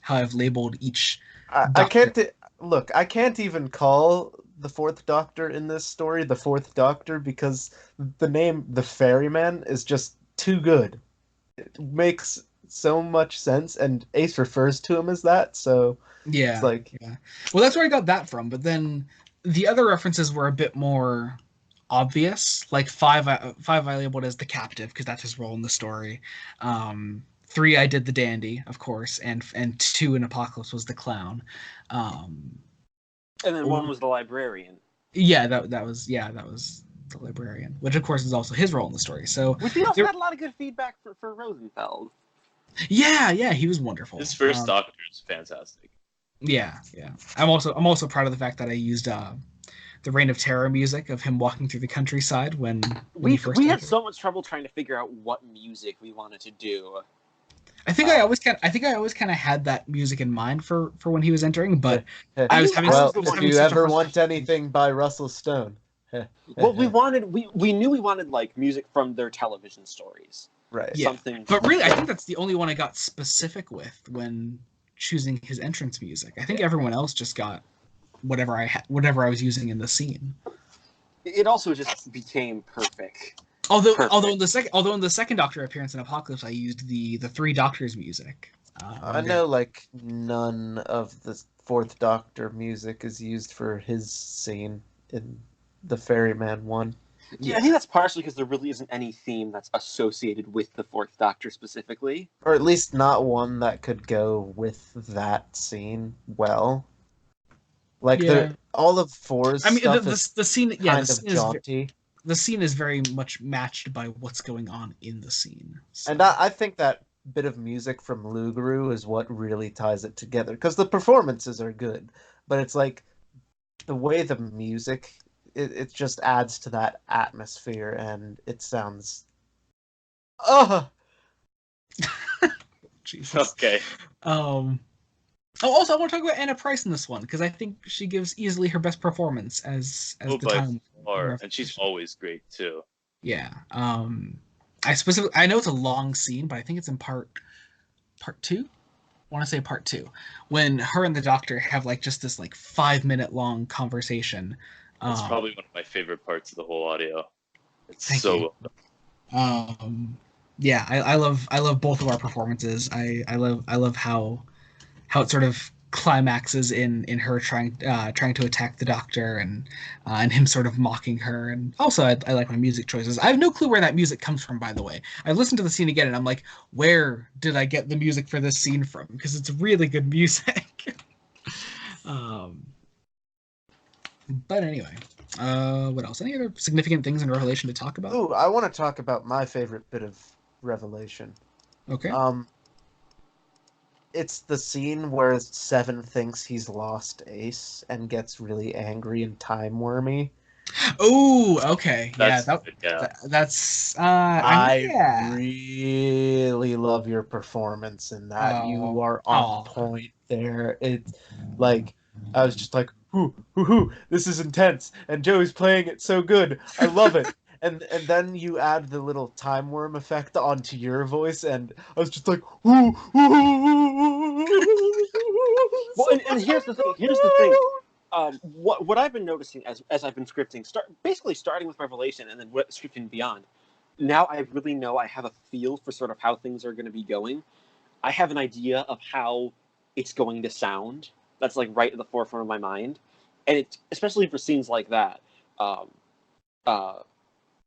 I've labeled each I can't... Look, I can't even call the 4th Doctor in this story the 4th Doctor, because the name the Ferryman is just too good. It makes so much sense, and Ace refers to him as that, so yeah, it's like... Yeah. Well, that's where I got that from, but then the other references were a bit more obvious. Like 5 I labeled as the captive, because that's his role in the story. 3 I did the dandy, of course, and 2 in Apocalypse was the clown. And then 1 was the librarian. Yeah, that was the librarian, which of course is also his role in the story. So which we also had a lot of good feedback for Rosenfeld. Yeah, he was wonderful. His first Doctor is fantastic. Yeah. I'm also proud of the fact that I used the Reign of Terror music of him walking through the countryside when we first had so much trouble trying to figure out what music we wanted to do. I think I always kind of had that music in mind for when he was entering, but I was having. Well, if you ever want anything by Russell Stone. Well, we knew we wanted like music from their television stories. Right. Yeah. Something. But really, I think that's the only one I got specific with when choosing his entrance music. I think everyone else just got whatever I was using in the scene. It also just became perfect. Although in the second Doctor appearance in Apocalypse, I used the 3 Doctors music. I know, like, none of the 4th Doctor music is used for his scene in the Ferryman one. Yeah, I think that's partially because there really isn't any theme that's associated with the 4th Doctor specifically. Or at least not one that could go with that scene well. Like, all of 4's stuff the scene, kind of jaunty. The scene is very much matched by what's going on in the scene. So. And I think that bit of music from Luguru is what really ties it together. Because the performances are good, but it's like the way the music, it just adds to that atmosphere, and it sounds... Jesus. Okay. Also, I want to talk about Anna Price in this one, because I think she gives easily her best performance as the time. And she's always great too. Yeah. I know it's a long scene, but I think it's in part 2. I want to say part 2, when her and the Doctor have like just this like 5-minute long conversation. That's probably one of my favorite parts of the whole audio. It's so well done. Yeah, I love both of our performances. I love how it sort of climaxes in her trying to attack the Doctor, and him sort of mocking her. And also I like my music choices. I have no clue where that music comes from, by the way. I listened to the scene again and I'm like, where did I get the music for this scene from? Because it's really good music. But anyway, what else? Any other significant things in Revelation to talk about? Ooh, I want to talk about my favorite bit of Revelation. Okay. It's the scene where Seven thinks he's lost Ace and gets really angry and time-wormy. Oh, okay. That's I really love your performance in that. You are on point there. It's like, I was just like, this is intense, and Joey's playing it so good. I love it. And then you add the little Timewyrm effect onto your voice, and I was just like, ooh, Well, and here's the thing. Here's the thing. What I've been noticing as I've been scripting, basically starting with Revelation and then scripting beyond. Now I really know I have a feel for sort of how things are going to be going. I have an idea of how it's going to sound. That's like right at the forefront of my mind, and it's especially for scenes like that.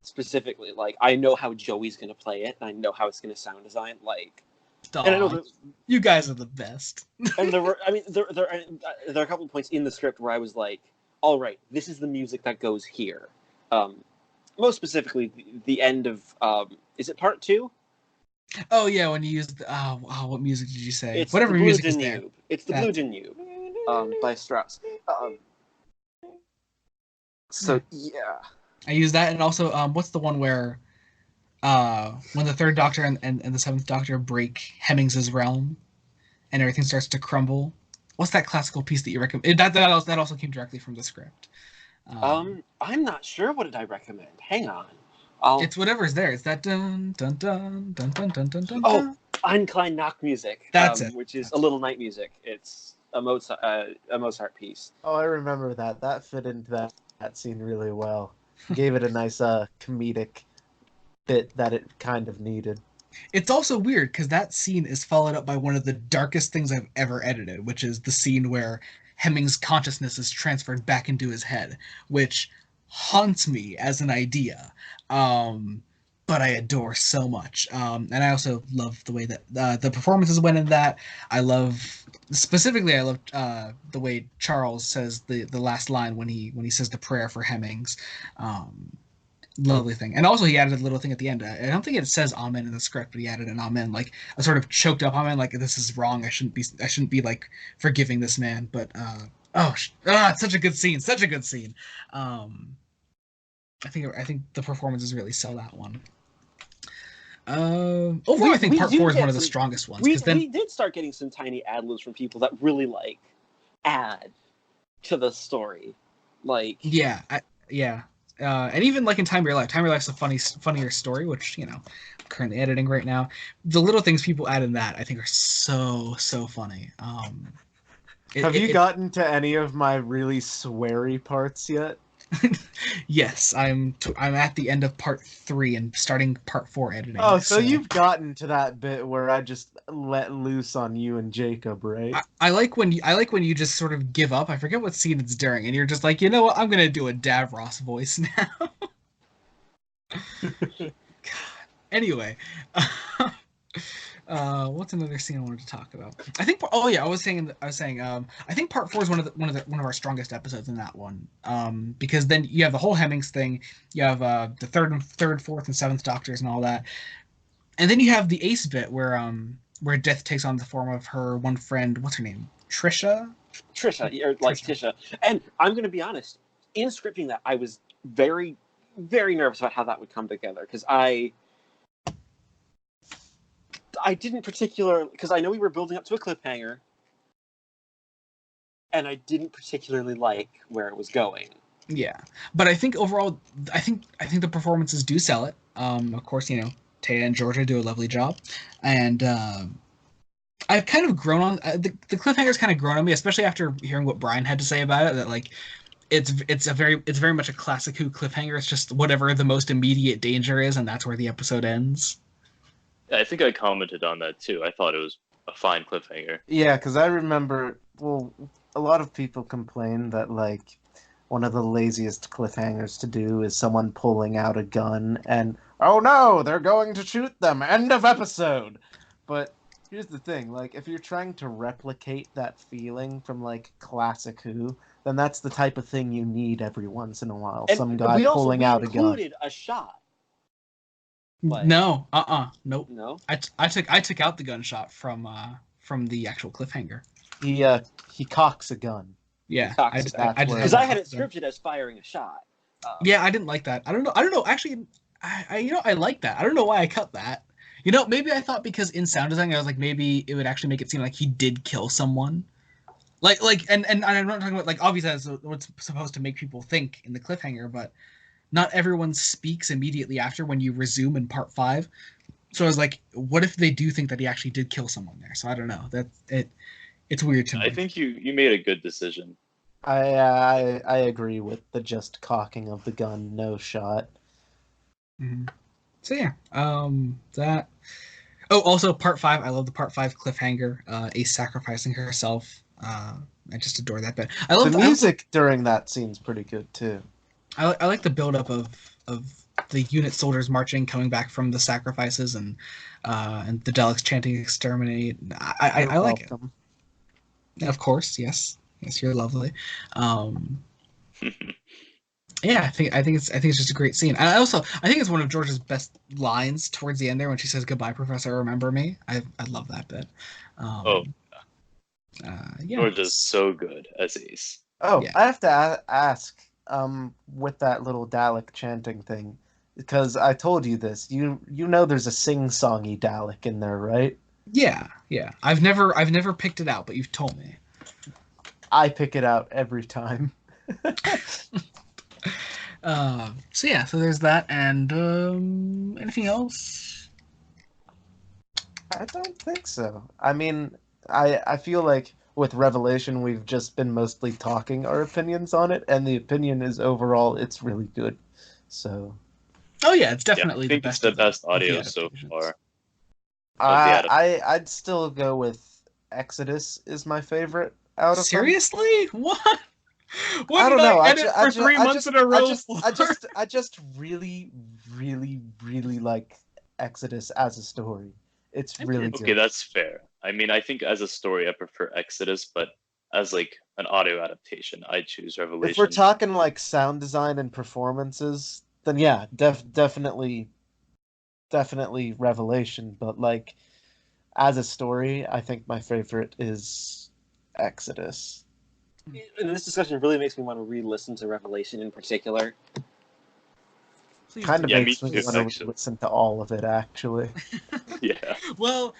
Specifically, like I know how Joey's going to play it, and I know how it's going to sound design. Like, Stop. and I know you guys are the best. and there were, I mean, there are a couple of points in the script where I was like, all right, this is the music that goes here. Most specifically, the end of is it part 2? Oh yeah, when you used what music did you say? It's Whatever the Blue music is Danube. there. It's the Blue Danube, by Strauss. So yeah, I use that, and also what's the one where when the Third Doctor and the Seventh Doctor break Hemmings's realm, and everything starts to crumble. What's that classical piece that you recommend? That also came directly from the script. I'm not sure. What did I recommend? Hang on. It's whatever's there. It's that dun dun dun dun dun dun dun dun. Oh, Ein Nacht music. That's it. Which is a little night music. It's a Mozart piece. Oh, I remember that. That fit into that scene really well. Gave it a nice comedic bit that it kind of needed. It's also weird because that scene is followed up by one of the darkest things I've ever edited, which is the scene where Hemming's consciousness is transferred back into his head, which haunts me as an idea. But I adore so much. And I also love the way that the performances went in that. I love the way Charles says the last line when he says the prayer for Hemmings. Lovely thing. And also he added a little thing at the end. I don't think it says amen in the script, but he added an amen, like a sort of choked up amen, like this is wrong. I shouldn't be like forgiving this man. But it's such a good scene. Such a good scene. I think the performances really sell that one. I think part 4 is one of the strongest ones. We did start getting some tiny ad-libs from people that really like add to the story. Like and even like in Time of Your Life. Time of Your Life's a funnier story, which I'm currently editing right now. The little things people add in that I think are so funny. Have you gotten to any of my really sweary parts yet? Yes, I'm at the end of part 3 and starting part 4 editing. Oh, so you've gotten to that bit where I just let loose on you and Jacob, right? I like when you just sort of give up. I forget what scene it's during, and you're just like, you know what? I'm gonna do a Davros voice now. God. Anyway, what's another scene I wanted to talk about? I think. Oh yeah, I was saying. I think part 4 is one of our strongest episodes in that one. Because then you have the whole Hemmings thing. You have the third, fourth, and seventh Doctors and all that, and then you have the Ace bit where Death takes on the form of her one friend. What's her name? Trisha, or like Tisha. And I'm going to be honest. In scripting that, I was very, very nervous about how that would come together because I didn't particularly, because I know we were building up to a cliffhanger, and I didn't particularly like where it was going. Yeah, but I think overall, I think the performances do sell it. Of course, Taya and Georgia do a lovely job, and I've kind of grown on the cliffhanger's kind of grown on me, especially after hearing what Brian had to say about it. That like, it's very much a classic Who cliffhanger. It's just whatever the most immediate danger is, and that's where the episode ends. I think I commented on that too. I thought it was a fine cliffhanger. Yeah, because I remember, a lot of people complain that, like, one of the laziest cliffhangers to do is someone pulling out a gun and, oh no, they're going to shoot them, end of episode! But here's the thing, like, if you're trying to replicate that feeling from, like, classic Who, then that's the type of thing you need every once in a while. And some guy pulling out a gun. We included a shot. But, no, nope. No. I took out the gunshot from the actual cliffhanger. He cocks a gun. Yeah, because I had it scripted as firing a shot. Yeah, I didn't like that. I don't know. Actually, I like that. I don't know why I cut that. Maybe I thought because in sound design, I was like, maybe it would actually make it seem like he did kill someone. And I'm not talking about like obviously that's what's supposed to make people think in the cliffhanger, but not everyone speaks immediately after when you resume in part 5. So I was like, what if they do think that he actually did kill someone there? So I don't know. It's weird to me. I think you made a good decision. I agree with the just cocking of the gun, no shot. Mm-hmm. So yeah, that. Oh, also part 5. I love the part 5 cliffhanger. Ace sacrificing herself. I just adore that bit. I love the music during that scene's pretty good too. I like the build up of the unit soldiers marching, coming back from the sacrifices, and the Daleks chanting "exterminate." I like it. Of course, yes, you're lovely. Yeah, I think it's just a great scene. And I think it's one of George's best lines towards the end there when she says "Goodbye, Professor, remember me." I love that bit. Yeah. George is so good as Ace. Oh, yeah. I have to ask, with that little Dalek chanting thing, because I told you this. You know there's a sing-songy Dalek in there, right? Yeah. I've never picked it out, but you've told me. I pick it out every time. So yeah, so there's that, and anything else? I don't think so. I mean, I feel like with Revelation, we've just been mostly talking our opinions on it, and the opinion is overall it's really good. So. Oh yeah, it's definitely I think the best. It's the best audio so far. I'd still go with Exodus is my favorite out of them. Seriously? What? What I don't did know. I edit for 3 months in a row? I just really, really, really like Exodus as a story. It's really good. Okay, that's fair. I mean, I think as a story, I prefer Exodus, but as like an audio adaptation, I choose Revelation. If we're talking like sound design and performances, then yeah, definitely Revelation. But like as a story, I think my favorite is Exodus. And this discussion really makes me want to re-listen to Revelation in particular. Please kind of do. makes me want to listen to all of it, actually. Yeah. Well,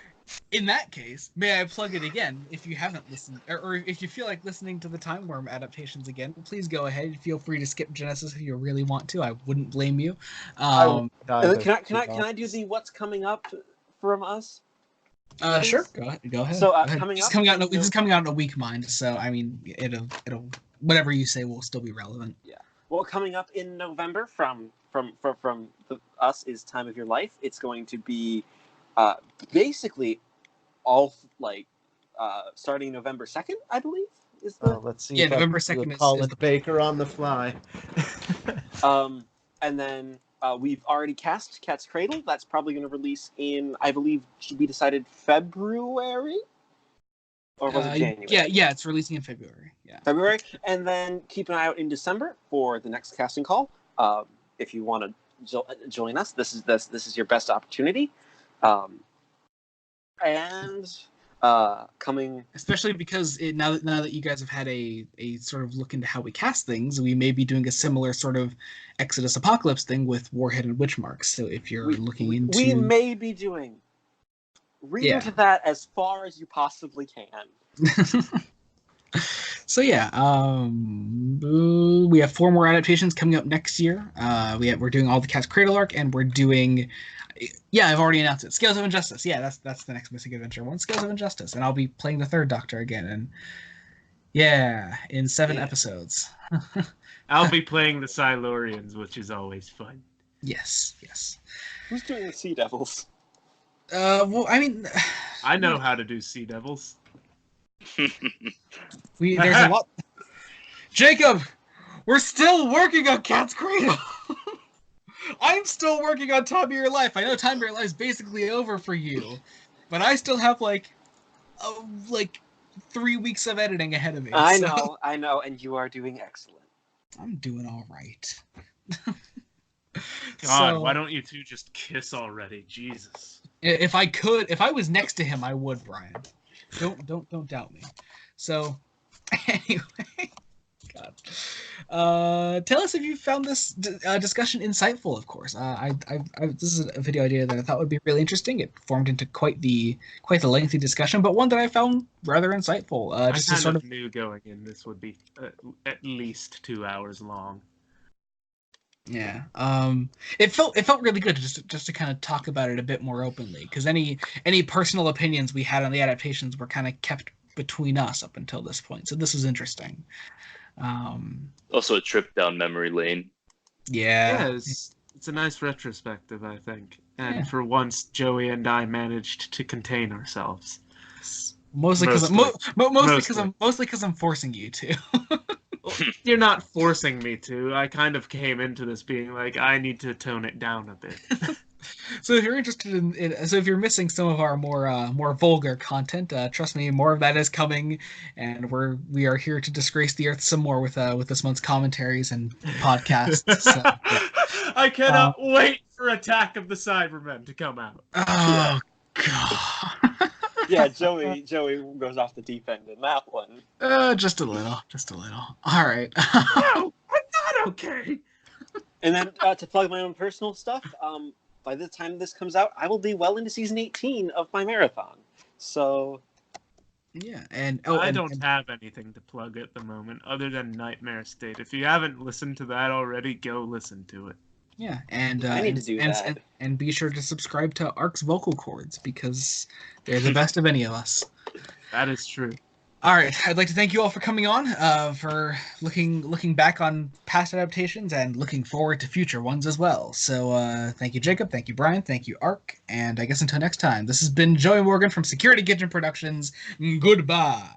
in that case, may I plug it again? If you haven't listened, or if you feel like listening to the Timewyrm adaptations again, please go ahead. Feel free to skip Genesis if you really want to. I wouldn't blame you. Can I do the what's coming up from us? Sure. Go ahead. So go ahead. coming This up, is coming out in a week, mind. So I mean, it'll whatever you say will still be relevant. Yeah. Well, coming up in November from us is Time of Your Life. It's going to be basically all like starting November 2nd, I believe. Is the let's see. Yeah, November 2nd is Colin the Baker on the fly. And then we've already cast Cat's Cradle. That's probably going to release in, I believe, should be decided February? Or was it January? Yeah, it's releasing in February. Yeah. February. And then keep an eye out in December for the next casting call. If you want to join us, this is your best opportunity. Coming, especially because now that you guys have had a sort of look into how we cast things, we may be doing a similar sort of Exodus Apocalypse thing with Warhead and Witchmarks. So if you're looking into, we may be doing. Read into that as far as you possibly can. So yeah, we have 4 more adaptations coming up next year. We're doing all the Cat's Cradle arc, and we're doing. Yeah, I've already announced it. Scales of Injustice. Yeah, that's the next Missing Adventure one. Scales of Injustice, and I'll be playing the Third Doctor again. And yeah, in 7 episodes. I'll be playing the Silurians, which is always fun. Yes. Who's doing the Sea Devils? Well, I mean, I know how to do Sea Devils. There's a lot. Jacob, we're still working on Cat's Cradle. I'm still working on Time of Your Life. I know Time of Your Life is basically over for you, but I still have like 3 weeks of editing ahead of me. I know, and you are doing excellent. I'm doing all right. God, why don't you two just kiss already? Jesus. If I was next to him, I would, Brian. Don't doubt me. So, anyway, God. Tell us if you found this discussion insightful. Of course, this is a video idea that I thought would be really interesting. It formed into quite the lengthy discussion, but one that I found rather insightful. I Just to kind sort of knew going in this would be at least 2 hours long. Yeah. It felt really good just to kind of talk about it a bit more openly, because any personal opinions we had on the adaptations were kind of kept between us up until this point. So this was interesting. Also a trip down memory lane. Yeah. Yeah, it's a nice retrospective, I think. And Yeah. for once, Joey and I managed to contain ourselves. Mostly because I'm forcing you to. You're not forcing me to. I kind of came into this being like, I need to tone it down a bit. So if you're interested so if you're missing some of our more vulgar content, trust me, more of that is coming, and we are here to disgrace the earth some more with this month's commentaries and podcasts. So. I cannot wait for Attack of the Cybermen to come out. Oh God. Yeah, Joey goes off the deep end in that one. Just a little. All right. No, I'm not okay. And then to plug my own personal stuff, by the time this comes out, I will be well into season 18 of my marathon. So Yeah, and I don't have anything to plug at the moment other than Nightmare State. If you haven't listened to that already, go listen to it. Yeah, and I need to do that. And be sure to subscribe to Ark's vocal cords, because they're the best of any of us. That is true. All right, I'd like to thank you all for coming on, for looking back on past adaptations and looking forward to future ones as well. So thank you, Jacob. Thank you, Brian. Thank you, Ark. And I guess until next time, this has been Joey Morgan from Security Kitchen Productions. Goodbye.